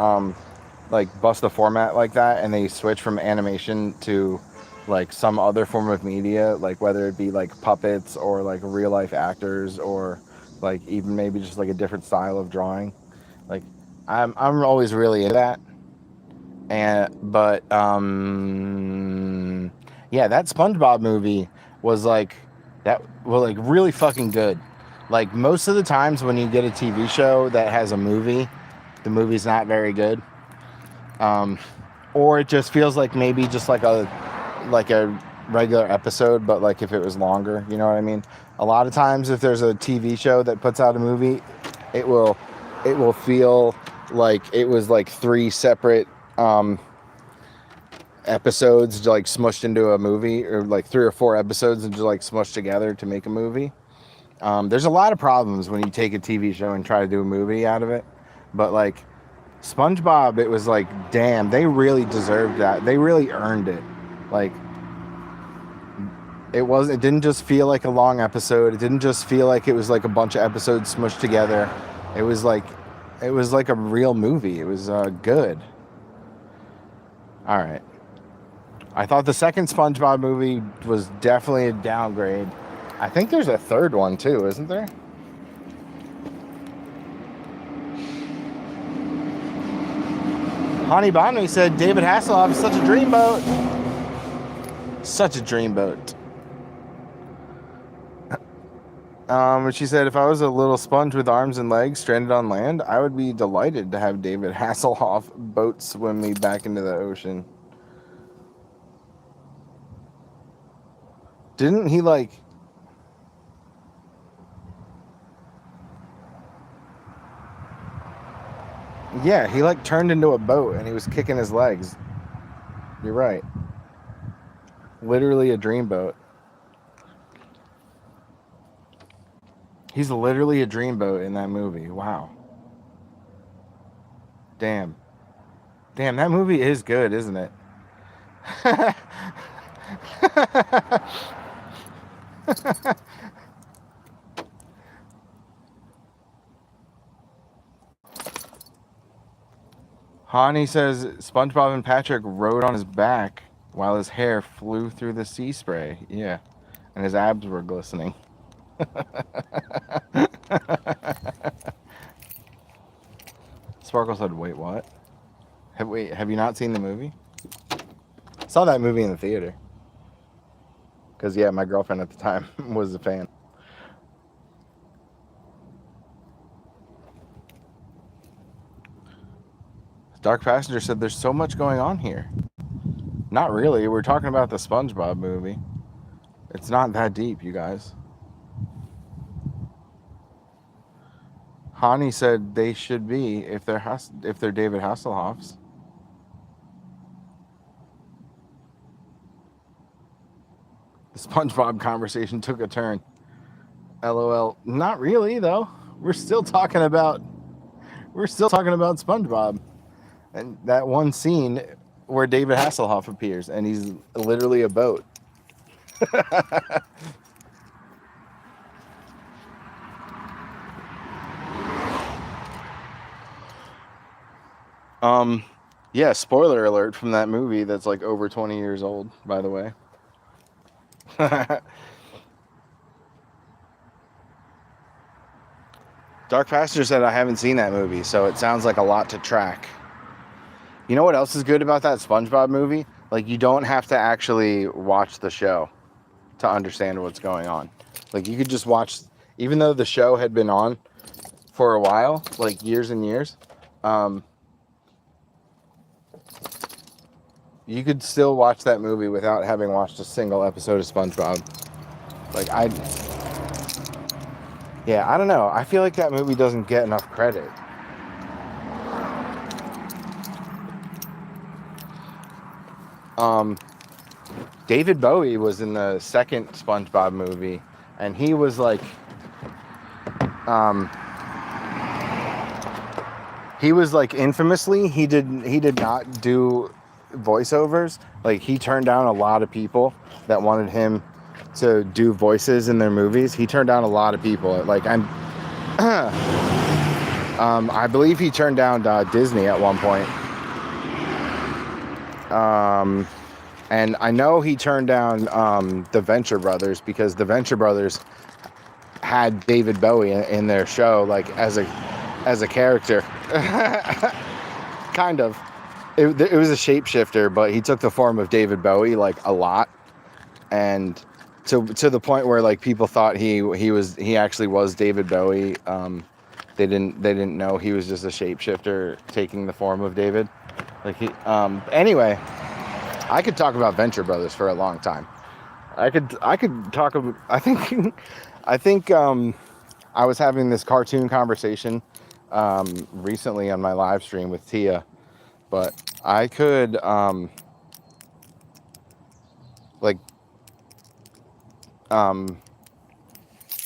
like bust the format like that and they switch from animation to like some other form of media, like whether it be like puppets or like real life actors or like even maybe just like a different style of drawing. Like I'm always really into that. But yeah, that SpongeBob movie was like like really fucking good. Like most of the times when you get a TV show that has a movie, the movie's not very good. Or it just feels like maybe just like a regular episode, but like if it was longer, you know what I mean? A lot of times if there's a TV show that puts out a movie, it will feel like it was like three separate episodes like smushed into a movie, or like 3 or 4 episodes and just like smushed together to make a movie. There's a lot of problems when you take a TV show and try to do a movie out of it, but like SpongeBob, it was like, damn, they really deserved that. They really earned it. Like it didn't just feel like a long episode. It didn't just feel like it was like a bunch of episodes smushed together. It was like a real movie. It was good. All right. I thought the second SpongeBob movie was definitely a downgrade. I think there's a third one too, isn't there? Hani Banu said David Hasselhoff is such a dreamboat. Such a dreamboat. She said, if I was a little sponge with arms and legs stranded on land, I would be delighted to have David Hasselhoff boat swim me back into the ocean. Didn't he like... Yeah, he like turned into a boat and he was kicking his legs. You're right. Literally a dreamboat. He's literally a dreamboat in that movie. Wow. Damn. Damn, that movie is good, isn't it? Hani says SpongeBob and Patrick rode on his back while his hair flew through the sea spray. Yeah. And his abs were glistening. Sparkle said, wait, what? Have you not seen the movie? I saw that movie in the theater. Because, yeah, my girlfriend at the time was a fan. Dark Passenger said, there's so much going on here. Not really. We're talking about the SpongeBob movie. It's not that deep, you guys. Hani said they should be if they're David Hasselhoffs. The SpongeBob conversation took a turn. LOL. Not really, though. We're still talking about SpongeBob. And that one scene where David Hasselhoff appears and he's literally a boat. Yeah, spoiler alert from that movie that's like over 20 years old, by the way. Dark Passenger said, I haven't seen that movie, so it sounds like a lot to track. You know what else is good about that SpongeBob movie? Like, you don't have to actually watch the show to understand what's going on. Like, you could just watch, even though the show had been on for a while, like years and years, you could still watch that movie without having watched a single episode of SpongeBob. Like, I don't know. I feel like that movie doesn't get enough credit. David Bowie was in the second SpongeBob movie, and he was like, infamously, he did not do voiceovers. Like, he turned down a lot of people that wanted him to do voices in their movies. He turned down a lot of people. Like, I believe he turned down Disney at one point. And I know he turned down the Venture Brothers because the Venture Brothers had David Bowie in their show, like as a character. Kind of. It was a shapeshifter, but he took the form of David Bowie like a lot, and to the point where like people thought he actually was David Bowie. They didn't know he was just a shapeshifter taking the form of David. Like he. Anyway, I could talk about Venture Brothers for a long time. I could talk about. I think I was having this cartoon conversation recently on my live stream with Tia, but I could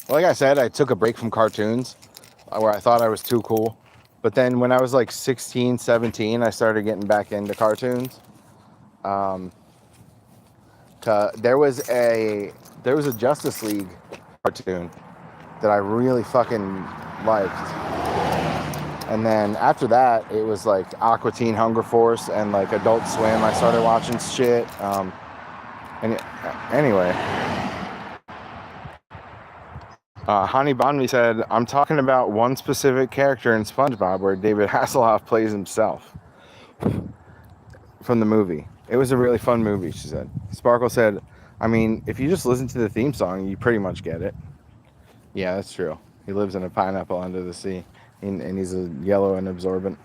like I said, I took a break from cartoons where I thought I was too cool. But then when I was like 16, 17, I started getting back into cartoons. There was a Justice League cartoon that I really fucking liked. And then after that, it was like Aqua Teen Hunger Force and like Adult Swim. I started watching shit. Anyway, Hani Bonmi said, I'm talking about one specific character in SpongeBob where David Hasselhoff plays himself from the movie. It was a really fun movie, she said. Sparkle said, I mean, if you just listen to the theme song, you pretty much get it. Yeah, that's true. He lives in a pineapple under the sea, and he's a yellow and absorbent.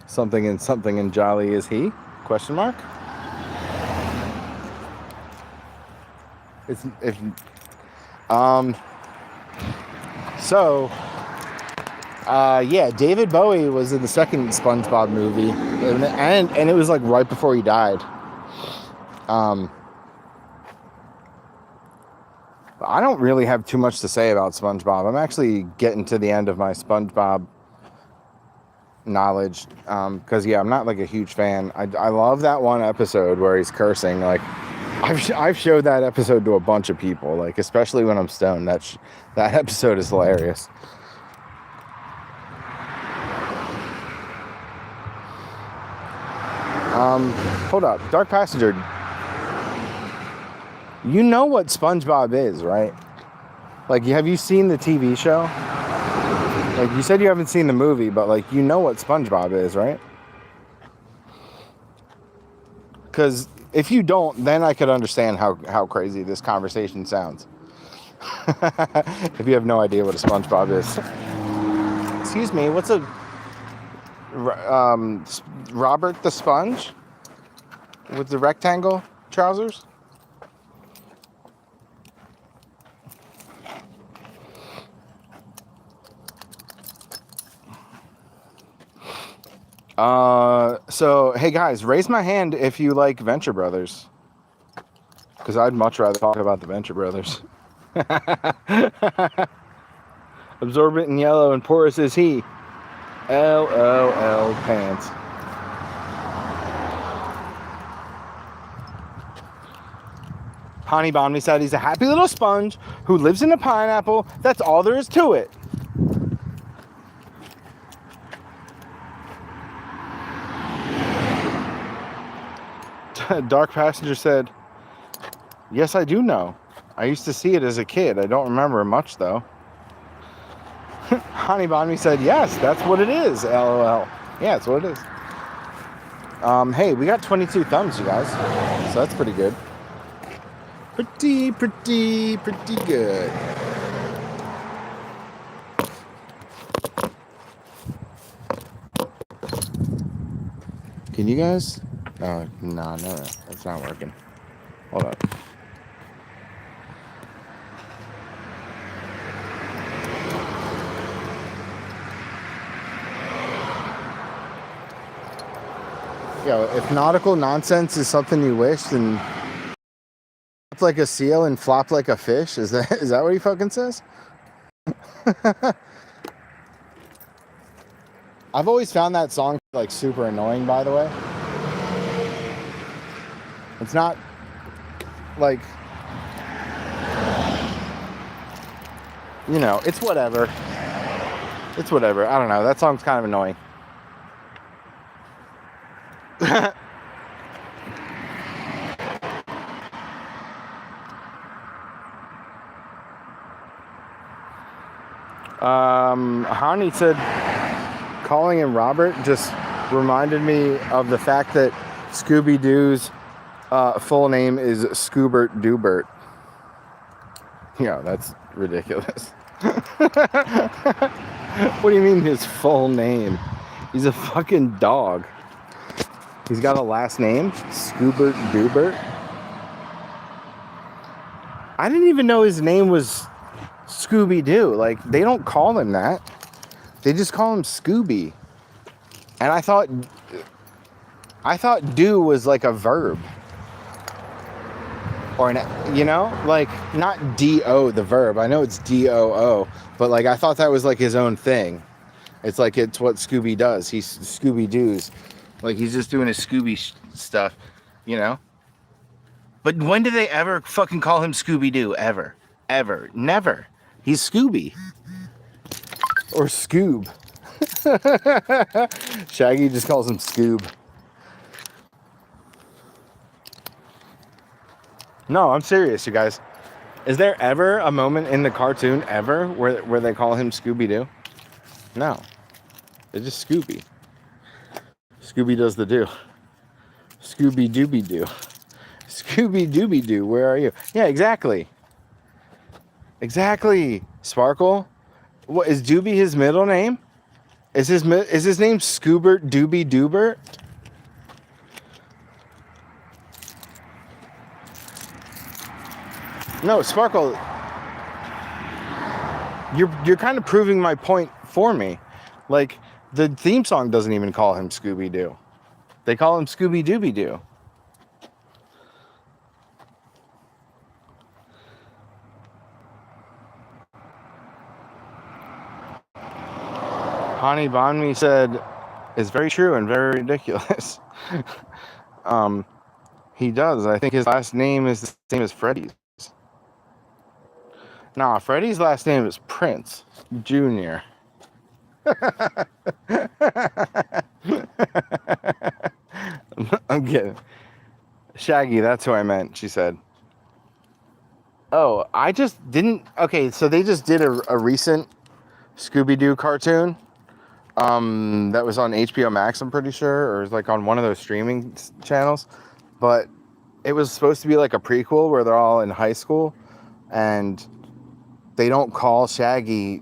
Something and jolly is he? Question mark? Yeah, David Bowie was in the second SpongeBob movie, and it was like right before he died. I don't really have too much to say about SpongeBob. I'm actually getting to the end of my SpongeBob knowledge, because I'm not like a huge fan. I love that one episode where he's cursing. Like I've showed that episode to a bunch of people, like especially when I'm stoned. That episode is hilarious. Hold up, Dark Passenger. You know what SpongeBob is, right? Like, have you seen the TV show? Like, you said you haven't seen the movie, but like, you know what SpongeBob is, right? Because if you don't, then I could understand how crazy this conversation sounds. If you have no idea what a SpongeBob is. Excuse me, what's a Robert the Sponge with the rectangle trousers? So hey guys, raise my hand if you like Venture Brothers, because I'd much rather talk about the Venture Brothers. Absorbent and yellow and porous is he. LOL pants. Hani Bonmi said he's a happy little sponge who lives in a pineapple. That's all there is to it. Dark Passenger said, yes, I do know. I used to see it as a kid. I don't remember much, though. Hani Bonmi said, yes, that's what it is, LOL. Yeah, that's what it is. Hey, we got 22 thumbs, you guys. So that's pretty good. Pretty good. Can you guys? Oh, no, it's not working. Hold up. Yo, if nautical nonsense is something you wish, then flop like a seal and flop like a fish. Is that what he fucking says? I've always found that song like super annoying, by the way. It's not like, you know, it's whatever. It's whatever. I don't know. That song's kind of annoying. Hani said calling him Robert just reminded me of the fact that Scooby-Doo's full name is Scoobert Doobert. Yeah, that's ridiculous. What do you mean his full name? He's a fucking dog. He's got a last name, Scoobert Doobert. I didn't even know his name was Scooby-Doo. Like, they don't call him that. They just call him Scooby. And I thought do was like a verb. Or an, you know, like not D-O, the verb. I know it's D-O-O, but like I thought that was like his own thing. It's like it's what Scooby does. He's Scooby-Doo's. Like he's just doing his Scooby stuff, you know? But when did they ever fucking call him Scooby-Doo? Ever. Ever. Never. He's Scooby. Or Scoob. Shaggy just calls him Scoob. No, I'm serious, you guys. Is there ever a moment in the cartoon ever where they call him Scooby-Doo? No. It's just Scooby. Scooby does the do. Scooby-Dooby-Doo. Scooby-Dooby-Doo, where are you? Yeah, exactly. Exactly. Sparkle? What, is Doobie his middle name? Is his name Scoobert Doobie Doobert? No, Sparkle. You're kind of proving my point for me. Like the theme song doesn't even call him Scooby-Doo. They call him Scooby-Dooby-Doo. Hani Banmi said, "It's very true and very ridiculous." He does. I think his last name is the same as Freddy's. Nah, Freddy's last name is Prince Jr. I'm kidding. Shaggy, that's who I meant, she said. Oh, I just didn't... Okay, so they just did a recent Scooby-Doo cartoon that was on HBO Max, I'm pretty sure, or it was like on one of those streaming channels. But it was supposed to be like a prequel where they're all in high school, and they don't call Shaggy,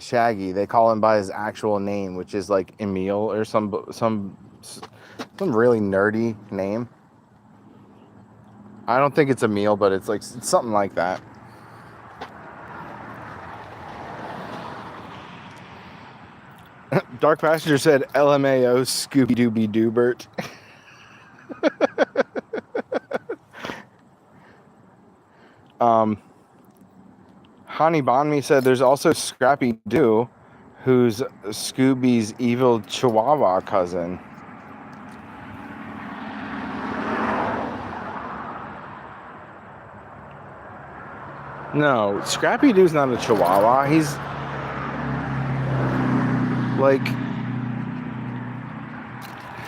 they call him by his actual name, which is like Emil or some really nerdy name. I don't think it's Emil, but it's like it's something like that. Dark Passenger said LMAO Scooby Dooby Doobert. Hani Banmi said there's also Scrappy Doo, who's Scooby's evil Chihuahua cousin. No, Scrappy Doo's not a Chihuahua. He's like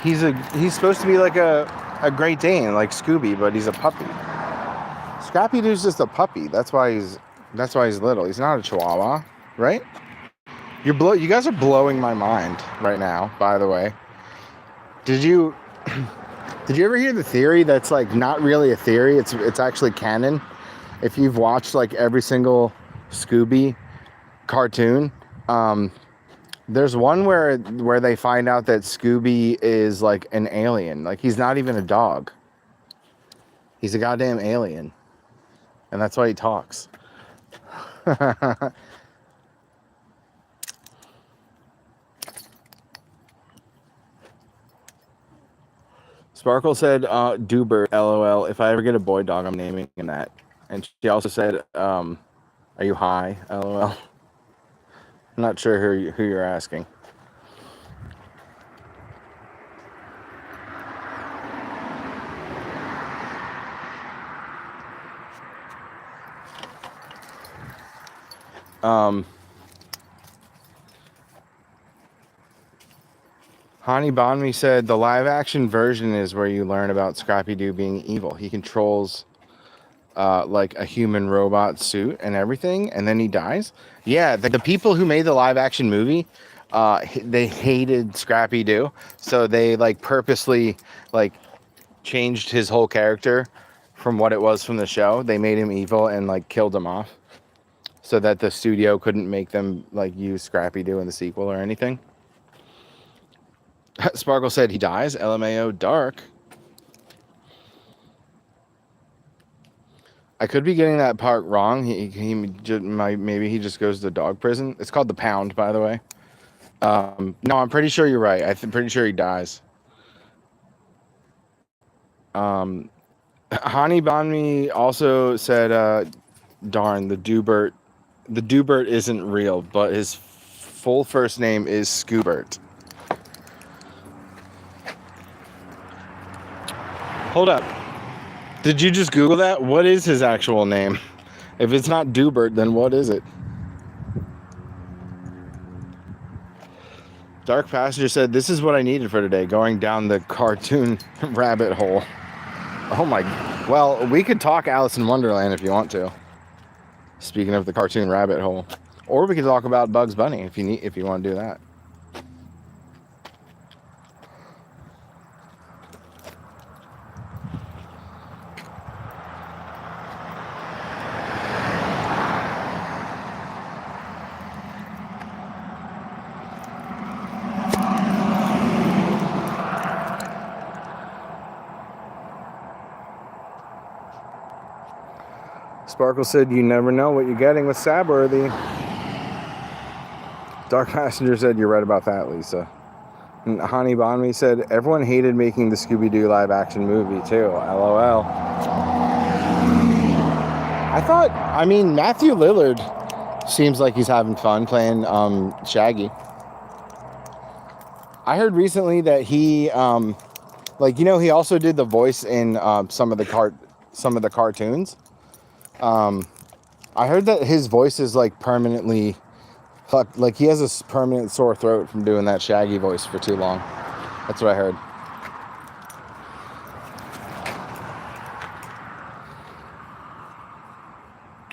he's supposed to be like a Great Dane, like Scooby, but he's a puppy. Scrappy Doo's just a puppy. That's why he's little. He's not a Chihuahua, right? You guys are blowing my mind right now, by the way. Did you ever hear the theory that's like not really a theory, it's actually canon? If you've watched like every single Scooby cartoon, there's one where they find out that Scooby is like an alien. Like he's not even a dog. He's a goddamn alien. And that's why he talks. Sparkle said, Doober, LOL. If I ever get a boy dog, I'm naming him that. And she also said, are you high? LOL. I'm not sure who you're asking. Hani Bonmi said the live action version is where you learn about Scrappy Doo being evil. He controls like a human robot suit and everything, and then he dies. Yeah, the people who made the live action movie, they hated Scrappy Doo, so they like purposely like changed his whole character from what it was from the show. They made him evil and like killed him off, so that the studio couldn't make them like use Scrappy Doo in the sequel or anything. Sparkle said he dies. LMAO dark. I could be getting that part wrong. Maybe he just goes to dog prison. It's called the Pound, by the way. No, I'm pretty sure you're right. I'm pretty sure he dies. Hani Banmi also said, "Darn, the Doobert isn't real, but his full first name is Scoobert." Hold up. Did you just Google that? What is his actual name? If it's not Doobert, then what is it? Dark Passenger said, "This is what I needed for today, going down the cartoon rabbit hole." Oh my... Well, we could talk Alice in Wonderland if you want to. Speaking of the cartoon rabbit hole. Or we could talk about Bugs Bunny if you want to do that. Sparkle said, "You never know what you're getting with Stabworthy." Dark Passenger said, "You're right about that, Lisa." And Hani Bonmi said, "Everyone hated making the Scooby-Doo live-action movie, too. LOL." I mean, Matthew Lillard seems like he's having fun playing Shaggy. I heard recently that he, he also did the voice in some of the cartoons. I heard that his voice is like permanently fucked. Like he has a permanent sore throat from doing that Shaggy voice for too long. That's what I heard.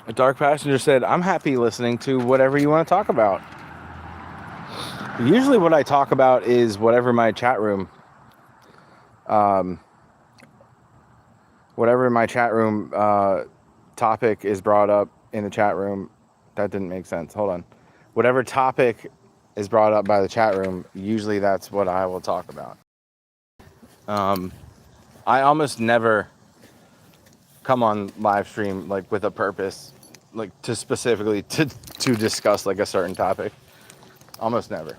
A Dark Passenger said, "I'm happy listening to whatever you want to talk about." Usually what I talk about is whatever my chat room topic is brought up in the chat room. That didn't make sense. Hold on. Whatever topic is brought up by the chat room, usually that's what I will talk about. I almost never come on live stream like with a purpose, like to specifically to discuss like a certain topic. Almost never.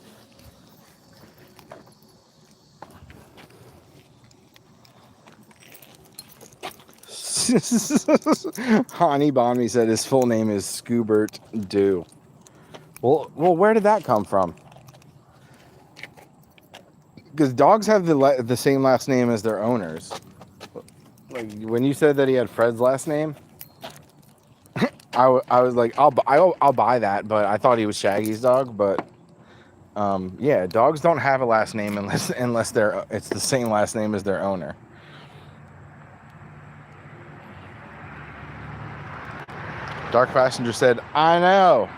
Hani Bonmi said his full name is Scoobert Doo. Well, where did that come from? Because dogs have the same last name as their owners. Like when you said that he had Fred's last name, I was like, I'll buy that, but I thought he was Shaggy's dog. But yeah, dogs don't have a last name unless it's the same last name as their owner. Dark Passenger said, "I know."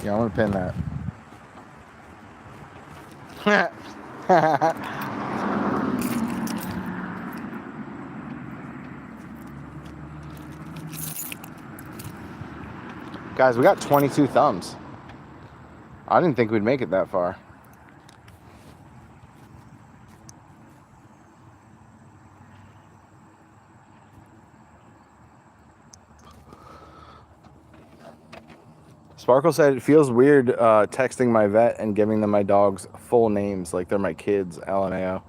Yeah, I'm gonna pin that. Guys, we got 22 thumbs. I didn't think we'd make it that far. Sparkle said it feels weird texting my vet and giving them my dog's full names like they're my kids. LMAO.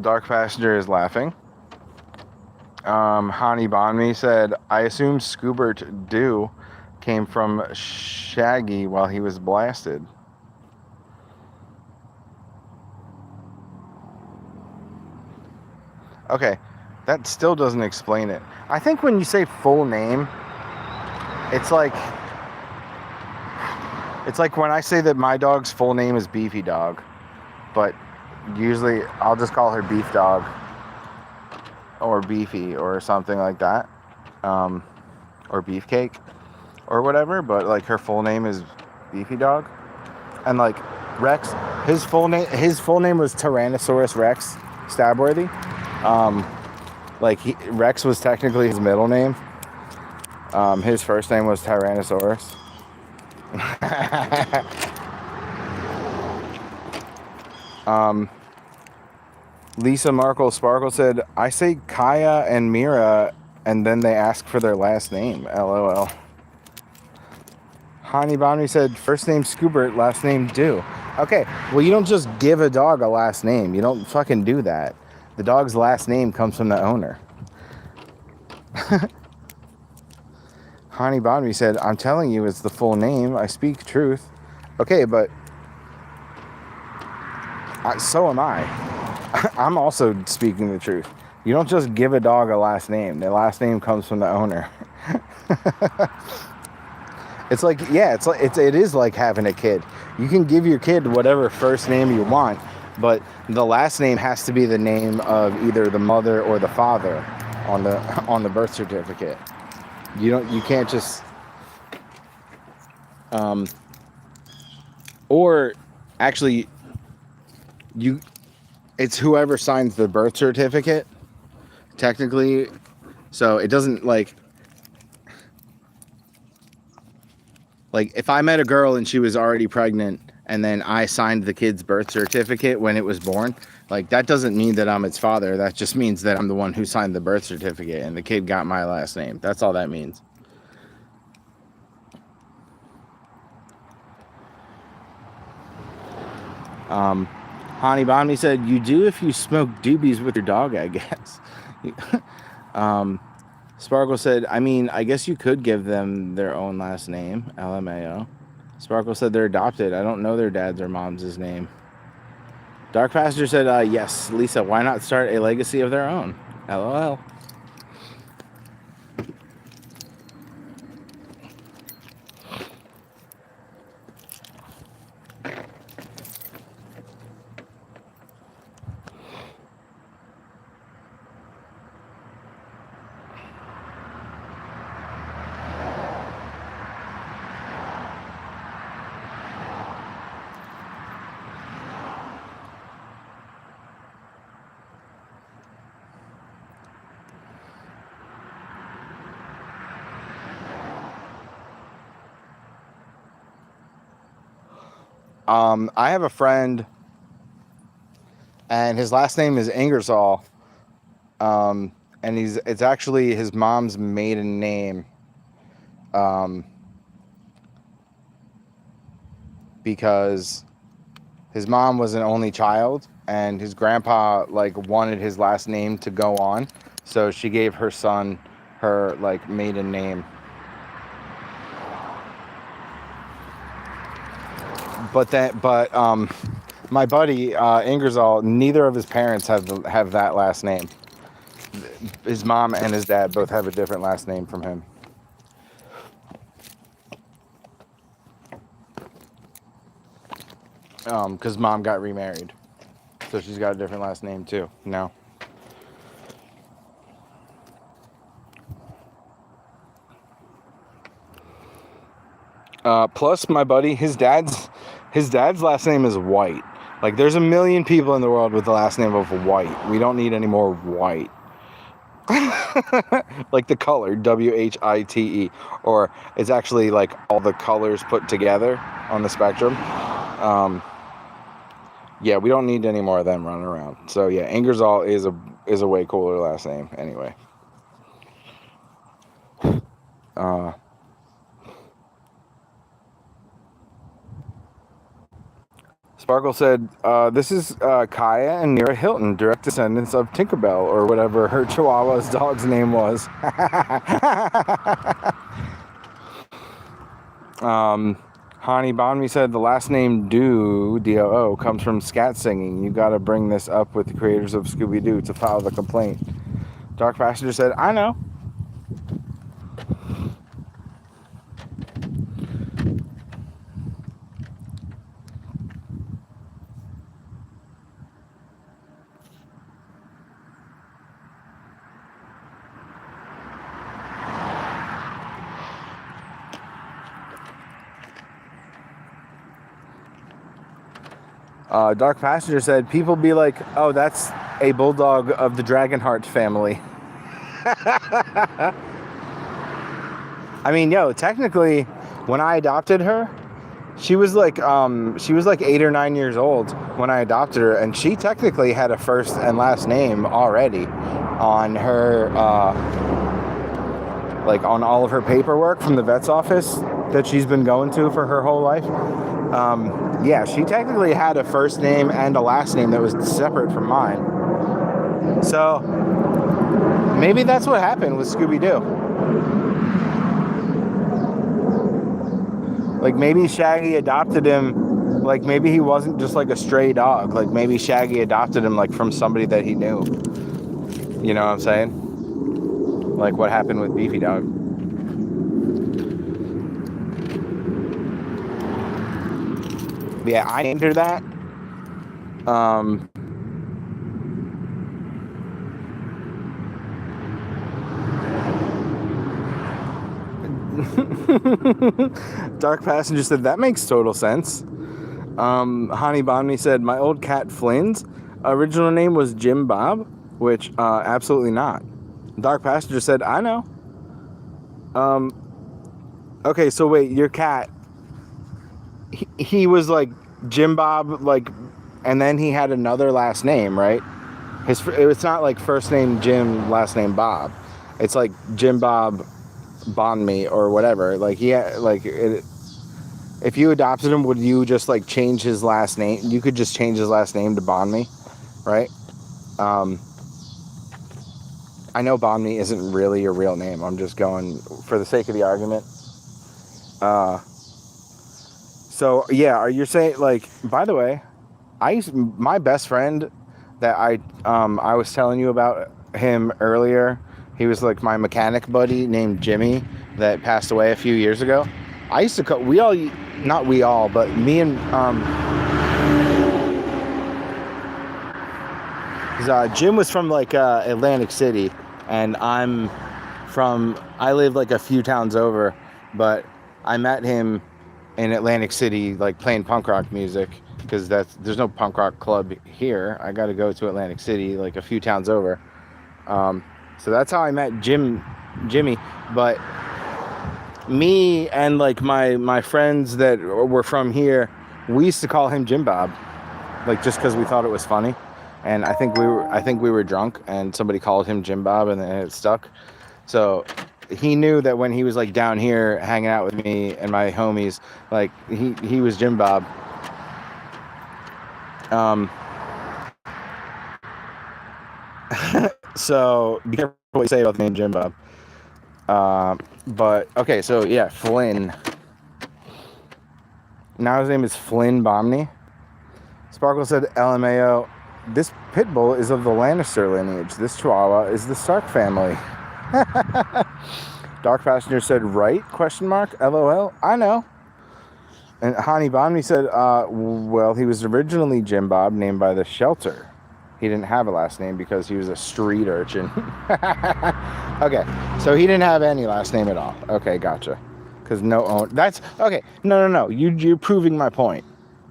Dark Passenger is laughing. Hani Bonmi said, "I assume Scoobert Doo came from Shaggy while he was blasted. Okay, that still doesn't explain it. I think when you say full name, it's like when I say that my dog's full name is Beefy Dog, but usually I'll just call her Beef Dog or Beefy or something like that, or Beefcake or whatever. But like her full name is Beefy Dog, and like Rex, his full name was Tyrannosaurus Rex Stabworthy. Rex was technically his middle name. His first name was Tyrannosaurus. Lisa Markle Sparkle said, I say Kaya and Mira, and then they ask for their last name. LOL. Hani Bonnie said, first name Scoobert, last name Do. Okay, well, you don't just give a dog a last name. You don't fucking do that. The dog's last name comes from the owner. Hani Bonnie said, I'm telling you, it's the full name. I speak truth. Okay, but so am I. I'm also speaking the truth. You don't just give a dog a last name. The last name comes from the owner. It's like, yeah, it is like having a kid. You can give your kid whatever first name you want, but the last name has to be the name of either the mother or the father on the birth certificate. You can't just or actually it's whoever signs the birth certificate technically, so it doesn't like if I met a girl and she was already pregnant and then I signed the kid's birth certificate when it was born, like that doesn't mean that I'm its father. That just means that I'm the one who signed the birth certificate and the kid got my last name. That's all that means. Hani Bonnie said, you do if you smoke doobies with your dog, I guess. Sparkle said, I mean, I guess you could give them their own last name, LMAO. Sparkle said they're adopted. I don't know their dad's or mom's name. Dark Pastor said, yes, Lisa, why not start a legacy of their own? LOL. I have a friend, and his last name is Ingersoll, and it's actually his mom's maiden name, because his mom was an only child, and his grandpa wanted his last name to go on, so she gave her son her maiden name. But my buddy Ingersoll, neither of his parents have that last name. His mom and his dad both have a different last name from him. Because mom got remarried, so she's got a different last name too now. Plus, my buddy, his dad's last name is White. There's a million people in the world with the last name of White. We don't need any more White. The color, WHITE, or it's actually all the colors put together on the spectrum. Yeah, we don't need any more of them running around. So yeah, Ingersoll is a way cooler last name anyway. Sparkle said, this is Kaya and Mira Hilton, direct descendants of Tinkerbell, or whatever her Chihuahua's dog's name was. Hani Bonmi said the last name Doo, D-O-O, comes from scat singing. You gotta bring this up with the creators of Scooby-Doo to file the complaint. Dark Passenger said, I know. Dark Passenger said, people be like, oh, that's a bulldog of the Dragonheart family. I mean, yo, technically, when I adopted her, she was like 8 or 9 years old when I adopted her, and she technically had a first and last name already on her, like on all of her paperwork from the vet's office that she's been going to for her whole life. Yeah, she technically had a first name and a last name that was separate from mine. So maybe that's what happened with Scooby-Doo. Like maybe Shaggy adopted him, like maybe he wasn't just like a stray dog. Like maybe Shaggy adopted him like from somebody that he knew. You know what I'm saying? Like what happened with Beefy Dog. Yeah, I named her that. Dark Passenger said, that makes total sense. Hani Bonmi said, my old cat Flynn's original name was Jim Bob, which absolutely not. Dark Passenger said, I know. Okay, so wait, your cat, he was like Jim Bob, like, and then he had another last name, right? It's not like first name Jim, last name Bob. It's like Jim Bob Bonmi or whatever. Like if you adopted him, would you just like change his last name? You could just change his last name to Bonmi, right? I know Bonmi isn't really your real name. I'm just going for the sake of the argument. So yeah, are you saying, like, by the way, my best friend that I was telling you about him earlier, he was like my mechanic buddy named Jimmy that passed away a few years ago. I used to but me and Jim was from like Atlantic City, and I live like a few towns over, but I met him in Atlantic City, like playing punk rock music, because there's no punk rock club here. I got to go to Atlantic City, like a few towns over. So that's how I met Jimmy. But me and like my friends that were from here, we used to call him Jim Bob, like just because we thought it was funny. And I think we were drunk, and somebody called him Jim Bob, and it stuck. So he knew that when he was like down here hanging out with me and my homies, like he was Jim Bob. So be careful what you say about the name Jim Bob. But okay, so yeah, Flynn. Now his name is Flynn Bomney. Sparkle said, LMAO, this pit bull is of the Lannister lineage. This Chihuahua is the Stark family. Dark Passenger said, right? Question mark. LOL. I know. And Hani Bomney said, well, he was originally Jim Bob, named by the shelter. He didn't have a last name because he was a street urchin. Okay, so he didn't have any last name at all. Okay, gotcha. Because that's okay. No. You're proving my point.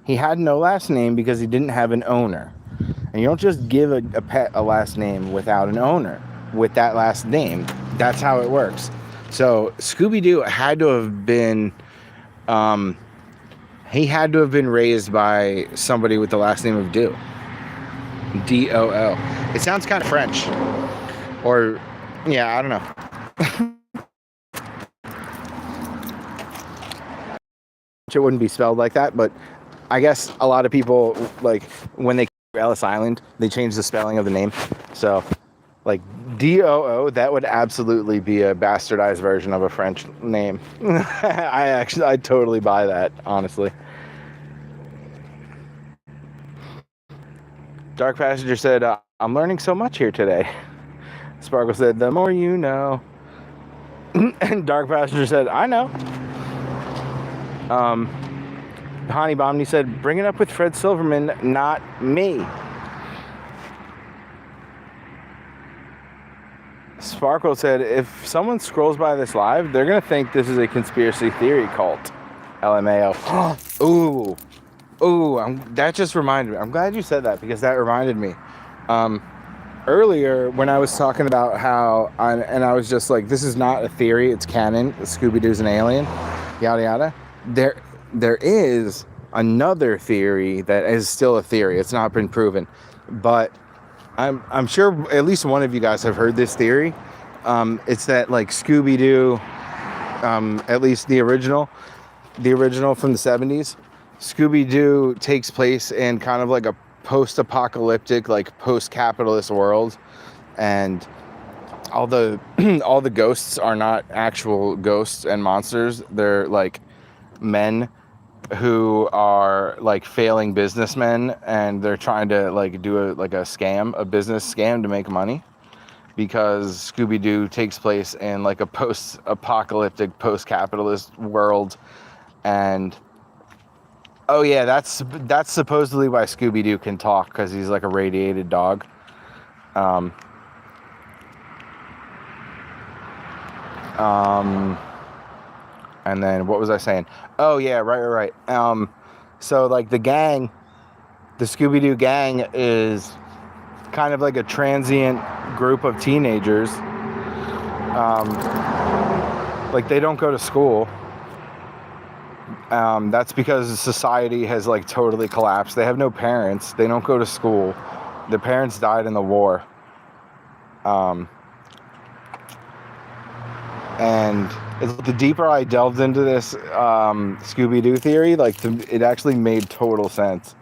He had no last name because he didn't have an owner. And you don't just give a pet a last name without an owner with that last name. That's how it works. So Scooby-Doo had to have been, he had to have been raised by somebody with the last name of Doo. D-O-O. It sounds kind of French. Or, yeah, I don't know. It wouldn't be spelled like that, but I guess a lot of people, like, when they Ellis Island, they changed the spelling of the name. So Like DOO, that would absolutely be a bastardized version of a French name. I totally buy that, honestly. Dark Passenger said, I'm learning so much here today. Sparkle said, the more you know. And Dark Passenger said, I know. Honey Bomney said, bring it up with Fred Silverman, not me. Sparkle said, if someone scrolls by this live, they're going to think this is a conspiracy theory cult. LMAO. Ooh, that just reminded me. I'm glad you said that because that reminded me. Earlier, when I was talking about how, I was just like, this is not a theory, it's canon, Scooby-Doo's an alien, yada yada. There is another theory that is still a theory. It's not been proven. But I'm sure at least one of you guys have heard this theory. It's that like Scooby-Doo, at least the original from the 70s, Scooby-Doo takes place in kind of like a post-apocalyptic, like post-capitalist world, and all the ghosts are not actual ghosts and monsters. They're like men who are like failing businessmen, and they're trying to like do a business scam to make money, because Scooby-Doo takes place in like a post-apocalyptic, post-capitalist world. And oh yeah, that's supposedly why Scooby-Doo can talk, because he's like a radiated dog. And then what was I saying? Oh yeah, right. So like the Scooby-Doo gang is kind of like a transient group of teenagers. Like they don't go to school. That's because society has like totally collapsed. They have no parents. They don't go to school. Their parents died in the war. And the deeper I delved into this Scooby-Doo theory, like it actually made total sense.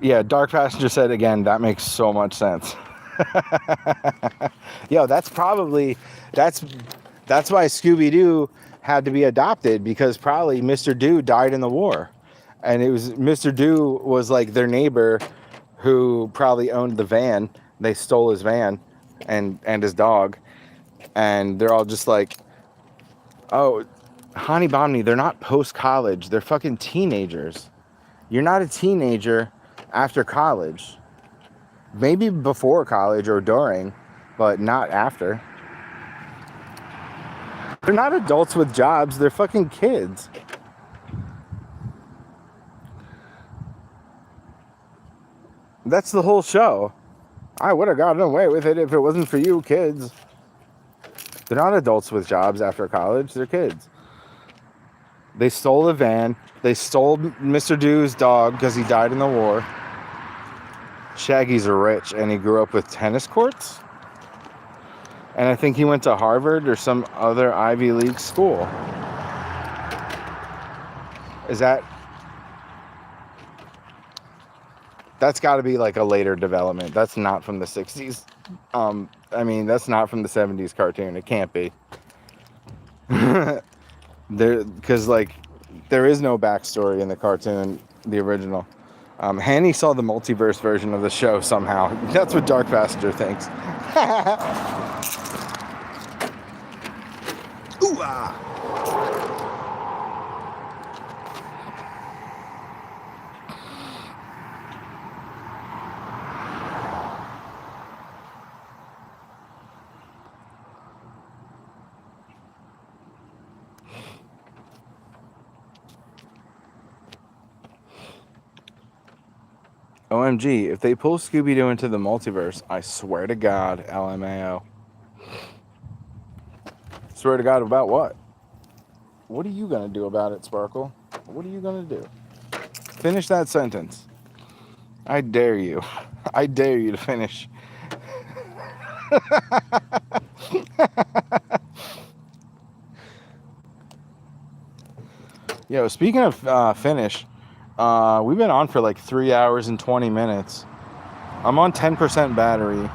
Yeah, Dark Passenger said again, that makes so much sense. Yo, that's why Scooby-Doo had to be adopted, because probably Mr. Doo died in the war. And it was Mr. Doo was like their neighbor who probably owned the van. They stole his van and his dog. And they're all just like, oh, Honey Bomney, they're not post-college. They're fucking teenagers. You're not a teenager after college. Maybe before college or during, but not after. They're not adults with jobs. They're fucking kids. That's the whole show. I would have gotten away with it if it wasn't for you kids. They're not adults with jobs after college. They're kids. They stole a van. They stole Mr. Doo's dog because he died in the war. Shaggy's rich and he grew up with tennis courts. And I think he went to Harvard or some other Ivy League school. That's got to be like a later development. That's not from the 60s. That's not from the 70s cartoon. It can't be. Because like there is no backstory in the cartoon, the original. Hanny saw the multiverse version of the show somehow. That's what Dark Passenger thinks. Ooh-ah. OMG, if they pull Scooby-Doo into the multiverse, I swear to God, LMAO. Swear to God about what? What are you going to do about it, Sparkle? What are you going to do? Finish that sentence. I dare you. I dare you to finish. Yo, speaking of finish, we've been on for like 3 hours and 20 minutes. I'm on 10% battery.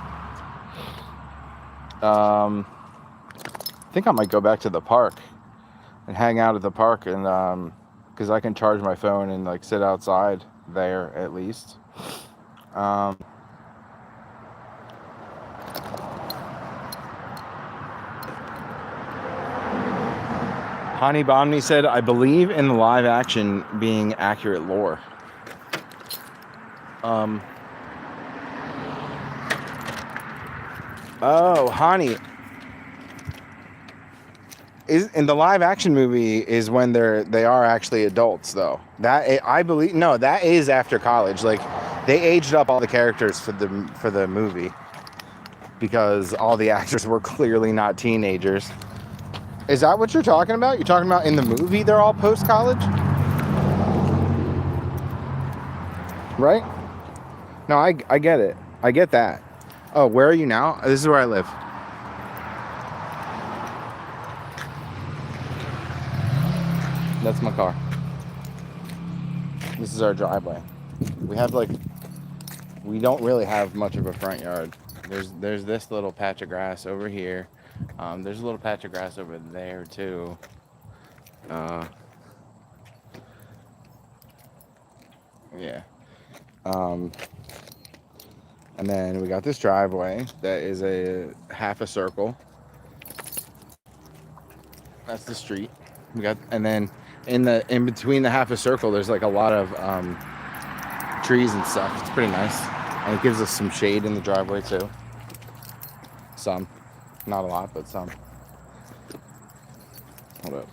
I think I might go back to the park and hang out at the park, and because I can charge my phone and like sit outside there at least. Hani Bomni said, I believe in the live action being accurate lore. Oh, Hani. In the live action movie is when they are actually adults though. That I believe that is after college. Like they aged up all the characters for the movie because all the actors were clearly not teenagers. Is that what you're talking about? You're talking about in the movie they're all post college? Right? No, I get it. I get that. Oh, where are you now? This is where I live. That's my car. This is our driveway. We don't really have much of a front yard. There's this little patch of grass over here. There's a little patch of grass over there too. Yeah. And then we got this driveway that is a half a circle. That's the street. And then in between the half a circle, there's like a lot of trees and stuff. It's pretty nice, and it gives us some shade in the driveway too. Some, not a lot, but some. Hold up.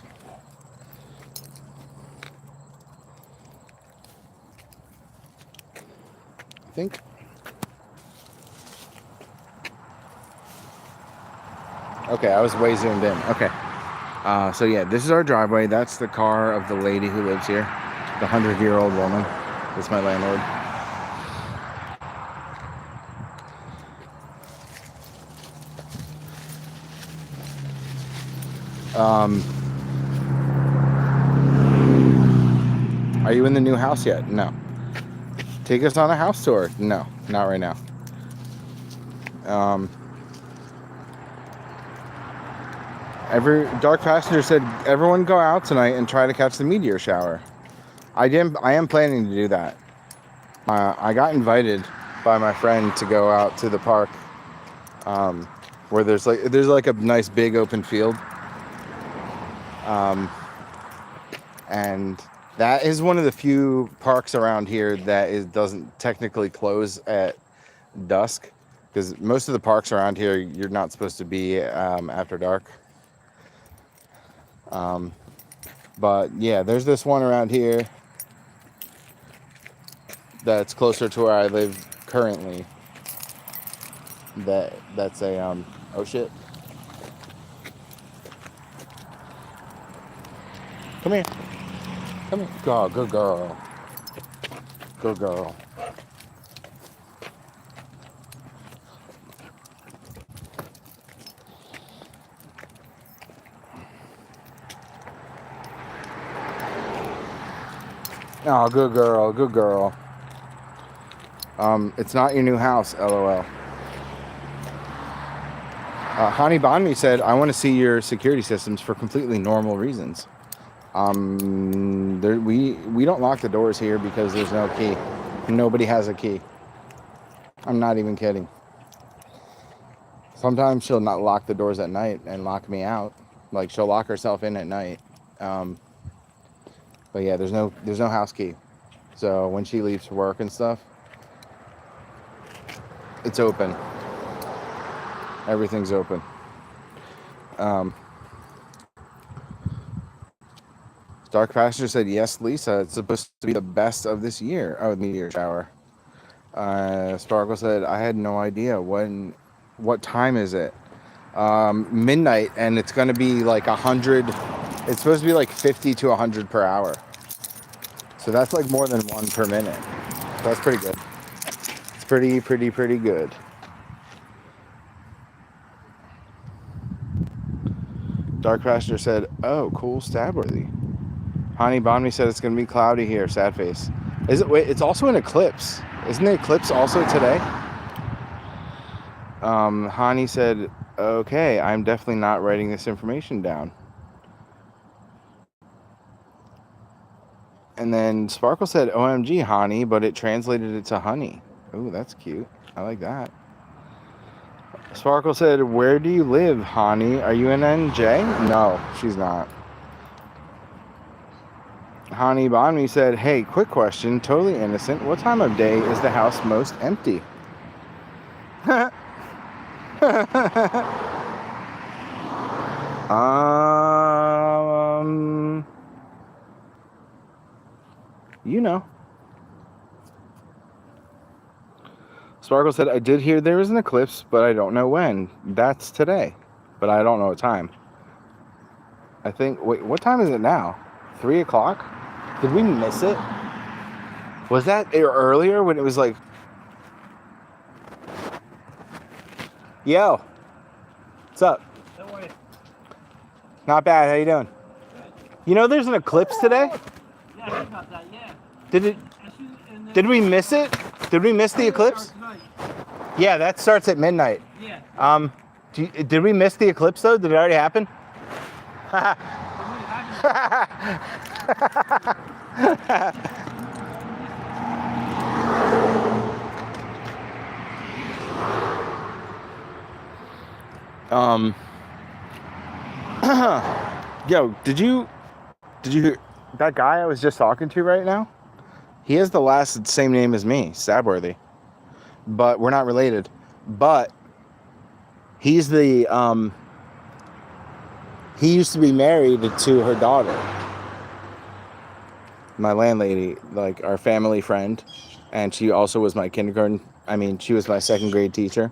I think. Okay, I was way zoomed in. Okay. So yeah, this is our driveway. That's the car of the lady who lives here, the 100-year-old woman. That's my landlord. Are you in the new house yet? No. Take us on a house tour? No, not right now. Dark Passenger said, everyone go out tonight and try to catch the meteor shower. I am planning to do that. I got invited by my friend to go out to the park, where there's like a nice big open field. And that is one of the few parks around here that doesn't technically close at dusk, because most of the parks around here you're not supposed to be after dark. But yeah, there's this one around here that's closer to where I live currently. That's a oh shit. Come here. Come here. Go, good girl. Good girl. Oh, good girl, good girl. It's not your new house, LOL. Hani Banmi said, I want to see your security systems for completely normal reasons. We don't lock the doors here because there's no key. Nobody has a key. I'm not even kidding. Sometimes she'll not lock the doors at night and lock me out. Like she'll lock herself in at night. But yeah, there's no house key. So when she leaves for work and stuff, it's open. Everything's open. Dark Passenger said, yes, Lisa, it's supposed to be the best of this year. Oh, meteor shower. Sparkle said, I had no idea. What time is it? Midnight, and it's going to be like 100. It's supposed to be like 50 to 100 per hour. So that's like more than one per minute. So that's pretty good. It's pretty good. Dark Passenger said, oh, cool, stabworthy. Hani Bonmi said it's going to be cloudy here, sad face. Is it? Wait, it's also an eclipse. Isn't the eclipse also today? Hani said, Okay, I'm definitely not writing this information down. And then Sparkle said, OMG, honey, but it translated it to honey. Ooh, that's cute. I like that. Sparkle said, where do you live, honey? Are you in NJ? No, she's not. Hani Bonmi said, hey, quick question, totally innocent. What time of day is the house most empty? You know. Sparkle said, I did hear there was an eclipse, but I don't know when. That's today, but I don't know what time. I think, wait, what time is it now? 3 o'clock? Did we miss it? Was that earlier when it was like... Yo. What's up? How are you? Not bad. How you doing? Good. You know there's an eclipse today? Yeah, I heard about that, yeah. Did we miss it? Did we miss the eclipse? Yeah, that starts at midnight. Yeah. Did we miss the eclipse though? Did it already happen? Yo, did you hear that guy I was just talking to right now? He has the same name as me, Stabworthy. But we're not related. But he's he used to be married to her daughter. My landlady, like our family friend, and she also was my she was my second grade teacher.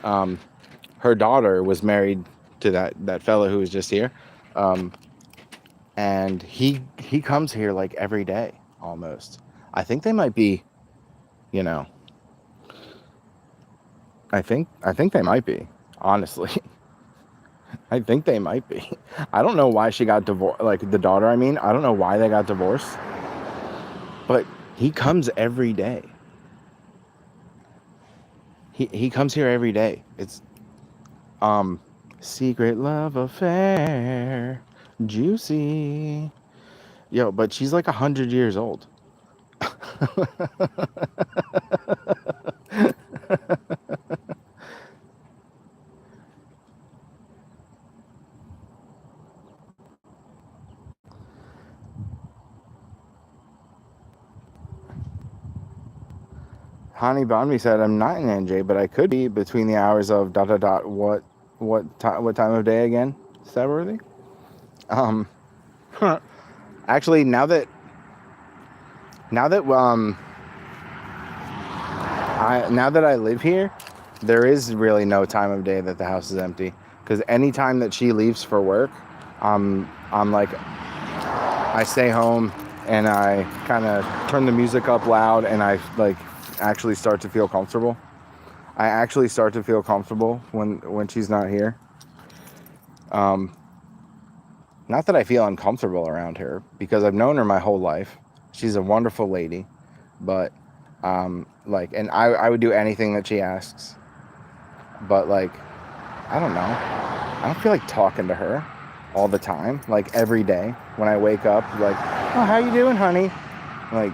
Her daughter was married to that fellow who was just here. And he comes here like every day almost. I think they might be, you know, I think they might be, honestly. I think they might be. I don't know why she got divorced, like the daughter, I don't know why they got divorced. But he comes every day. He comes here every day. It's secret love affair. Juicy. Yo, but she's like 100 years old. Hani Bonmi said, I'm not in NJ, but I could be between the hours of ... What time of day again? Stabworthy? Actually, now that I live here, there is really no time of day that the house is empty. Because any time that she leaves for work, I'm like, I stay home and I kind of turn the music up loud and I like actually start to feel comfortable. I actually start to feel comfortable when she's not here. Not that I feel uncomfortable around her, because I've known her my whole life. She's a wonderful lady, but like, and I would do anything that she asks. But like, I don't know. I don't feel like talking to her all the time, like every day when I wake up, like, oh, how you doing, honey? Like,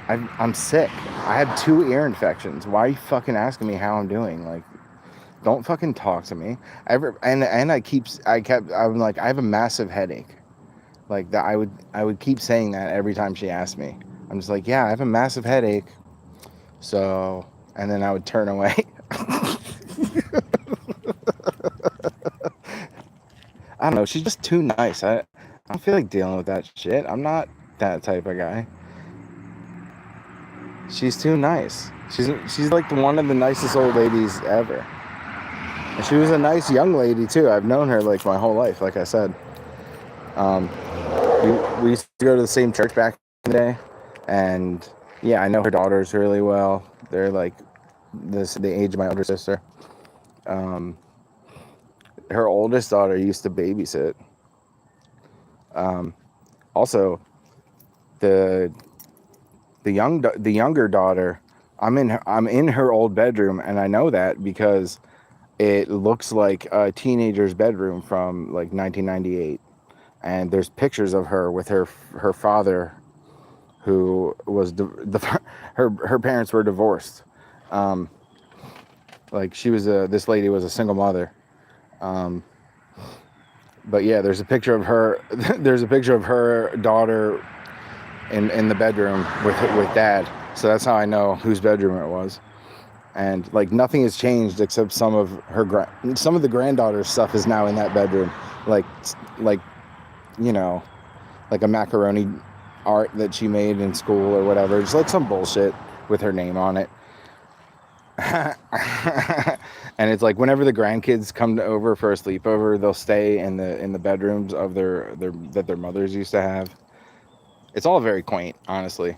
I'm sick. I have 2 ear infections. Why are you fucking asking me how I'm doing? Like, don't fucking talk to me. I'm like, I have a massive headache. Like that, I would keep saying that every time she asked me. I'm just like, yeah, I have a massive headache. So, and then I would turn away. I don't know. She's just too nice. I don't feel like dealing with that shit. I'm not that type of guy. She's too nice. She's like one of the nicest old ladies ever. And she was a nice young lady too. I've known her like my whole life, like I said. We used to go to the same church back in the day, and yeah, I know her daughters really well. They're like the age of my older sister. Her oldest daughter used to babysit. Also, the younger daughter, I'm in her old bedroom, and I know that because it looks like a teenager's bedroom from like 1998, and there's pictures of her with her father, who was her parents were divorced. Like this lady was a single mother. But yeah, there's a picture of her. There's a picture of her daughter in the bedroom with dad. So that's how I know whose bedroom it was. And like nothing has changed except some of the granddaughter's stuff is now in that bedroom, like you know, like a macaroni art that she made in school or whatever. Just like some bullshit with her name on it. And it's like whenever the grandkids come over for a sleepover, they'll stay in the bedrooms of their mothers used to have. It's all very quaint, honestly.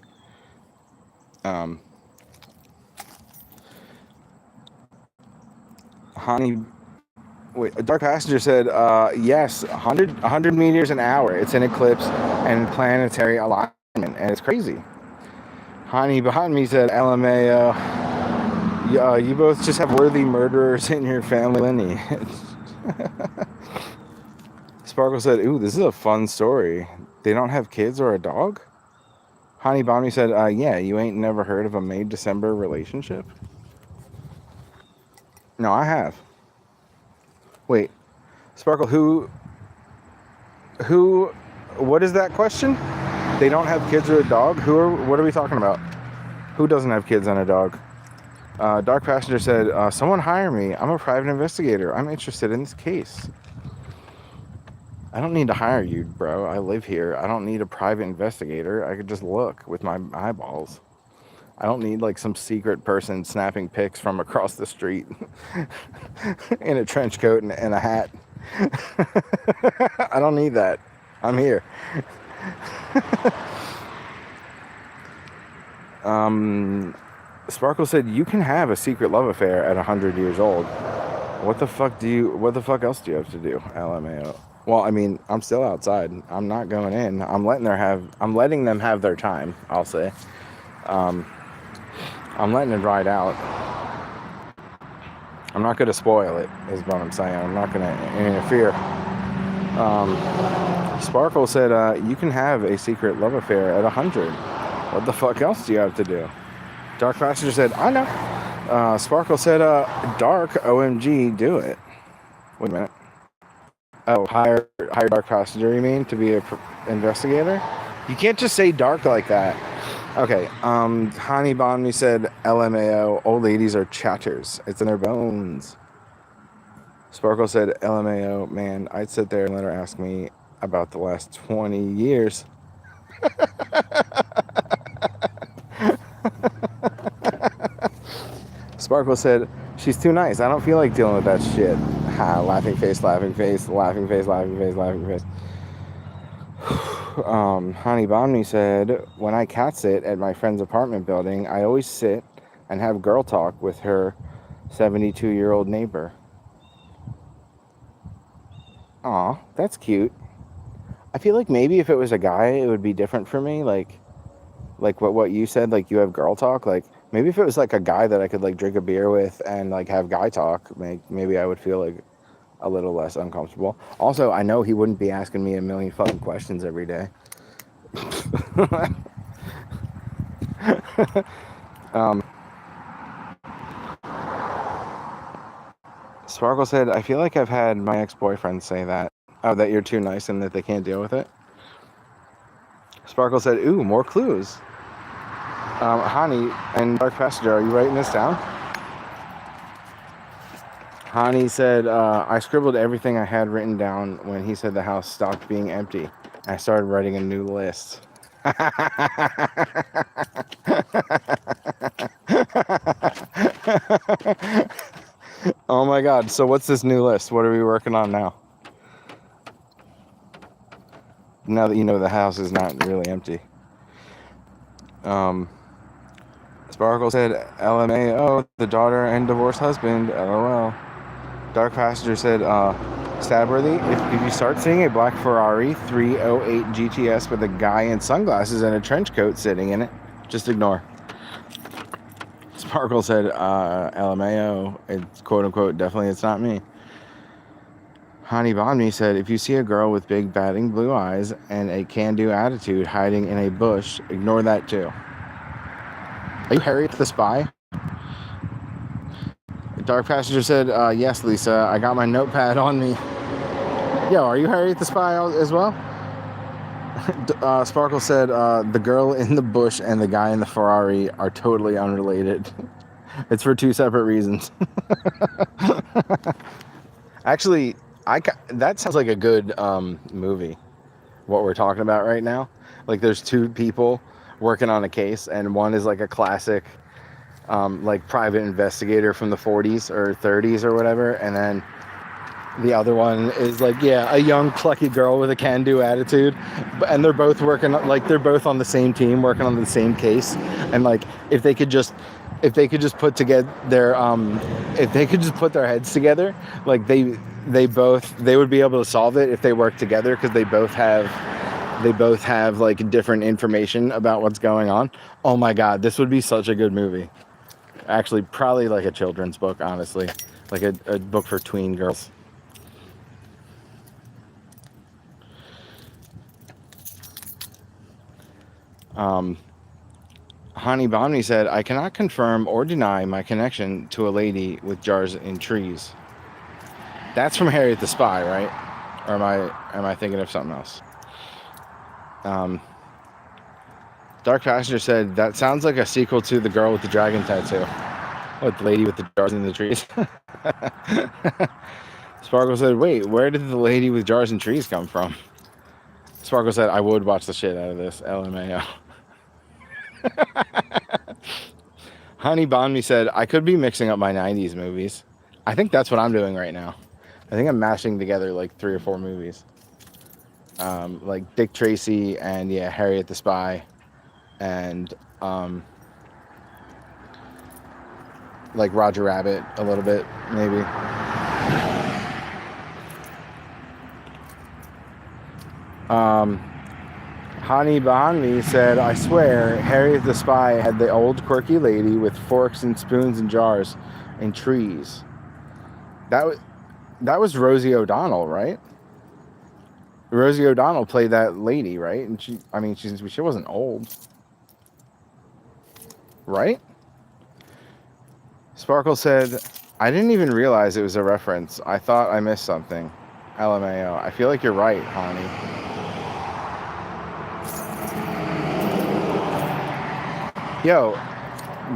Honey, wait, a Dark Passenger said, yes, 100 meters an hour. It's an eclipse and planetary alignment, and it's crazy. Honey behind me said, LMAO. You both just have worthy murderers in your family lineage. Sparkle said, ooh, this is a fun story. They don't have kids or a dog? Honey Bonnie said, yeah, you ain't never heard of a May-December relationship? No, I have. Wait, Sparkle, what is that question? They don't have kids or a dog? What are we talking about? Who doesn't have kids and a dog? Dark Passenger said, someone hire me. I'm a private investigator. I'm interested in this case. I don't need to hire you, bro. I live here. I don't need a private investigator. I could just look with my eyeballs. I don't need like some secret person snapping pics from across the street in a trench coat and a hat. I don't need that. I'm here. Sparkle said, you can have a secret love affair at 100 years old. What the fuck else do you have to do? LMAO. Well, I mean, I'm still outside. I'm not going in. I'm letting them have their time, I'll say. I'm letting it ride out. I'm not going to spoil it, is what I'm saying. I'm not going to interfere. Sparkle said, you can have a secret love affair at 100. What the fuck else do you have to do? Dark Passenger said, I know. Sparkle said, Dark, OMG, do it. Wait a minute. Oh, hire Dark Passenger, you mean, to be a investigator? You can't just say dark like that. Okay, Honey Bonnie said, LMAO, old ladies are chatters. It's in their bones. Sparkle said, LMAO, man, I'd sit there and let her ask me about the last 20 years. Sparkle said, she's too nice. I don't feel like dealing with that shit. Ha, laughing face, laughing face, laughing face, laughing face, laughing face. Honey Bonnie said, when I cat sit at my friend's apartment building, I always sit and have girl talk with her 72-year-old neighbor. Aw, that's cute. I feel like maybe if it was a guy, it would be different for me. Like what you said, like you have girl talk. Like maybe if it was like a guy that I could like drink a beer with and like have guy talk, maybe I would feel like a little less uncomfortable. Also, I know he wouldn't be asking me a million fucking questions every day. Sparkle said, I feel like I've had my ex-boyfriend say that. Oh, that you're too nice and that they can't deal with it? Sparkle said, ooh, more clues. Honey and Dark Passenger, are you writing this down? Honey said, I scribbled everything I had written down when he said the house stopped being empty. I started writing a new list. Oh my god, so what's this new list? What are we working on now? Now that you know the house is not really empty. Sparkle said, LMAO, the daughter and divorced husband, LOL. Dark Passenger said, stabworthy, if you start seeing a black Ferrari 308 GTS with a guy in sunglasses and a trench coat sitting in it, just ignore. Sparkle said, LMAO, it's quote unquote, definitely it's not me. Hani Bonmi said, if you see a girl with big batting blue eyes and a can-do attitude hiding in a bush, ignore that too. Are you Harriet the Spy? Dark Passenger said, yes, Lisa, I got my notepad on me. Yo, are you Harriet the Spy as well? Sparkle said, the girl in the bush and the guy in the Ferrari are totally unrelated. It's for two separate reasons. Actually, that sounds like a good movie, what we're talking about right now. Like, there's two people working on a case, and one is like a classic like private investigator from the 40s or 30s or whatever, and then the other one is like, yeah, a young plucky girl with a can-do attitude, and they're both working, like, they're both on the same team working on the same case. And like, if they could just put together their if they could just put their heads together, like they would be able to solve it if they work together, because they both have like different information about what's going on. Oh my god, this would be such a good movie. Actually, probably like a children's book, honestly, like a book for tween girls. Hani Bomni said, I cannot confirm or deny my connection to a lady with jars in trees. That's from Harriet the Spy, right? Or am I thinking of something else? Dark Passenger said, that sounds like a sequel to The Girl with the Dragon Tattoo. What, the lady with the jars in the trees? Sparkle said, wait, where did the lady with jars in trees come from? Sparkle said, I would watch the shit out of this. LMAO. Honey Bonmi said, I could be mixing up my 90s movies. I think that's what I'm doing right now. I think I'm mashing together like 3 or 4 movies. Like Dick Tracy and, yeah, Harriet the Spy. And like Roger Rabbit a little bit, maybe. Hani Bahani said, I swear, Harriet the Spy had the old quirky lady with forks and spoons and jars and trees. That was Rosie O'Donnell, right? Rosie O'Donnell played that lady, right? And she wasn't old, right? Sparkle said, I didn't even realize it was a reference. I thought I missed something. LMAO. I feel like you're right, Hani. Yo,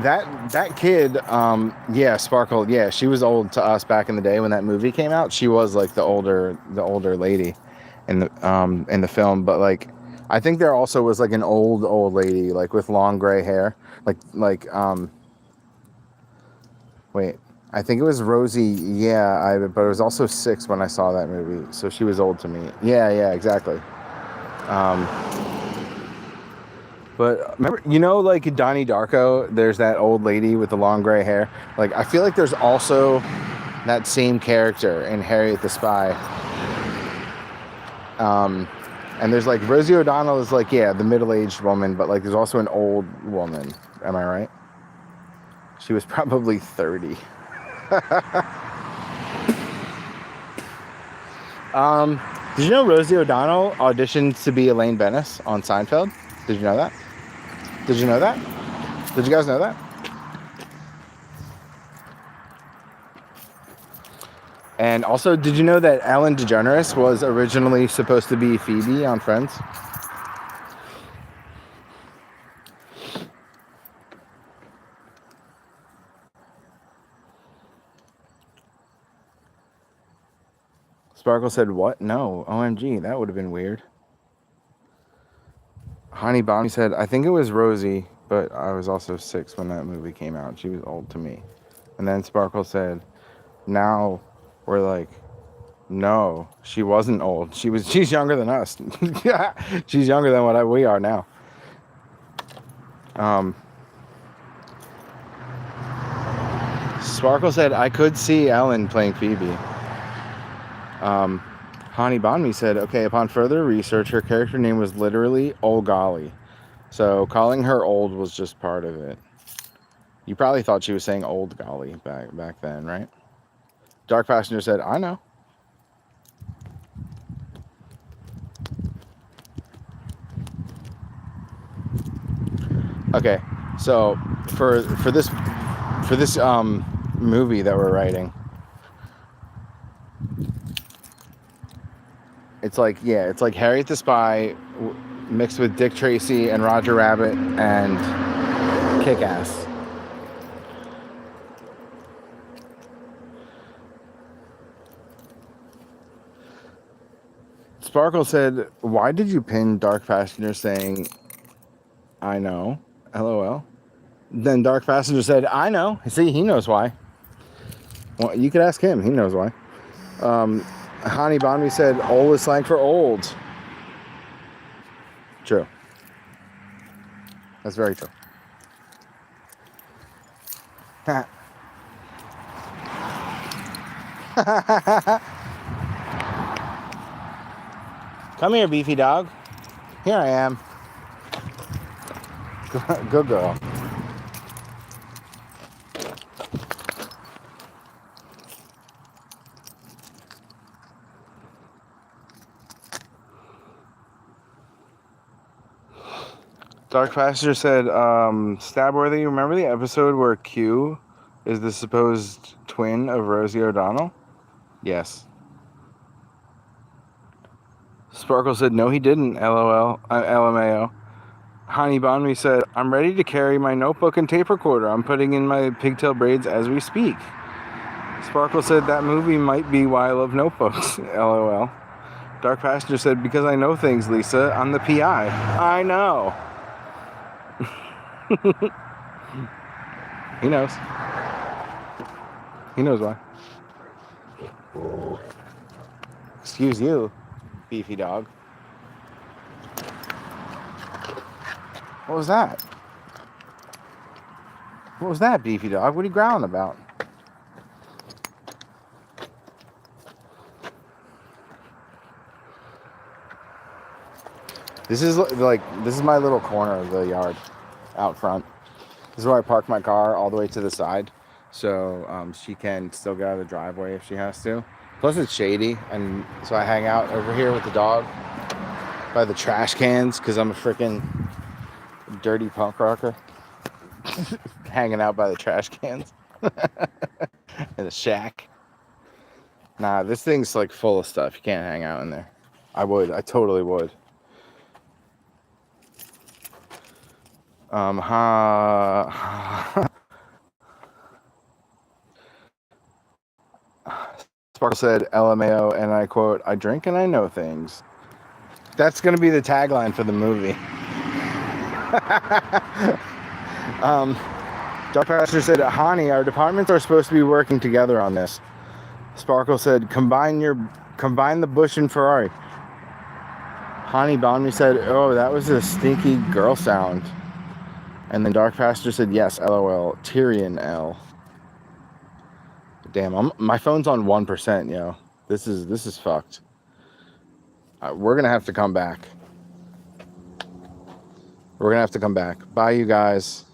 that kid, yeah, Sparkle, yeah, she was old to us back in the day when that movie came out. She was like the older lady in the film, but like, I think there also was like an old lady, like with long gray hair, wait, I think it was Rosie, yeah, but it was also 6 when I saw that movie, so she was old to me. Yeah, exactly. But remember, like Donnie Darko, there's that old lady with the long gray hair. Like, I feel like there's also that same character in Harriet the Spy. And there's like Rosie O'Donnell is like, yeah, the middle-aged woman, but like there's also an old woman. Am I right? She was probably 30. Did you know Rosie O'Donnell auditioned to be Elaine Bennis on Seinfeld? Did you know that? Did you know that? Did you guys know that? And also, did you know that Ellen DeGeneres was originally supposed to be Phoebe on Friends? Sparkle said, what? No. OMG, that would have been weird. Honey Bonnie said, I think it was Rosie, but I was also 6 when that movie came out. She was old to me. And then Sparkle said, now we're like, no, she wasn't old. She's younger than us. She's younger than what we are now. Sparkle said, I could see Ellen playing Phoebe. Hani Bonmi said, okay, upon further research, her character name was literally Old Golly. So calling her old was just part of it. You probably thought she was saying old golly back then, right? Dark Passenger said, I know. Okay, so for this movie that we're writing, it's like Harriet the Spy mixed with Dick Tracy and Roger Rabbit and Kick-Ass. Sparkle said, "Why did you pin Dark Passenger saying, I know, LOL?" Then Dark Passenger said, I know. See, he knows why. Well, you could ask him. He knows why. Hani Bonmi said, old is slang for old. True. That's very true. Come here, beefy dog. Here I am. Good girl. Dark Passenger said, Stabworthy, remember the episode where Q is the supposed twin of Rosie O'Donnell? Yes. Sparkle said, no, he didn't, LOL, LMAO. Hani Bonmi said, I'm ready to carry my notebook and tape recorder. I'm putting in my pigtail braids as we speak. Sparkle said, that movie might be Why I Love Notebooks, LOL. Dark Passenger said, because I know things, Lisa. I'm the PI. I know. He knows. He knows why. Excuse you, beefy dog. What was that? What was that, beefy dog? What are you growling about? This is my little corner of the yard out front. This is where I park my car all the way to the side, so she can still get out of the driveway if she has to. Plus it's shady, and so I hang out over here with the dog by the trash cans because I'm a freaking dirty punk rocker. Hanging out by the trash cans in the shack. Nah, this thing's like full of stuff. You can't hang out in there. I totally would. Sparkle said, LMAO, and I quote, I drink and I know things. That's going to be the tagline for the movie. Dark Pastor said, Hani, our departments are supposed to be working together on this. Sparkle said, combine the Bush and Ferrari. Hani Bonmi said, oh, that was a stinky girl sound. And then Dark Pastor said, yes, LOL, Tyrion L. Damn, my phone's on 1%, yo. This is fucked. We're gonna have to come back. Bye, you guys.